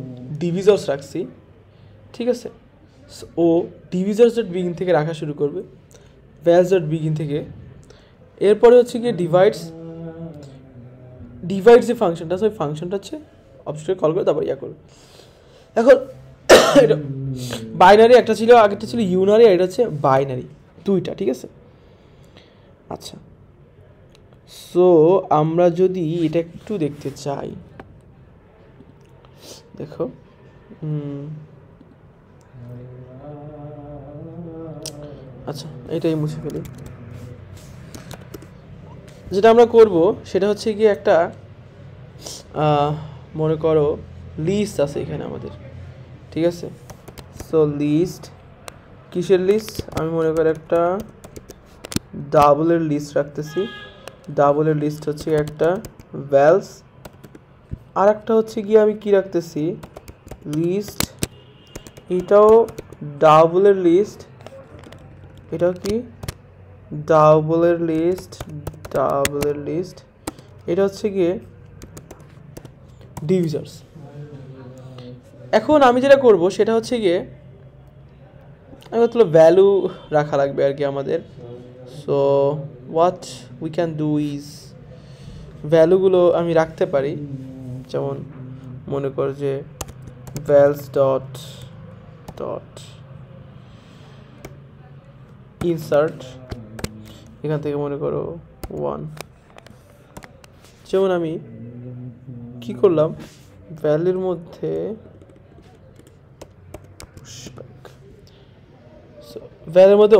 ডিভিজার্স রাখছি, ঠিক আছে, ও ডিভিজার্স ডট বিগিন থেকে রাখা শুরু করবে, ভ্যালস ডট বিগিন থেকে। এরপরে হচ্ছে গিয়ে ডিভাইডস যে ফাংশনটা আছে, ওই ফাংশনটা হচ্ছে অবজেক্টে কল করে তারপর ইয়া করবে। এখন এটা বাইনারি, একটা ছিল আগেরটা ছিল ইউনারি, আর এটা হচ্ছে বাইনারি, দুইটা, ঠিক আছে। আচ্ছা, সো আমরা যদি এটা একটু দেখতে চাই, দেখো আচ্ছা এটাই মুছে ফেলি। যেটা আমরা করব সেটা হচ্ছে গিয়ে একটা মনে করো লিস্ট আছে এখানে আমাদের, ঠিক আছে। সো লিস্ট, কিসের লিস্ট, আমি মনে করি একটা ডাবলের লিস্ট রাখতেছি। ডাবলের লিস্ট হচ্ছে একটা ভ্যালস, আর একটা হচ্ছে গিয়ে আমি কি রাখতেছি, লিস্ট, এটাও ডাবলের লিস্ট, এটাও কি ডাবলের লিস্ট, এটা হচ্ছে গিয়ে ডিভিজার্স। এখন আমি যেটা করব সেটা হচ্ছে গিয়ে, আমি বলতে ভ্যালু রাখা লাগবে আর কি আমাদের। So what we can do is, ভ্যালুগুলো আমি রাখতে পারি, যেমন মনে কর যে ভ্যালস ডট ইনসার্ট, এখান থেকে মনে করো 1, যেমন আমি কি করলাম, ভ্যালুর মধ্যে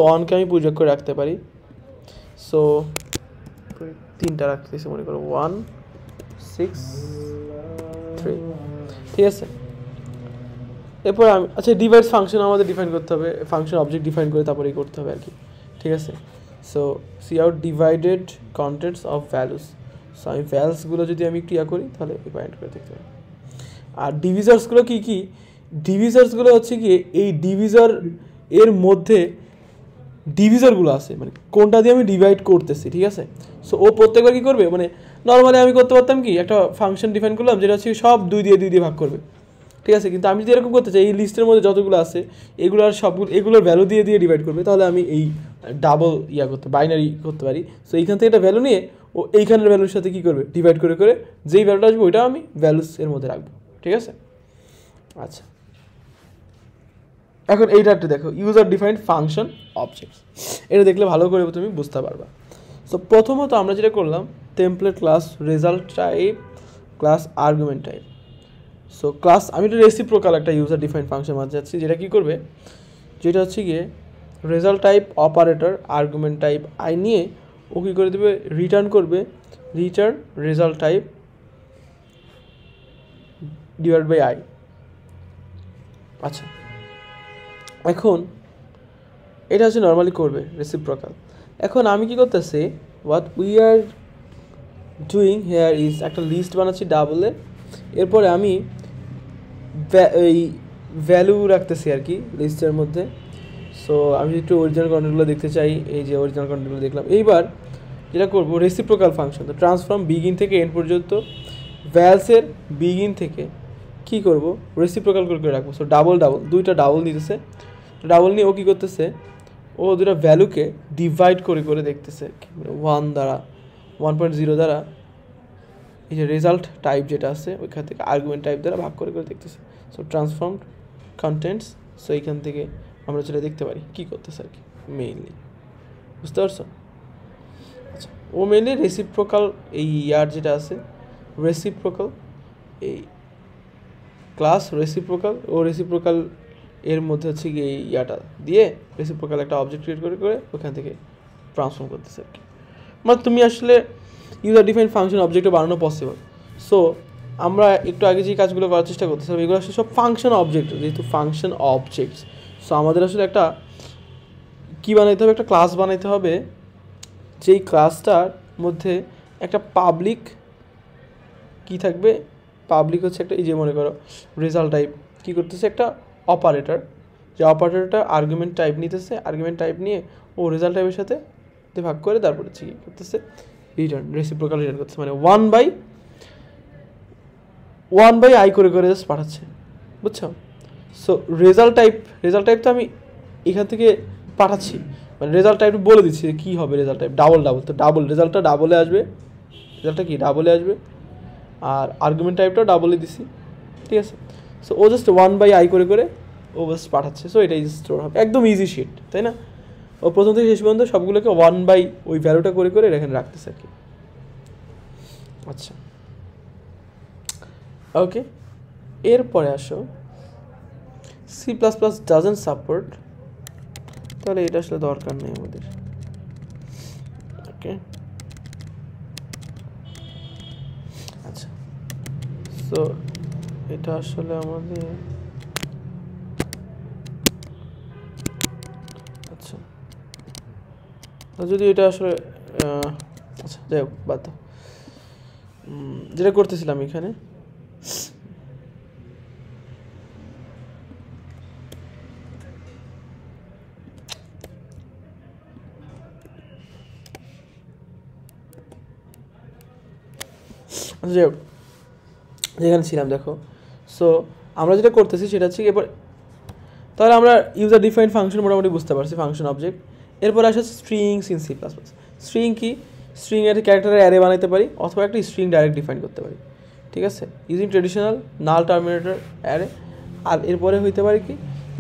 ওয়ানকে আমি প্রয়োগ করে রাখতে পারি। সো 3টা রাখতেছি, মনে করো 1 6 3, ঠিক আছে। এরপর আমি ডিভাইড ফাংশন আমাদের ডিফাইন করতে হবে, ফাংশন অবজেক্ট ডিফাইন করে তারপরেই করতে হবে আর কি, ঠিক আছে। So C out divided contents of values. So আমি ভ্যালসগুলো যদি আমি ক্রিয়া করি তাহলে ডিভাইড করে দেখতে পারি। আর ডিভিজার্সগুলো কি, ডিভিজার্সগুলো হচ্ছে কি এই ডিভিজার এর মধ্যে ডিভিজারগুলো আছে, মানে কোনটা দিয়ে আমি ডিভাইড করতেছি, ঠিক আছে। সো ও প্রত্যেকবার কী করবে, মানে নর্মালি আমি করতে পারতাম কি, একটা ফাংশন ডিফাইন করলাম যেটা হচ্ছে সব 2 দিয়ে ভাগ করবে, ঠিক আছে। কিন্তু আমি যদি এরকম করতে চাই, এই লিস্টের মধ্যে যতগুলো আছে এগুলোর সবগুলো, এগুলোর ভ্যালু দিয়ে ডিভাইড করবে, তাহলে আমি এই ডাবল বাইনারি করতে পারি। সো এইখান থেকে একটা ভ্যালু নিয়ে ও এইখানের ভ্যালুর সাথে কী করবে, ডিভাইড করে যেই ভ্যালুটা আসবে ওইটা আমি ভ্যালুস এর মধ্যে রাখবো, ঠিক আছে। আচ্ছা, এখন এইটা একটু দেখো, ইউজার ডিফাইন্ড ফাংশন অবজেক্টস, এটা দেখলে ভালো করে তুমি বুঝতে পারবা। সো প্রথমত আমরা যেটা করলাম, template class, result type class, argument type. So class, আমি একটা রেসিপ্রোকাল একটা ইউজার ডিফাইন্ড ফাংশন মাঝে যাচ্ছি, যেটা কী করবে, যেটা হচ্ছে গিয়ে result type operator argument type I নিয়ে ও কী করে দেবে, রিটার্ন করবে, return result type divide by I. আচ্ছা, এখন এটা হচ্ছে নর্মালি করবে রেসিপ্রোকাল। এখন আমি কি করতেছি, what we are doing here is, একটা লিস্ট বানাচ্ছি ডাবলে, এরপরে আমি এই ভ্যালু রাখতেছি আর কি লিস্টের মধ্যে। সো আমি একটু অরিজিনাল কন্টেন্টগুলো দেখতে চাই, এই যে অরিজিনাল কন্টেন্টগুলো দেখলাম। এইবার যেটা করবো, রেসিপ্রোকাল ফাংশন, তো ট্রান্সফর্ম বিগিন থেকে এন্ড পর্যন্ত ভ্যালসের বিগিন থেকে কী করবো, রেসিপ্রোকাল করে রাখবো। সো ডাবল দুইটা ডাবল দিতেছে, ডাবল নিয়ে ও কী করতেছে, ও দুটা ভ্যালুকে ডিভাইড করে দেখতেছে 1 দ্বারা, 1.0 দ্বারা, এই যে রেজাল্ট টাইপ যেটা আছে ওইখান থেকে আর্গুমেন্ট টাইপ দ্বারা ভাগ করে দেখতেছে। সো ট্রান্সফর্মড কন্টেন্টস, সো এইখান থেকে আমরা যেটা দেখতে পারি কী করতেছে আর কি মেইনলি, বুঝতে পারছো? আচ্ছা, ও মেইনলি রেসিপ্রোকাল এই ইয়ার যেটা আছে রেসিপ্রোকাল এই ক্লাস রেসিপ্রোকাল ও রেসিপ্রোকাল এর মধ্যে হচ্ছে কি এই ইয়াটা দিয়ে রেসিপ্রোকাল একটা অবজেক্ট ক্রিয়েট করে করে ওখান থেকে ট্রান্সফর্ম করতেছে আর কি। মানে তুমি আসলে ইউজার ডিফাইন ফাংশন অবজেক্টও বানানো পসিবল। সো আমরা একটু আগে যে কাজগুলো করার চেষ্টা করতেছিলাম এগুলো আসলে সব ফাংশন অবজেক্ট, যেহেতু ফাংশন অবজেক্টস। সো আমাদের আসলে একটা কী বানাইতে হবে, একটা ক্লাস বানাইতে হবে, যেই ক্লাসটার মধ্যে একটা পাবলিক কি থাকবে, পাবলিক হচ্ছে একটা এই যে মনে করো রেজাল্ট টাইপ কী করতেছে একটা অপারেটর, যে অপারেটরটা আর্গুমেন্ট টাইপ নিতেছে, আর্গুমেন্ট টাইপ নিয়ে ও রেজাল্ট টাইপের সাথে ভাগ করে তারপর হচ্ছে কী করতেছে রিটার্ন, রেসিপ্রোকাল রিটার্ন করতেছে, মানে 1/i করে করে জাস্ট পাঠাচ্ছে, বুঝছো? সো রেজাল্ট টাইপ তো আমি এখান থেকে পাঠাচ্ছি, মানে রেজাল্ট টাইপ বলে দিচ্ছি কী হবে রেজাল্ট টাইপ ডাবল, তো ডাবল রেজাল্টটা ডাবলে আসবে, রেজাল্টটা কি ডাবলে আসবে, আর আর্গুমেন্ট টাইপটাও ডাবলে দিছি, ঠিক আছে? সো ও জাস্ট 1/i করে করে ও জাস্ট পাঠাচ্ছে। সো এটাই স্টোর হবে, একদম ইজি শিট, তাই না? ও প্রথম থেকে শেষ পর্যন্ত সবগুলোকে 1/, ওই ভ্যালুটা করে করে এখানে রাখতেছে আর কি। আচ্ছা, ওকে, এরপরে আসো C plus plus doesn't support, তাহলে এটা আসলে দরকার নেই আমাদের। ওকে, আচ্ছা, সো এটা আসলে আমাদের আচ্ছা, যদি এটা আসলে আচ্ছা যাই হোক বাদ দাও, যেটা করতেছিলাম এখানে যাই হোক যেখানে ছিলাম দেখো। সো আমরা যেটা করতেছি সেটা হচ্ছে এবার, তাহলে আমরা ইউজার ডিফাইন্ড ফাংশন মোটামুটি বুঝতে পারছি, ফাংশন অবজেক্ট। এরপর আসে strings in C plus plus. String কি, স্ট্রিং এর ক্যারেক্টারের অ্যারে বানাইতে পারি অথবা একটা স্ট্রিং ডাইরেক্ট ডিফাইন করতে পারি, ঠিক আছে, ইউজিং ট্রেডিশনাল নাল টার্মিনেটর অ্যারে। আর এরপরে হইতে পারে কি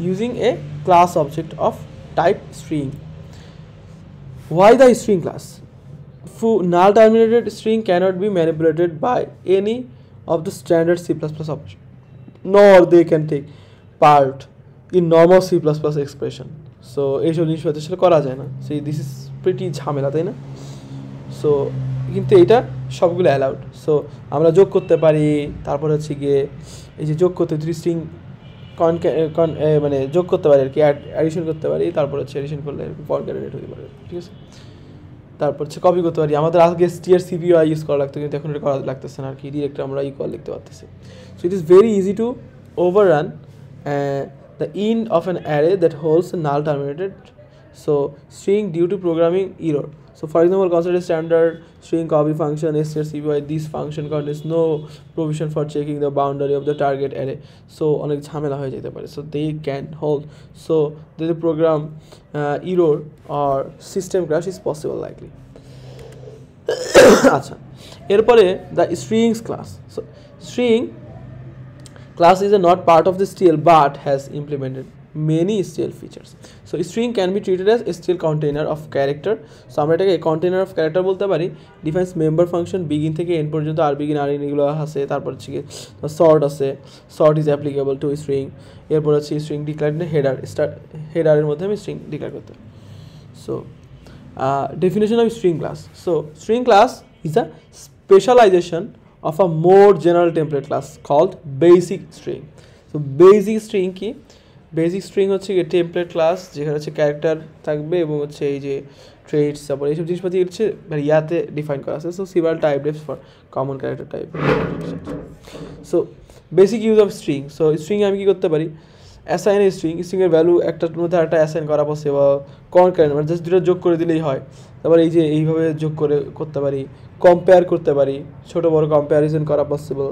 using a class object of type string. Why the string class? Null terminated string cannot be manipulated by any of the standard C++ options, nor they can take part in normal C++ expression. So এইসব জিনিস আসলে করা যায় না। সো দিস ইজ প্রিটি ঝামেলা, তাই না? সো কিন্তু এটা সবগুলো অ্যালাউড। সো আমরা যোগ করতে পারি, তারপর হচ্ছে গিয়ে এই যে যোগ করতে স্ট্রিং মানে যোগ করতে পারি আর কি, অ্যাডিশন করতে পারি, তারপর হচ্ছে অ্যাডিশন করলে কনক্যাটেনেট হতে পারে, ঠিক আছে? তারপর হচ্ছে কপি করতে পারি। আমাদের আগে স্টিয়ার সিপিইউ ইউজ করা লাগতো, কিন্তু এখন এটা করা লাগতেছে না আর কি, ডিরেক্ট আমরা ইকুয়াল লিখতে পারতেছি। So it is very easy to overrun the end of an array that holds null terminated so string due to programming error. So for example, consider standard string copy function strcpy. This function contains no provision for checking the boundary of the target array. So অনেক ঝামেলা হয়ে যেতে পারে, so they can hold, so the program error or system crash is possible likely. আচ্ছা, এরপরে the strings class. So string class is a not part of the STL but has implemented many STL features. So string can be treated as STL container of character. So আমরা এটাকে container of character বলতে পারি। defines member function begin থেকে end পর্যন্ত আর begin আর end এগুলো আছে। তারপর হচ্ছে কি sort আছে, sort is applicable to string। এরপর হচ্ছে string declared in header, start header এর মধ্যে আমি string declare করতে পারি। So definition of string class. So string class is a specialization of a more general template class called basic string. So basic string কি, বেসিক স্ট্রিং হচ্ছে টেমপ্লেট ক্লাস, যেখানে হচ্ছে ক্যারেক্টার থাকবে এবং হচ্ছে এই যে ট্রেডস, তারপর এইসব জিনিসপাতি হচ্ছে ইয়াতে ডিফাইন করা আছে। সো সিভাল typedefs for common character type. So basic use of string. So string আমি কী করতে পারি, অ্যাসাইন স্ট্রিংয়ের ভ্যালু একটার মধ্যে একটা অ্যাসাইন করা পসিবল, কনকারেন্ট মানে জাস্ট দুটো যোগ করে দিলেই হয়। তারপর এই যে এইভাবে যোগ করতে পারি, কম্পেয়ার করতে পারি, ছোটো বড় কম্প্যারিজন করা পসিবল।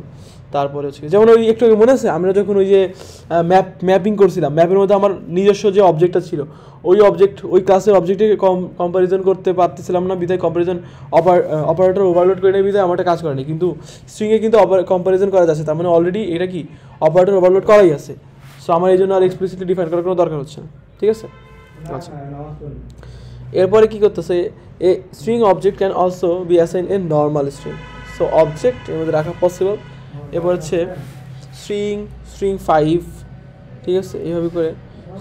তারপরে হচ্ছে যেমন ওই একটু মনে আছে আমরা যখন ওই যে ম্যাপিং করছিলাম, ম্যাপের মধ্যে আমার নিজস্ব যে অবজেক্টটা ছিল ওই ক্লাসের অবজেক্টে কম্প্যারিজন করতে পারতেছিলাম না, বিধায় কম্প্যারিজন অপারেটর ওভারলোড করে নেয়, বিধায় আমারটা কাজ করেনি। কিন্তু স্ট্রিংয়ে কিন্তু কম্প্যারিজন করা যাচ্ছে, তার মানে অলরেডি এটা কি অপারেটর ওভারলোড করাই আছে। সো আমার এই জন্য আর এক্সপ্লিসিটলি ডিফাইন করার কোনো দরকার হচ্ছে না, ঠিক আছে। আচ্ছা, এরপরে কী করতেছে, a string object can also be assign A normal string. So object এর মধ্যে রাখা পসিবল। এরপর হচ্ছে স্ট্রিং 5, ঠিক আছে, এইভাবে করে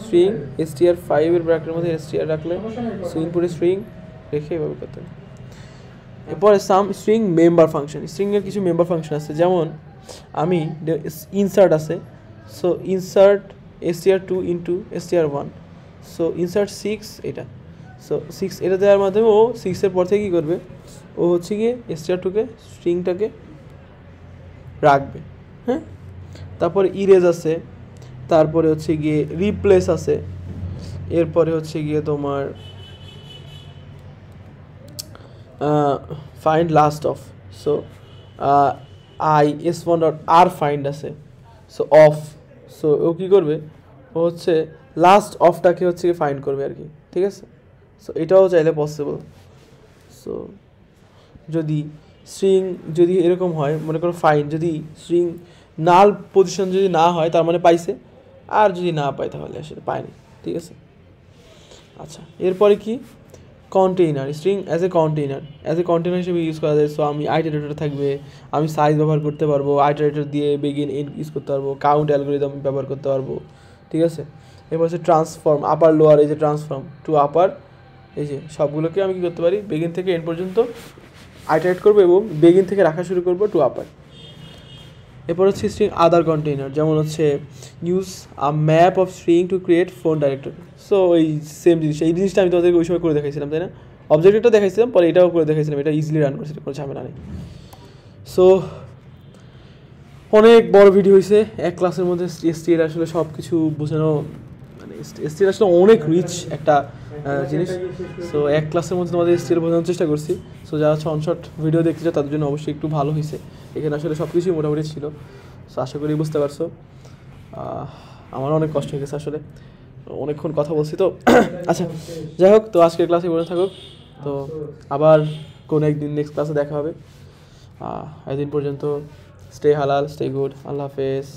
স্ট্রিং str5 এর ব্র্যাকেটের মধ্যে str রাখলে সো ইনপুটে স্ট্রিং রেখে এভাবে করতে হবে। এরপরে সাম স্ট্রিং মেম্বার ফাংশন, স্ট্রিংয়ের কিছু মেম্বার ফাংশন আছে, যেমন আমি ইনসার্ট আছে, so insert str2 into str1, so insert 6 এটা, সো 6 এটা দেওয়ার মাধ্যমে ও 6-এর পর থেকে কী করবে, ও হচ্ছে গিয়ে str2কে স্ট্রিংটাকে রাখবে। হ্যাঁ, তারপরে ইরেজ আছে, তারপরে হচ্ছে গিয়ে রিপ্লেস আছে, এরপরে হচ্ছে গিয়ে তোমার find last of, so s1.r find আছে, সো অফ, সো ও কী করবে, ও হচ্ছে লাস্ট অফটাকে হচ্ছে ফাইন্ড করবে আর কি, ঠিক আছে। সো এটাও চাইলে পসিবল। সো যদি এরকম হয়, মনে করো ফাইন্ড যদি স্ট্রিং নাল পজিশন যদি না হয় তার মানে পাইছে, আর যদি না পায় তাহলে আসলে পায়নি, ঠিক আছে। আচ্ছা, এরপরে কি container, string as a container হিসেবে ইউজ করা যায়। সো আমি আইটারেটর থাকবে, আমি সাইজ ব্যবহার করতে পারবো, আইটারেটর দিয়ে বেগিন এন্ড ইউজ করতে পারবো, কাউন্ট অ্যালগরিদম ব্যবহার করতে পারবো, ঠিক আছে। এরপর হচ্ছে ট্রান্সফর্ম, আপার লোয়ার, এই যে ট্রান্সফর্ম টু আপার, এই যে সবগুলোকে আমি কী করতে পারি, বেগিন থেকে এন্ড পর্যন্ত আইটারেট করবো এবং বেগিন থেকে রাখা শুরু করবো টু আপার। এরপর হচ্ছে স্ট্রিং আদার কন্টেইনার, যেমন হচ্ছে use a map of string to create phone directory. So ওই সেম জিনিস, এই জিনিসটা আমি তোমাদেরকে ওই সময় করে দেখাইছিলাম, তাই না, অবজেক্টটা দেখাইছিলাম, পরে এটাও করে দেখাইছিলাম, এটা ইজিলি রান করছিল, কোনো ঝামেলা নেই। সো অনেক বড় ভিডিও হয়েছে, এক ক্লাসের মধ্যে এসটিএর আসলে সব কিছু বোঝানো, মানে এসটিএর আসলে অনেক রিচ একটা জিনিস। সো এক ক্লাসের মধ্যে তোমাদের এসটিএর বোঝানোর চেষ্টা করছি। সো যারা শর্ট ভিডিও দেখতে চাও তাদের জন্য অবশ্যই একটু ভালো হয়েছে, এখানে আসলে সব কিছুই মোটামুটি ছিল। সো আশা করি বুঝতে পারছো। আমার অনেক কষ্ট হয়ে গেছে আসলে, অনেকক্ষণ কথা বলছি তো। আচ্ছা, যাই হোক, তো আজকের ক্লাসে বলে থাকুক, তো আবার কোনো একদিন নেক্সট ক্লাসে দেখা হবে। এতদিন পর্যন্ত স্টে হালাল, স্টে গুড, আল্লাহ হাফেজ।